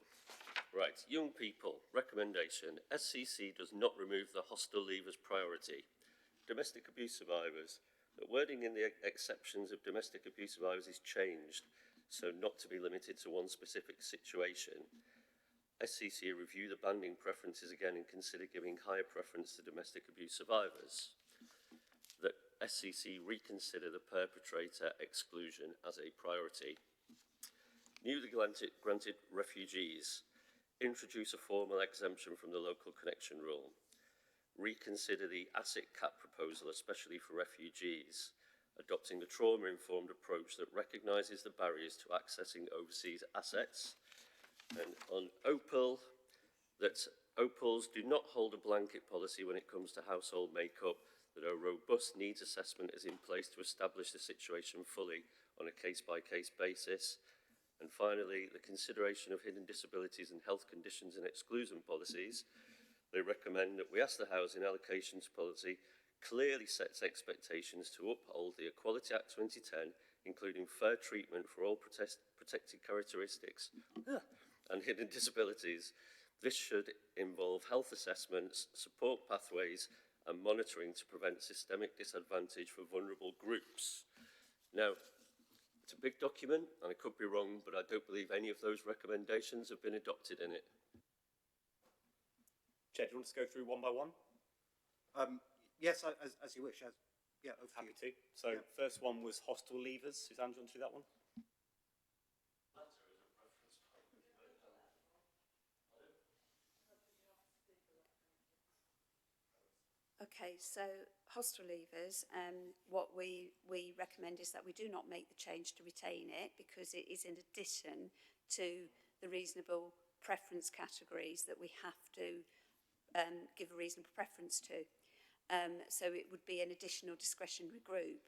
Right, young people, recommendation. SCC does not remove the hostile leavers priority. Domestic abuse survivors. The wording in the exceptions of domestic abuse survivors is changed, so not to be limited to one specific situation. SCC review the banding preferences again and consider giving higher preference to domestic abuse survivors. That SCC reconsider the perpetrator exclusion as a priority. Newly granted refugees. Introduce a formal exemption from the local connection rule. Reconsider the asset cap proposal, especially for refugees, adopting a trauma-informed approach that recognises the barriers to accessing overseas assets. And on Opal, that Opals do not hold a blanket policy when it comes to household makeup, that a robust needs assessment is in place to establish the situation fully on a case-by-case basis. And finally, the consideration of hidden disabilities and health conditions and exclusion policies. They recommend that we ask the Housing Allocations Policy clearly sets expectations to uphold the Equality Act 2010, including fair treatment for all protected characteristics and hidden disabilities. This should involve health assessments, support pathways, and monitoring to prevent systemic disadvantage for vulnerable groups. Now, it's a big document, and I could be wrong, but I don't believe any of those recommendations have been adopted in it. Chair, do you want us to go through one by one? Yes, as you wish. Yeah, happy to. So, first one was hostile leavers. Suzanne, do you want to do that one? Okay, so hostile leavers, what we recommend is that we do not make the change to retain it, because it is in addition to the reasonable preference categories that we have to give a reasonable preference to. So it would be an additional discretionary group.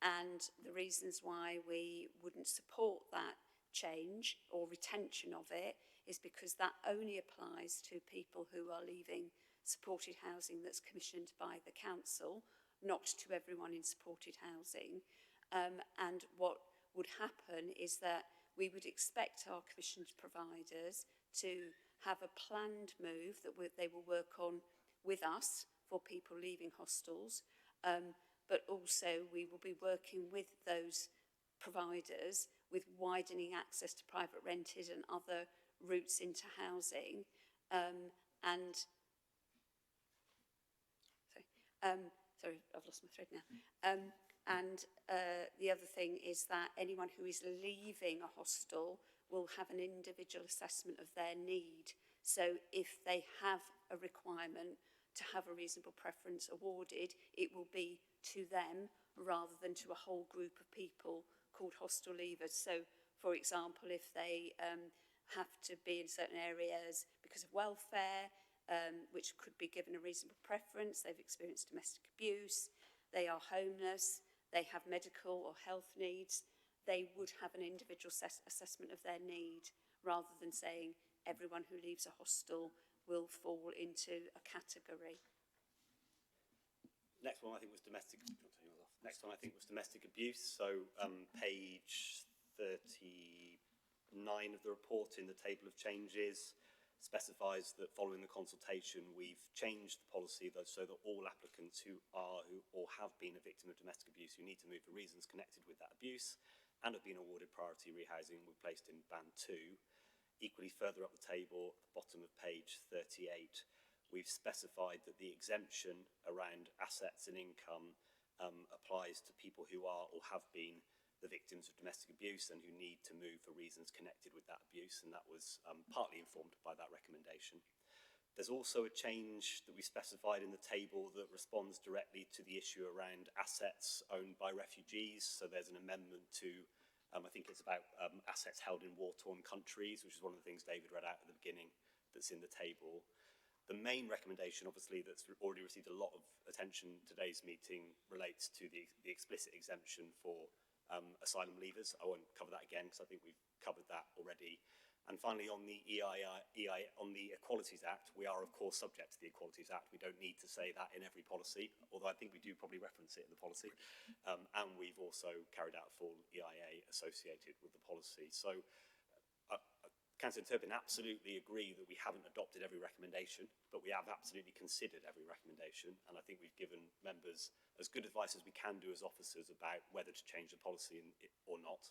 And the reasons why we wouldn't support that change or retention of it is because that only applies to people who are leaving supported housing that's commissioned by the council, not to everyone in supported housing. And what would happen is that we would expect our commissioned providers to have a planned move that they will work on with us for people leaving hostels, but also we will be working with those providers with widening access to private rented and other routes into housing. Sorry, I've lost my thread now. The other thing is that anyone who is leaving a hostel will have an individual assessment of their need. So if they have a requirement to have a reasonable preference awarded, it will be to them rather than to a whole group of people called hostel leavers. So, for example, if they have to be in certain areas because of welfare, which could be given a reasonable preference, they've experienced domestic abuse, they are homeless, they have medical or health needs, they would have an individual assessment of their need rather than saying everyone who leaves a hostel will fall into a category. Next one I think was domestic. Next one I think was domestic abuse. So page 39 of the report in the table of changes specifies that following the consultation we've changed the policy so that all applicants who are or have been a victim of domestic abuse who need to move for reasons connected with that abuse and have been awarded priority rehousing were placed in band 2. Equally further up the table, at the bottom of page 38, we've specified that the exemption around assets and income applies to people who are or have been the victims of domestic abuse and who need to move for reasons connected with that abuse, and that was partly informed by that recommendation. There's also a change that we specified in the table that responds directly to the issue around assets owned by refugees. So there's an amendment to, I think it's about assets held in war-torn countries, which is one of the things David read out at the beginning that's in the table. The main recommendation, obviously, that's already received a lot of attention in today's meeting relates to the explicit exemption for asylum leavers. I won't cover that again because I think we've covered that already. And finally, on the on the Equalities Act, we are of course subject to the Equalities Act. We don't need to say that in every policy, although I think we do probably reference it in the policy. And we've also carried out a full EIA associated with the policy. So Councillor Turpin absolutely agree that we haven't adopted every recommendation, but we have absolutely considered every recommendation, and I think we've given members as good advice as we can do as officers about whether to change the policy or not.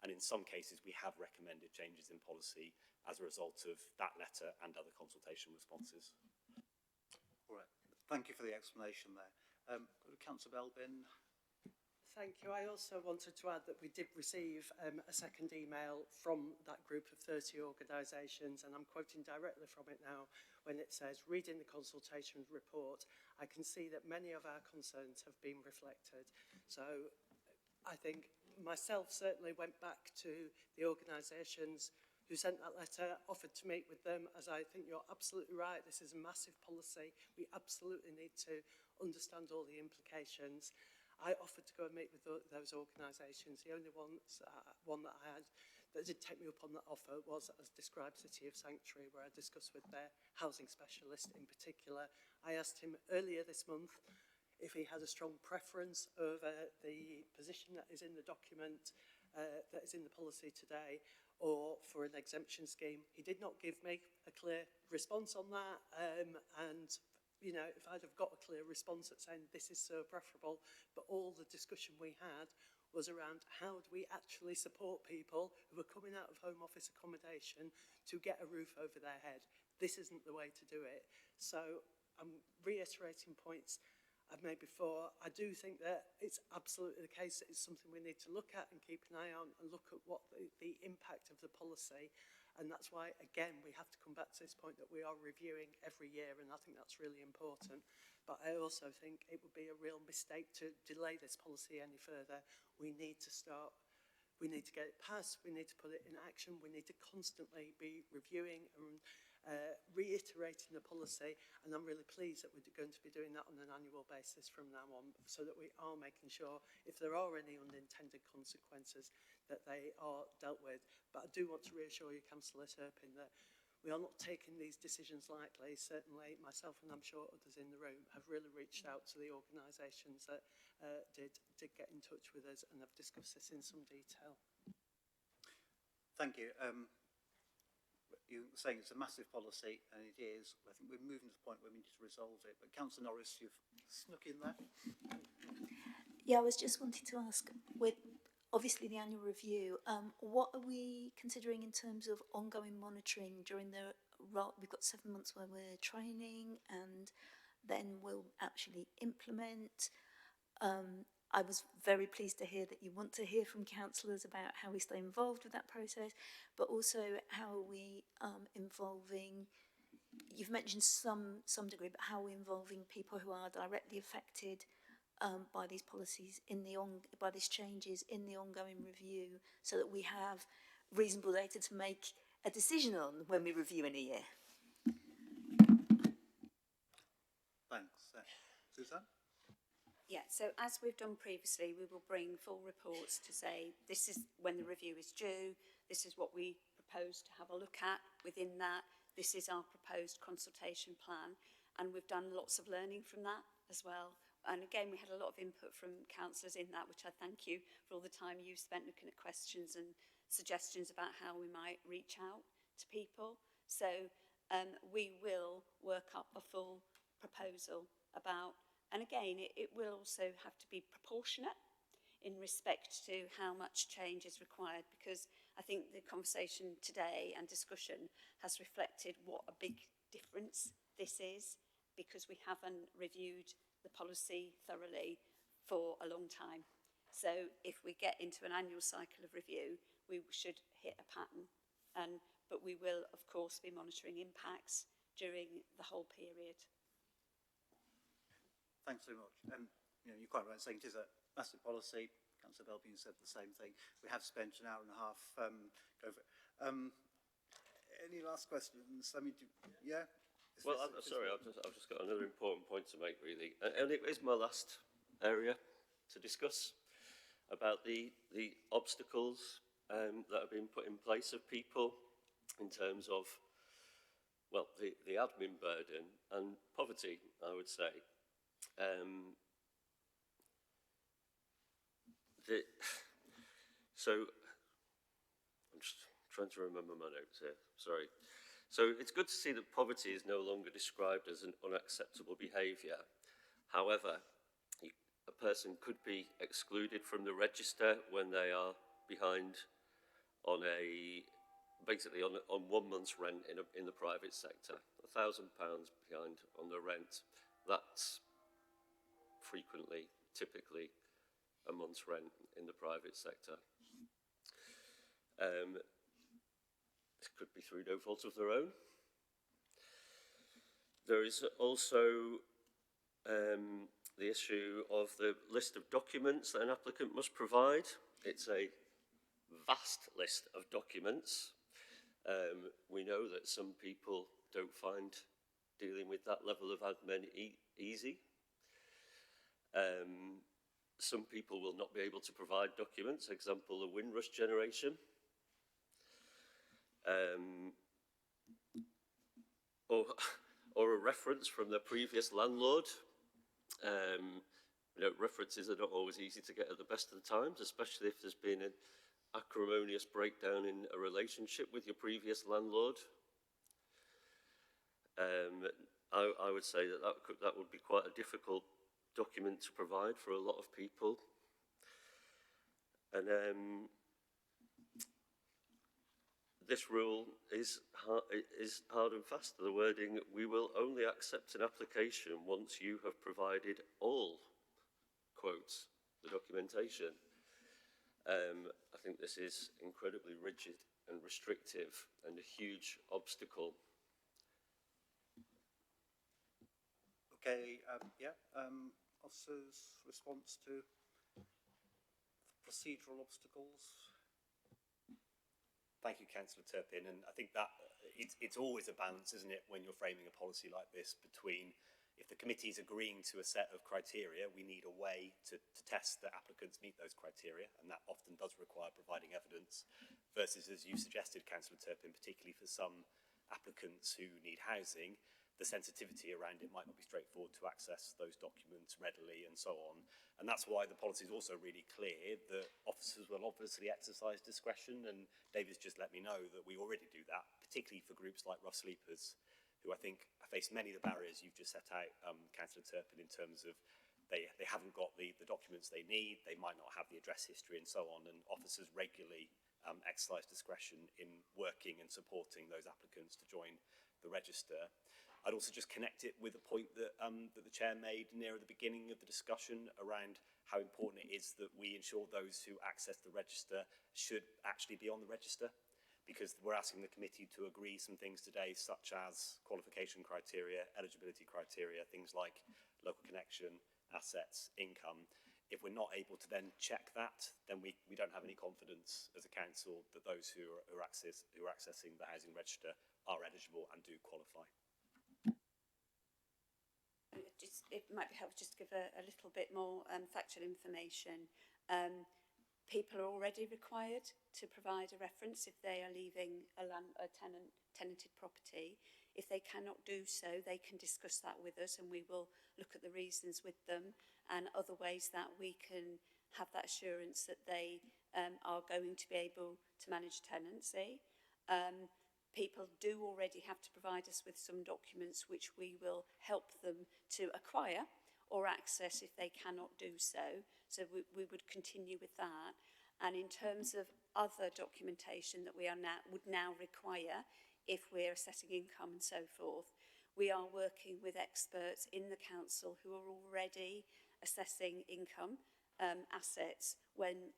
And in some cases, we have recommended changes in policy as a result of that letter and other consultation responses. All right. Thank you for the explanation there. Councillor Belbin. Thank you. I also wanted to add that we did receive a second email from that group of 30 organisations, and I'm quoting directly from it now when it says, reading the consultation report, I can see that many of our concerns have been reflected. So I think myself certainly went back to the organisations who sent that letter, offered to meet with them, as I think you're absolutely right, this is a massive policy. We absolutely need to understand all the implications. I offered to go and meet with those organisations. The only one that I had that did take me up on that offer was, as described, City of Sanctuary, where I discussed with their housing specialist in particular. I asked him earlier this month if he had a strong preference over the position that is in the document, that is in the policy today, or for an exemption scheme. He did not give me a clear response on that, and you know, if I'd have got a clear response at saying this is so preferable, but all the discussion we had was around how do we actually support people who are coming out of Home Office accommodation to get a roof over their head. This isn't the way to do it. So I'm reiterating points I've made before. I do think that it's absolutely the case that it's something we need to look at and keep an eye on and look at what the impact of the policy. And that's why, again, we have to come back to this point that we are reviewing every year, and I think that's really important. But I also think it would be a real mistake to delay this policy any further. We need to start, we need to get it passed, we need to put it in action, we need to constantly be reviewing reiterating the policy, and I'm really pleased that we're going to be doing that on an annual basis from now on, so that we are making sure if there are any unintended consequences that they are dealt with. But I do want to reassure you, Councillor Turpin, that we are not taking these decisions lightly. Certainly myself, and I'm sure others in the room, have really reached out to the organisations that did get in touch with us and have discussed this in some detail. Thank you. You're saying it's a massive policy, and it is. I think we're moving to the point where we need to resolve it. But Councillor Norris, you've snuck in there. Yeah, I was just wanting to ask, with obviously the annual review, what are we considering in terms of ongoing monitoring during the we've got 7 months where we're training, and then we'll actually implement. I was very pleased to hear that you want to hear from councillors about how we stay involved with that process, but also how are we involving, you've mentioned some degree, but how are we involving people who are directly affected by these policies by these changes in the ongoing review, so that we have reasonable data to make a decision on when we review in a year. Thanks. Suzanne? Yeah, so as we've done previously, we will bring full reports to say this is when the review is due, this is what we propose to have a look at within that, this is our proposed consultation plan, and we've done lots of learning from that as well. And again, we had a lot of input from councillors in that, which I thank you for all the time you spent looking at questions and suggestions about how we might reach out to people. So we will work up a full proposal about, and again, it will also have to be proportionate in respect to how much change is required, because I think the conversation today and discussion has reflected what a big difference this is, because we haven't reviewed the policy thoroughly for a long time. So if we get into an annual cycle of review, we should hit a pattern. But we will, of course, be monitoring impacts during the whole period. Thanks very much. You're quite right in saying it is a massive policy. Councillor Belbin said the same thing. We have spent an hour and a half over it. Any last questions? I mean, yeah? Well, I'm sorry, I've just got another important point to make, really. And it is my last area to discuss about the obstacles that have been put in place of people in terms of, well, the admin burden and poverty, I would say. So I'm just trying to remember my notes here, sorry. So it's good to see that poverty is no longer described as an unacceptable behaviour. However, a person could be excluded from the register when they are behind on basically on 1 month's rent in the private sector. £1,000 behind on the rent. That's frequently, typically, a month's rent in the private sector. It could be through no fault of their own. There is also the issue of the list of documents that an applicant must provide. It's a vast list of documents. We know that some people don't find dealing with that level of admin easy. Some people will not be able to provide documents, example, the Windrush generation. Or a reference from the previous landlord. References are not always easy to get at the best of the times, especially if there's been an acrimonious breakdown in a relationship with your previous landlord. I would say that would be quite a difficult document to provide for a lot of people. And this rule is hard and fast. The wording, we will only accept an application once you have provided all, quotes, the documentation. I think this is incredibly rigid and restrictive and a huge obstacle. Okay, officers' response to procedural obstacles. Thank you, Councillor Turpin. And I think that it's always a balance, isn't it, when you're framing a policy like this, between if the committee is agreeing to a set of criteria, we need a way to test that applicants meet those criteria, and that often does require providing evidence, versus, as you suggested, Councillor Turpin, particularly for some applicants who need housing, the sensitivity around it might not be straightforward to access those documents readily and so on. And that's why the policy is also really clear that officers will obviously exercise discretion, and David's just let me know that we already do that, particularly for groups like rough sleepers, who I think face many of the barriers you've just set out, Councillor Turpin, in terms of they haven't got the documents they need, they might not have the address history and so on, and officers regularly exercise discretion in working and supporting those applicants to join the register. I'd also just connect it with a point that, that the Chair made near the beginning of the discussion around how important it is that we ensure those who access the register should actually be on the register, because we're asking the committee to agree some things today, such as qualification criteria, eligibility criteria, things like local connection, assets, income. If we're not able to then check that, then we don't have any confidence as a council that those who are accessing the housing register are eligible and do qualify. It might be helpful just to give a little bit more factual information. People are already required to provide a reference if they are leaving a tenanted property. If they cannot do so, they can discuss that with us, and we will look at the reasons with them and other ways that we can have that assurance that they are going to be able to manage tenancy. People do already have to provide us with some documents which we will help them to acquire or access if they cannot do so. So we would continue with that. And in terms of other documentation that we would now require if we're assessing income and so forth, we are working with experts in the council who are already assessing income assets when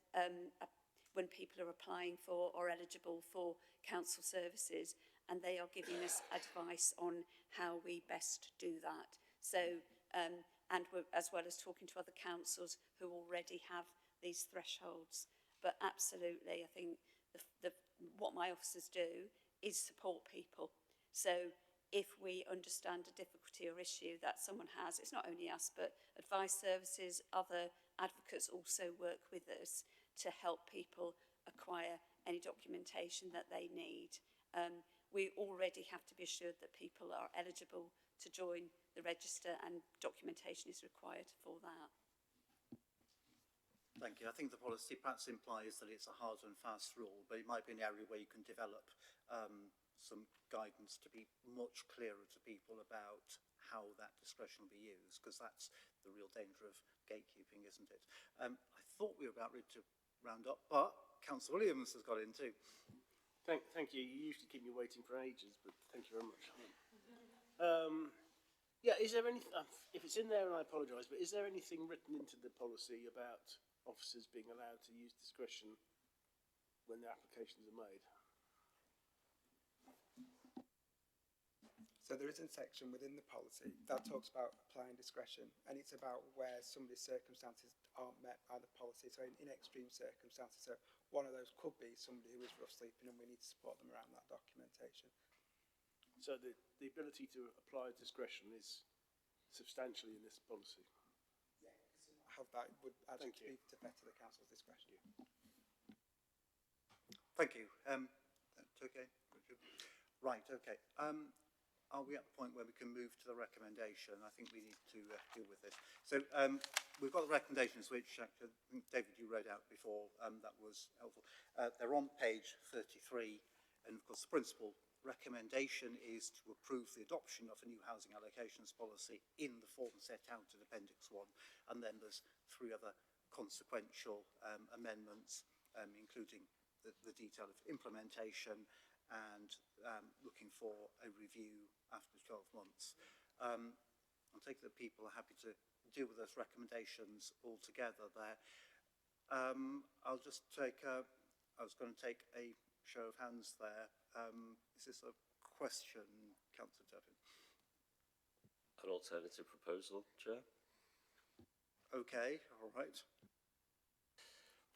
people are applying for or eligible for council services, and they are giving us advice on how we best do that. So, and we're, as well as talking to other councils who already have these thresholds. But absolutely, I think what my officers do is support people. So if we understand a difficulty or issue that someone has, it's not only us, but advice services, other advocates also work with us to help people acquire any documentation that they need. We already have to be assured that people are eligible to join the register, and documentation is required for that. Thank you. I think the policy perhaps implies that it's a hard and fast rule, but it might be an area where you can develop some guidance to be much clearer to people about how that discretion will be used, because that's the real danger of gatekeeping, isn't it? I thought we were about ready to round up, but Councillor Williams has got in too. Thank you. You usually keep me waiting for ages, but thank you very much. Yeah, is there anything, if it's in there, and I apologise, but is there anything written into the policy about officers being allowed to use discretion when their applications are made? So there is a section within the policy that talks about applying discretion, and it's about where somebody's circumstances aren't met by the policy. So in extreme circumstances, so one of those could be somebody who is rough sleeping, and we need to support them around that documentation. So the ability to apply discretion is substantially in this policy? Yeah, because that would actually be to better the council's discretion. Thank you. That's okay. Right, okay. Are we at the point where we can move to the recommendation? I think we need to deal with this. So we've got the recommendations, which actually, I think, David, you wrote out before. That was helpful. They're on page 33, and of course the principal recommendation is to approve the adoption of a new housing allocations policy in the form set out in Appendix 1, and then there's 3 other consequential amendments, including the detail of implementation and looking for a review after 12 months. I'll take that people are happy to deal with those recommendations all together there. I'll just take, I was going to take a show of hands there. Is this a question, Councillor Turpin? An alternative proposal, Chair. Okay, all right.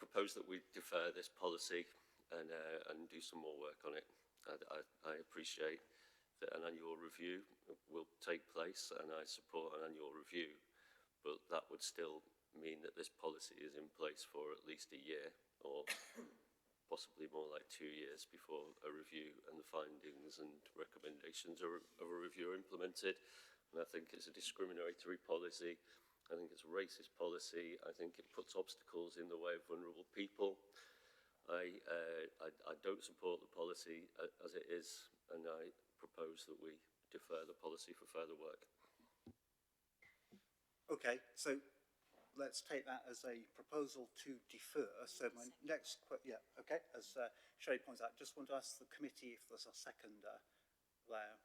Propose that we defer this policy and do some more work on it. I appreciate that an annual review will take place, and I support an annual review, but that would still mean that this policy is in place for at least a year, or possibly more like 2 years before a review and the findings and recommendations of a review are implemented. And I think it's a discriminatory policy. I think it's a racist policy. I think it puts obstacles in the way of vulnerable people. I don't support the policy as it is, and I propose that we defer the policy for further work. Okay, so let's take that as a proposal to defer. So my next, okay, as Sherry points out, just want to ask the committee if there's a seconder there.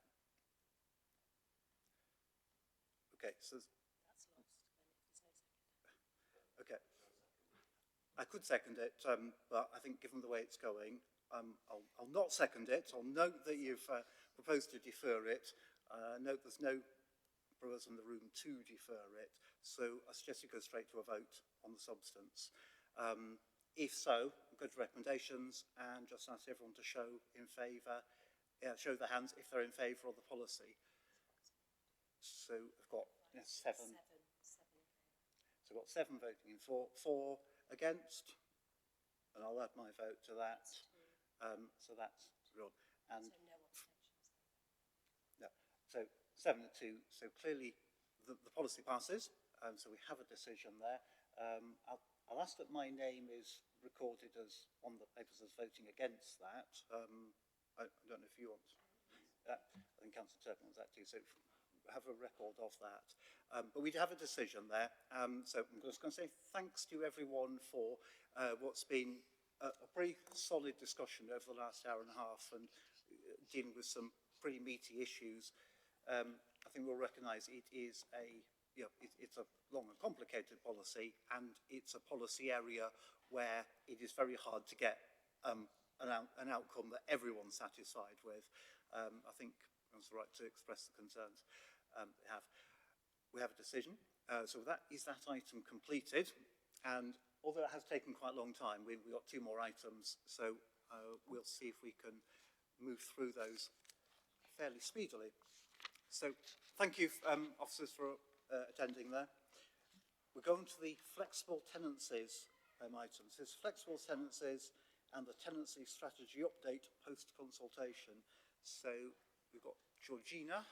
Okay, so okay, I could second it, but I think given the way it's going, I'll not second it. I'll note that you've proposed to defer it. Note there's no proposal in the room to defer it, so I suggest you go straight to a vote on the substance. If so, go to recommendations and just ask everyone to show in favour, show their hands if they're in favour of the policy. So we've got seven. So we've got 7 voting in for, 4 against, and I'll add my vote to that. So that's good. And so no abstentions. No. So 7 and 2. So clearly the policy passes. So we have a decision there. I'll ask that my name is recorded as on the papers as voting against that. I don't know if you want. I think Councillor Turpin wants that too. So have a record of that. But we have a decision there. So I'm just going to say thanks to everyone for what's been a pretty solid discussion over the last hour and a half and dealing with some pretty meaty issues. I think we'll recognise it is it's a long and complicated policy, and it's a policy area where it is very hard to get an outcome that everyone's satisfied with. I think it's the right to express the concerns we have a decision. So that is that item completed, and although it has taken quite a long time, we've got 2 more items, so we'll see if we can move through those fairly speedily. So thank you, officers, for attending there. We're going to the flexible tenancies items. There's flexible tenancies and the tenancy strategy update post-consultation. So we've got Georgina.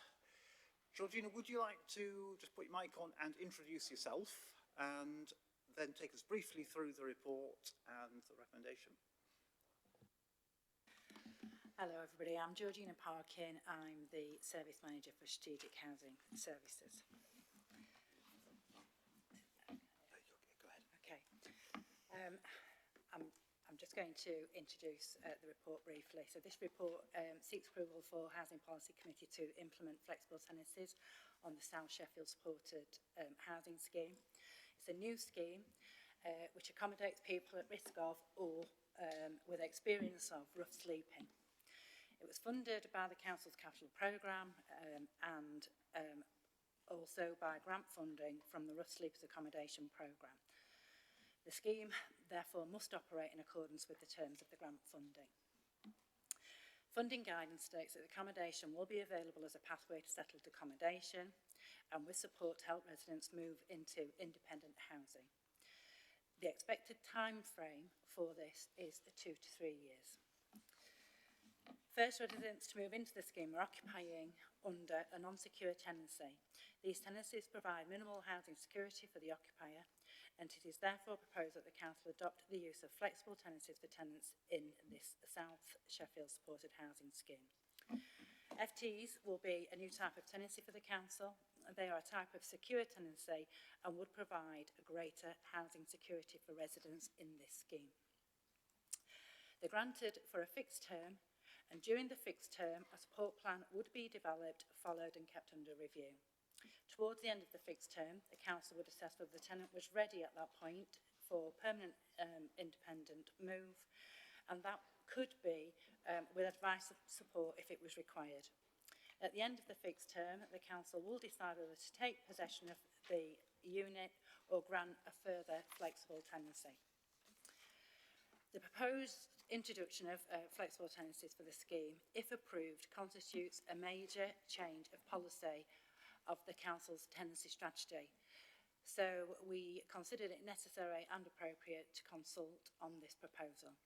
Georgina, would you like to just put your mic on and introduce yourself and then take us briefly through the report and the recommendation? Hello everybody, I'm Georgina Parkin. I'm the Service Manager for Strategic Housing Services. Go ahead. Okay. I'm just going to introduce the report briefly. So this report seeks approval for Housing Policy Committee to implement flexible tenancies on the South Sheffield supported housing scheme. It's a new scheme which accommodates people at risk of or with experience of rough sleeping. It was funded by the Council's capital programme and also by grant funding from the Rough Sleepers Accommodation Programme. The scheme, therefore, must operate in accordance with the terms of the grant funding. Funding guidance states that accommodation will be available as a pathway to settled accommodation and with support to help residents move into independent housing. The expected time frame for this is 2 to 3 years. First residents to move into the scheme are occupying under a non-secure tenancy. These tenancies provide minimal housing security for the occupier, and it is therefore proposed that the Council adopt the use of flexible tenancies for tenants in this South Sheffield supported housing scheme. FTs will be a new type of tenancy for the Council. They are a type of secure tenancy and would provide a greater housing security for residents in this scheme. They're granted for a fixed term, and during the fixed term, a support plan would be developed, followed and kept under review. Towards the end of the fixed term, the Council would assess whether the tenant was ready at that point for permanent independent move, and that could be with advice and support if it was required. At the end of the fixed term, the Council will decide whether to take possession of the unit or grant a further flexible tenancy. The proposed introduction of flexible tenancies for the scheme, if approved, constitutes a major change of policy of the council's tenancy strategy. So we considered it necessary and appropriate to consult on this proposal.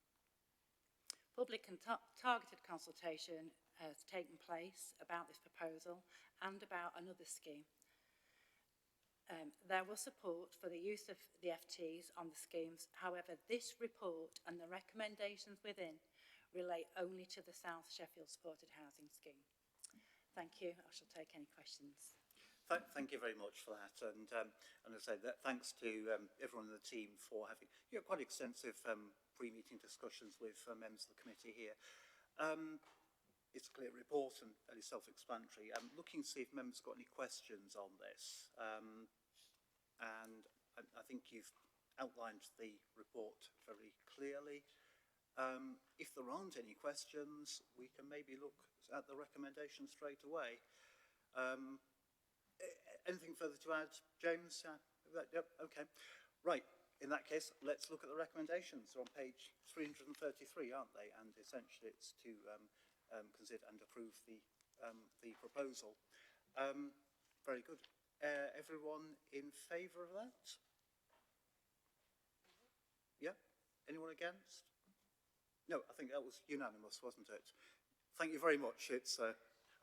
Public and targeted consultation has taken place about this proposal and about another scheme. There was support for the use of the FTs on the schemes. However, this report and the recommendations within relate only to the South Sheffield Supported Housing Scheme. Thank you. I shall take any questions. Thank you very much for that, and as I say, thanks to everyone in the team for having quite extensive pre-meeting discussions with members of the committee here. It's a clear report and it's self-explanatory. I'm looking to see if members got any questions on this, and I think you've outlined the report very clearly. If there aren't any questions, we can maybe look at the recommendation straight away. Anything further to add, James? Yep, okay. Right, in that case, let's look at the recommendations. They're on page 333, aren't they? And essentially it's to consider and approve the proposal. Very good. Everyone in favour of that? Yeah? Anyone against? No, I think that was unanimous, wasn't it? Thank you very much. It's a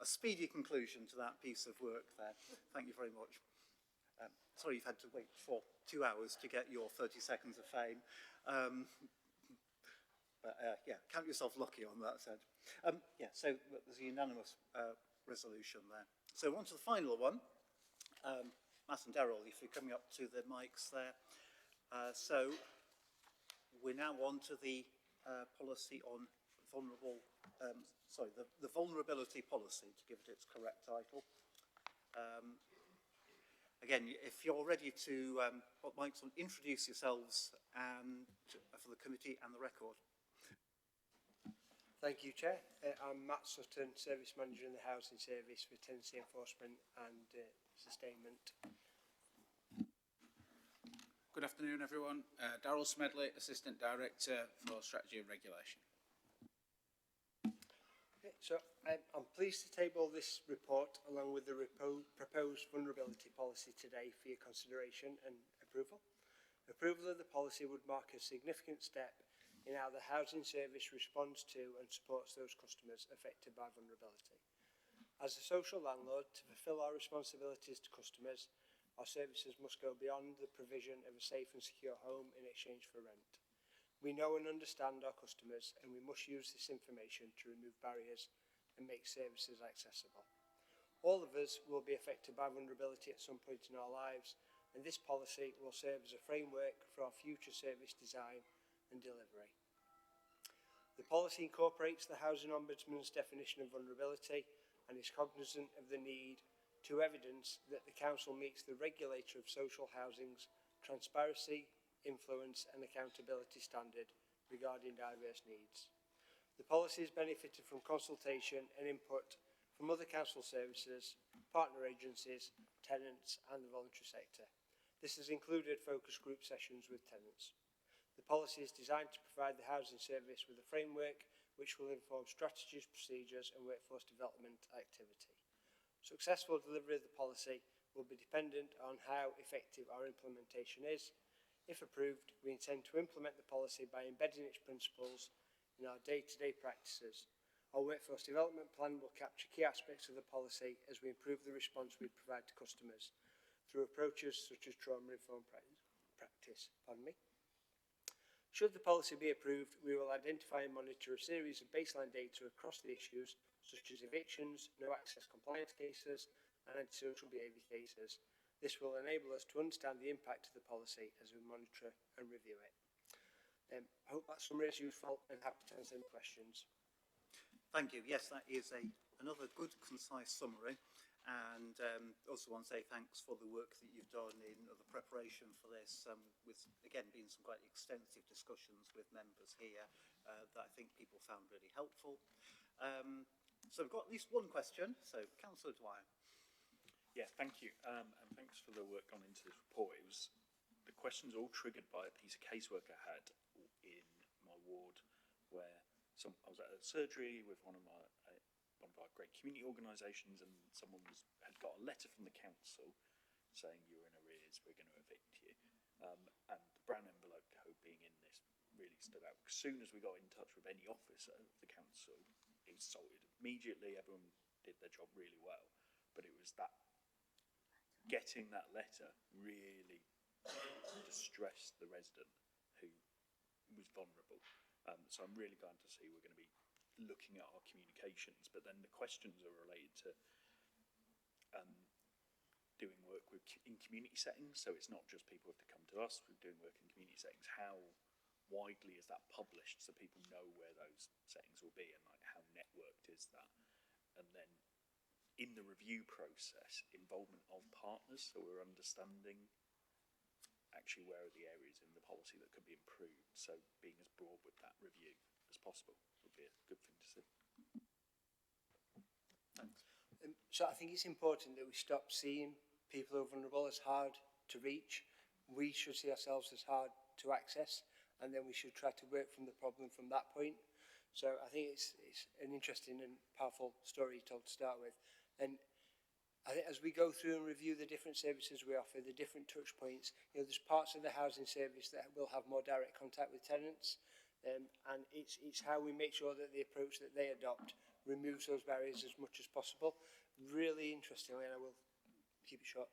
speedy conclusion to that piece of work there. Thank you very much. Sorry you've had to wait for 2 hours to get your 30 seconds of fame. Yeah, count yourself lucky on that side. Yeah, so there's a unanimous resolution there. So on to the final one. Matt and Daryl, if you're coming up to the mics there. So we're now on to the policy on vulnerable, the vulnerability policy, to give it its correct title. Again, if you're ready to put mics on, introduce yourselves and for the committee and the record. Thank you, Chair. I'm Matt Sutton, Service Manager in the Housing Service for Tenancy Enforcement and Sustainment. Good afternoon, everyone. Daryl Smedley, Assistant Director for Strategy and Regulation. Okay, so I'm pleased to table this report along with the proposed vulnerability policy today for your consideration and approval. Approval of the policy would mark a significant step in how the housing service responds to and supports those customers affected by vulnerability. As a social landlord, to fulfil our responsibilities to customers, our services must go beyond the provision of a safe and secure home in exchange for rent. We know and understand our customers, and we must use this information to remove barriers and make services accessible. All of us will be affected by vulnerability at some point in our lives, and this policy will serve as a framework for our future service design and delivery. The policy incorporates the Housing Ombudsman's definition of vulnerability and is cognizant of the need to evidence that the Council meets the regulator of social housing's transparency, influence and accountability standard regarding diverse needs. The policy has benefited from consultation and input from other council services, partner agencies, tenants and the voluntary sector. This has included focus group sessions with tenants. The policy is designed to provide the housing service with a framework which will inform strategies, procedures and workforce development activity. Successful delivery of the policy will be dependent on how effective our implementation is. If approved, we intend to implement the policy by embedding its principles in our day-to-day practices. Our workforce development plan will capture key aspects of the policy as we improve the response we provide to customers through approaches such as trauma-informed practice. Should the policy be approved, we will identify and monitor a series of baseline data across the issues such as evictions, no access compliance cases and antisocial behaviour cases. This will enable us to understand the impact of the policy as we monitor and review it. I hope that summary is useful and happy to answer any questions. Thank you. Yes, that is another good, concise summary. And also want to say thanks for the work that you've done in the preparation for this, with, again, been some quite extensive discussions with members here that I think people found really helpful. So we've got at least one question. So, Councillor Dwyer. Yeah, thank you. And thanks for the work gone into this report. It was, the questions all triggered by a piece of casework I had in my ward where I was at a surgery with one of our great community organisations, and someone had got a letter from the council saying you're in arrears, we're going to evict you. And the brown envelope code being in this really stood out. As soon as we got in touch with any officer of the council, it was sorted immediately. Everyone did their job really well, but it was that getting that letter really distressed the resident who was vulnerable. So I'm really glad to see we're going to be looking at our communications, but then the questions are related to doing work in community settings. So it's not just people have to come to us, we're doing work in community settings. How widely is that published so people know where those settings will be, and like how networked is that? And then in the review process, involvement of partners, so we're understanding actually where are the areas in the policy that could be improved. So being as broad with that review as possible would be a good thing to see. Thanks. So I think it's important that we stop seeing people who are vulnerable as hard to reach. We should see ourselves as hard to access, and then we should try to work from the problem from that point. So I think it's an interesting and powerful story told to start with. And I think as we go through and review the different services we offer, the different touch points, you know, there's parts of the housing service that will have more direct contact with tenants, and it's how we make sure that the approach that they adopt removes those barriers as much as possible. Really interestingly, and I will keep it short,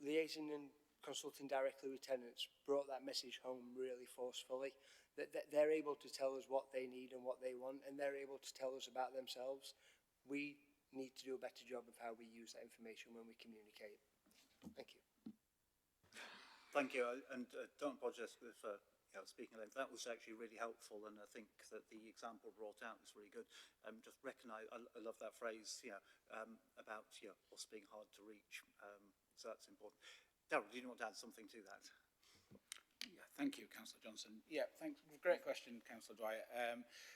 liaising and consulting directly with tenants brought that message home really forcefully, that they're able to tell us what they need and what they want, and they're able to tell us about themselves. We need to do a better job of how we use that information when we communicate. Thank you. Thank you, and don't apologise for speaking at length. That was actually really helpful, and I think that the example brought out was really good. Just recognise, I love that phrase, about us being hard to reach. So that's important. Darryl, do you want to add something to that? Yeah, thank you, Councillor Johnson. Yeah, thanks. Great question, Councillor Dwyer.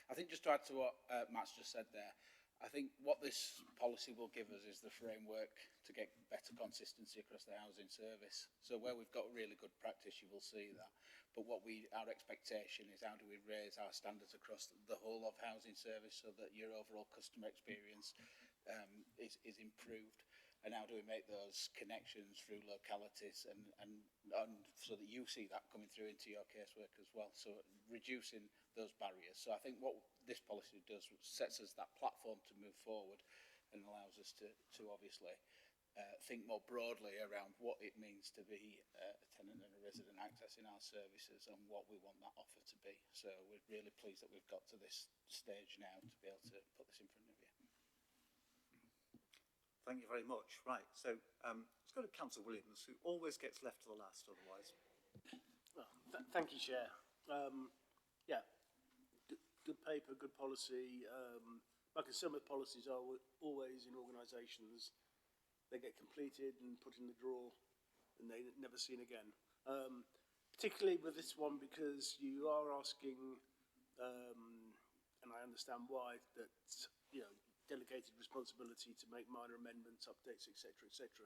I think just to add to what Matt's just said there, I think what this policy will give us is the framework to get better consistency across the housing service. So where we've got really good practice, you will see that. But our expectation is how do we raise our standards across the whole of housing service so that your overall customer experience is improved, and how do we make those connections through localities and so that you see that coming through into your casework as well, so reducing those barriers. So I think what this policy does sets us that platform to move forward and allows us to obviously think more broadly around what it means to be a tenant and a resident accessing our services and what we want that offer to be. So we're really pleased that we've got to this stage now to be able to put this in front of you. Thank you very much. Right, so let's go to Councillor Williams, who always gets left to the last otherwise. Well, thank you, Chair. Yeah, good paper, good policy. My concern with policies are always in organisations, they get completed and put in the drawer and they're never seen again. Particularly with this one, because you are asking, and I understand why, that, delegated responsibility to make minor amendments, updates, etc., etc.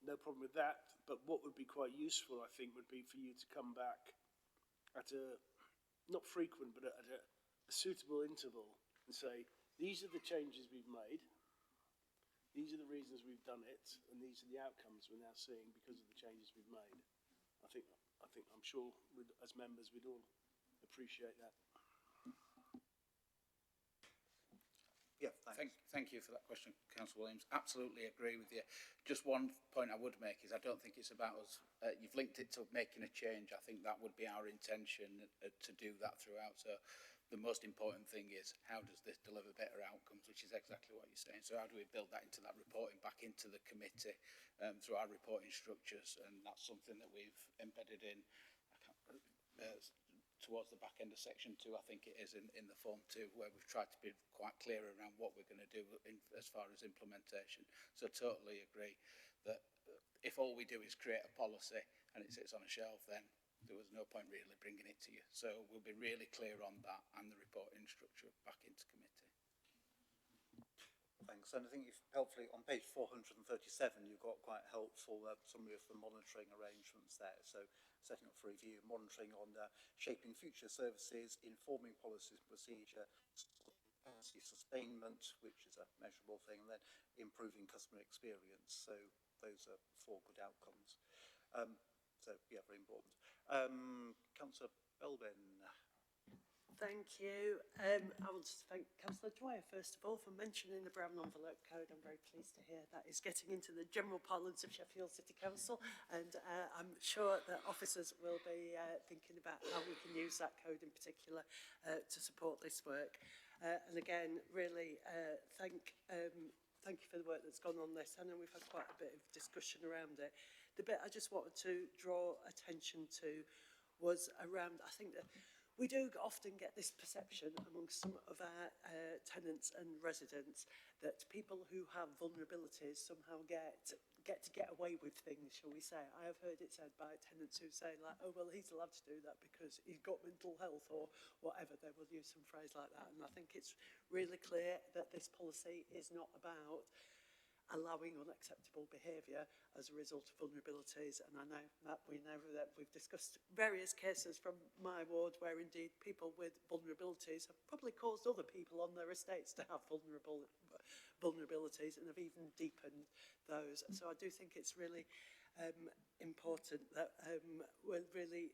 No problem with that, but what would be quite useful, I think, would be for you to come back at a, not frequent, but at a suitable interval and say, these are the changes we've made, these are the reasons we've done it, and these are the outcomes we're now seeing because of the changes we've made. I'm sure as members we'd all appreciate that. Yeah, thank you for that question, Councillor Williams. Absolutely agree with you. Just one point I would make is I don't think it's about us. You've linked it to making a change. I think that would be our intention to do that throughout. So the most important thing is how does this deliver better outcomes, which is exactly what you're saying. So how do we build that into that reporting back into the committee through our reporting structures, and that's something that we've embedded in towards the back end of section 2, I think it is, in the form 2, where we've tried to be quite clear around what we're going to do as far as implementation. So totally agree that if all we do is create a policy and it sits on a shelf, then there was no point really bringing it to you. So we'll be really clear on that and the reporting structure back into committee. Thanks, and I think helpfully on page 437 you've got quite helpful summary of the monitoring arrangements there. So setting up for review, monitoring on shaping future services, informing policies and procedure, capacity sustainment, which is a measurable thing, and then improving customer experience. So those are 4 good outcomes. So yeah, very important. Councillor Belbin. Thank you. I want to thank Councillor Dwyer, first of all, for mentioning the Brown Envelope Code. I'm very pleased to hear that is getting into the general parlance of Sheffield City Council, and I'm sure that officers will be thinking about how we can use that code in particular to support this work. And again, really thank you for the work that's gone on this. I know we've had quite a bit of discussion around it. The bit I just wanted to draw attention to was around, I think that we do often get this perception amongst some of our tenants and residents that people who have vulnerabilities somehow get away with things, shall we say. I have heard it said by tenants who say, like, oh, well, he's allowed to do that because he's got mental health or whatever. They will use some phrase like that. And I think it's really clear that this policy is not about allowing unacceptable behaviour as a result of vulnerabilities. And I know that we know that we've discussed various cases from my ward where indeed people with vulnerabilities have probably caused other people on their estates to have vulnerabilities and have even deepened those. So I do think it's really important that we're really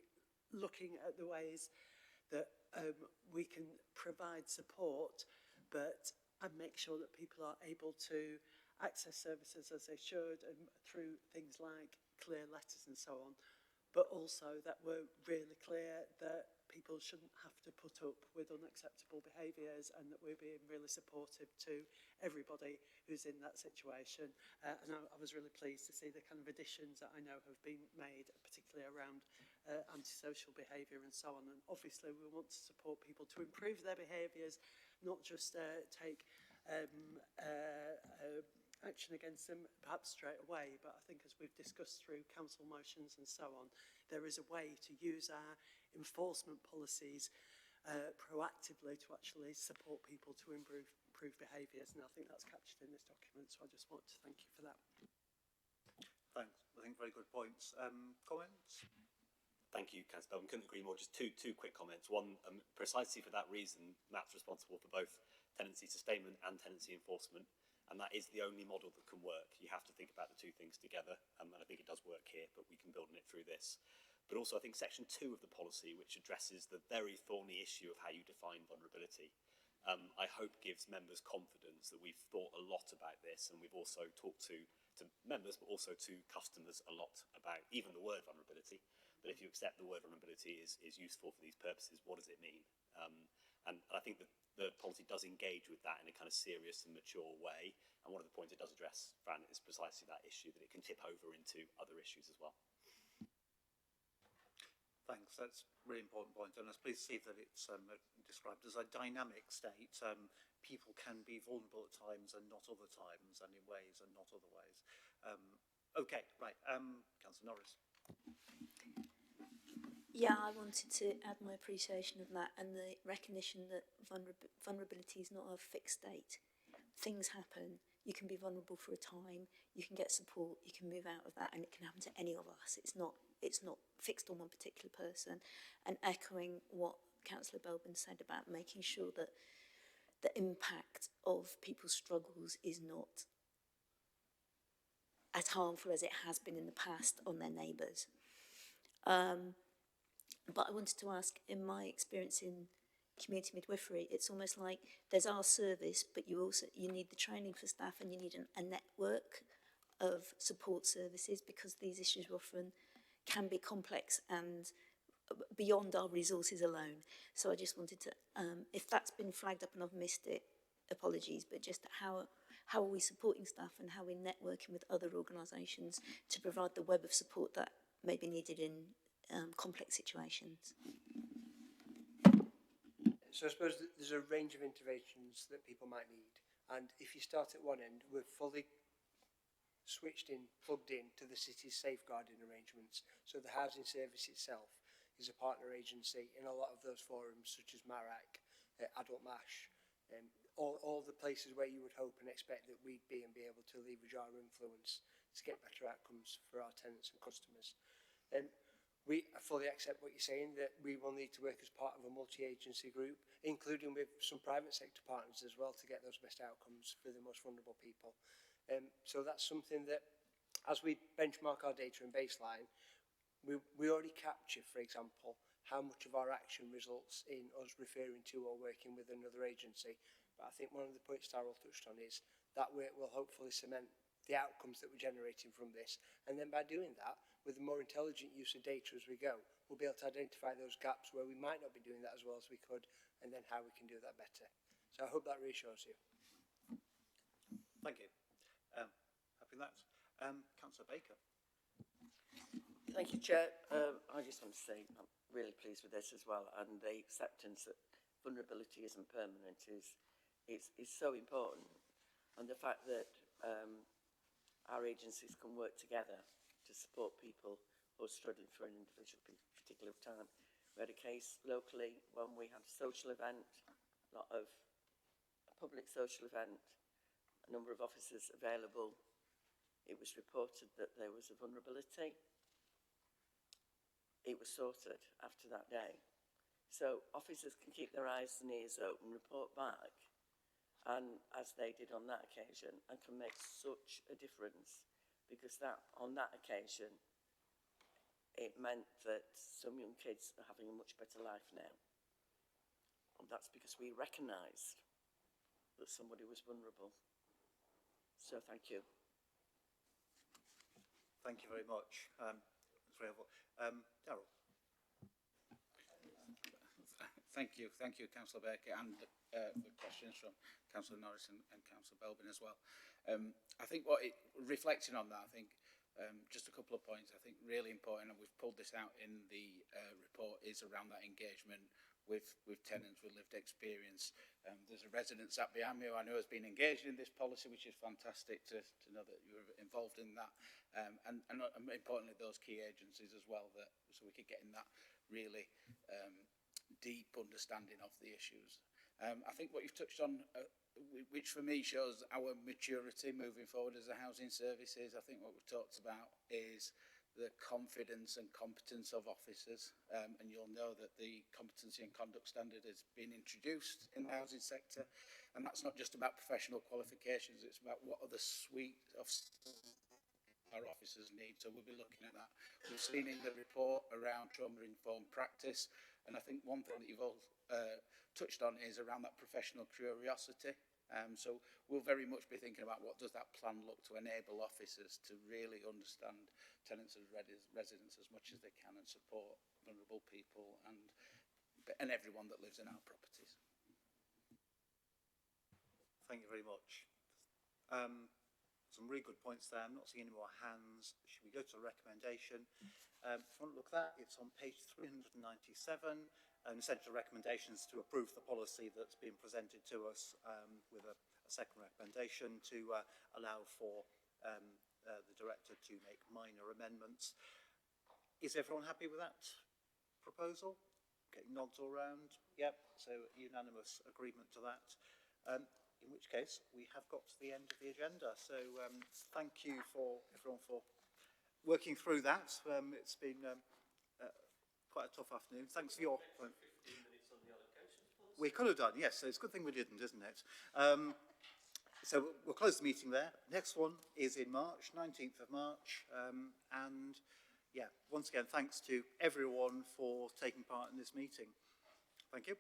looking at the ways that we can provide support and make sure that people are able to access services as they should, and through things like clear letters and so on, but also that we're really clear that people shouldn't have to put up with unacceptable behaviours, and that we're being really supportive to everybody who's in that situation. And I was really pleased to see the kind of additions that I know have been made, particularly around antisocial behaviour and so on. And obviously we want to support people to improve their behaviours, not just take action against them perhaps straight away, but I think as we've discussed through council motions and so on, there is a way to use our enforcement policies proactively to actually support people to improve behaviours, and I think that's captured in this document, so I just want to thank you for that. Thanks. I think very good points. Comments? Thank you, Councillor Belbin. Couldn't agree more. Just two quick comments. One, precisely for that reason, Matt's responsible for both tenancy sustainment and tenancy enforcement. And that is the only model that can work. You have to think about the two things together, and I think it does work here, but we can build on it through this. But also I think section 2 of the policy, which addresses the very thorny issue of how you define vulnerability, I hope gives members confidence that we've thought a lot about this, and we've also talked to members, but also to customers a lot about even the word vulnerability. But if you accept the word vulnerability is useful for these purposes, what does it mean? And I think that the policy does engage with that in a kind of serious and mature way. And one of the points it does address, Fran, is precisely that issue, that it can tip over into other issues as well. Thanks, that's a really important point. And I was pleased to see that it's described as a dynamic state. People can be vulnerable at times and not other times, and in ways and not other ways. Okay, right. Councillor Norris. Yeah, I wanted to add my appreciation of that and the recognition that vulnerability is not a fixed state. Things happen. You can be vulnerable for a time. You can get support. You can move out of that, and it can happen to any of us. It's not fixed on one particular person. And echoing what Councillor Belbin said about making sure that the impact of people's struggles is not as harmful as it has been in the past on their neighbours. But I wanted to ask, in my experience in community midwifery, it's almost like there's our service, but you need the training for staff, and you need a network of support services, because these issues often can be complex and beyond our resources alone. So I just wanted to, if that's been flagged up and I've missed it, apologies, but just how are we supporting staff, and how we're networking with other organisations to provide the web of support that may be needed in complex situations. So I suppose there's a range of interventions that people might need, and if you start at one end, we're fully plugged in to the city's safeguarding arrangements. So the housing service itself is a partner agency in a lot of those forums, such as MARAC, Adult MASH, all the places where you would hope and expect that we'd be and be able to leverage our influence to get better outcomes for our tenants and customers. we fully accept what you're saying, that we will need to work as part of a multi-agency group, including with some private sector partners as well, to get those best outcomes for the most vulnerable people. So that's something that, as we benchmark our data and baseline, we already capture, for example, how much of our action results in us referring to or working with another agency. But I think one of the points Darryl touched on is that work will hopefully cement the outcomes that we're generating from this. And then by doing that, with a more intelligent use of data as we go, we'll be able to identify those gaps where we might not be doing that as well as we could, and then how we can do that better. So I hope that reassures you. Thank you. Happy with that. Councillor Baker. Thank you, Chair. I just want to say I'm really pleased with this as well, and the acceptance that vulnerability isn't permanent is so important, and the fact that our agencies can work together to support people who are struggling for an individual particular time. We had a case locally when we had a social event, a public social event, a number of officers available. It was reported that there was a vulnerability. It was sorted after that day. So officers can keep their eyes and ears open, report back, and as they did on that occasion, and can make such a difference, because that on that occasion it meant that some young kids are having a much better life now, and that's because we recognised that somebody was vulnerable. So thank you. Thank you very much. That's very helpful. Darryl. Thank you, Councillor Baker, and the questions from Councillor Norris and Councillor Belbin as well. I think reflecting on that, I think just a couple of points I think really important, and we've pulled this out in the report, is around that engagement with tenants with lived experience. There's a resident sat behind me who I know has been engaged in this policy, which is fantastic to know that you're involved in that, and importantly those key agencies as well, so we could get in that really deep understanding of the issues. I think what you've touched on, which for me shows our maturity moving forward as a housing services, I think what we've talked about is the confidence and competence of officers, and you'll know that the competency and conduct standard has been introduced in the housing sector, and that's not just about professional qualifications, it's about what are the suite of our officers need, so we'll be looking at that. We've seen in the report around trauma-informed practice, and I think one thing that you've all touched on is around that professional curiosity. So we'll very much be thinking about what does that plan look to enable officers to really understand tenants and residents as much as they can and support vulnerable people and everyone that lives in our properties. Thank you very much. Some really good points there. I'm not seeing any more hands. Should we go to a recommendation? If you want to look at that, it's on page 397. Essential recommendations to approve the policy that's been presented to us, with a second recommendation to allow for the director to make minor amendments. Is everyone happy with that proposal? Getting nods all round? Yep, so unanimous agreement to that. In which case, we have got to the end of the agenda. So thank you for everyone for working through that. It's been quite a tough afternoon. Thanks for your... 15 minutes on the allocations policy. We could have done, yes. So it's a good thing we didn't, isn't it? So we'll close the meeting there. Next one is in March, 19th of March. And yeah, once again, thanks to everyone for taking part in this meeting. Thank you.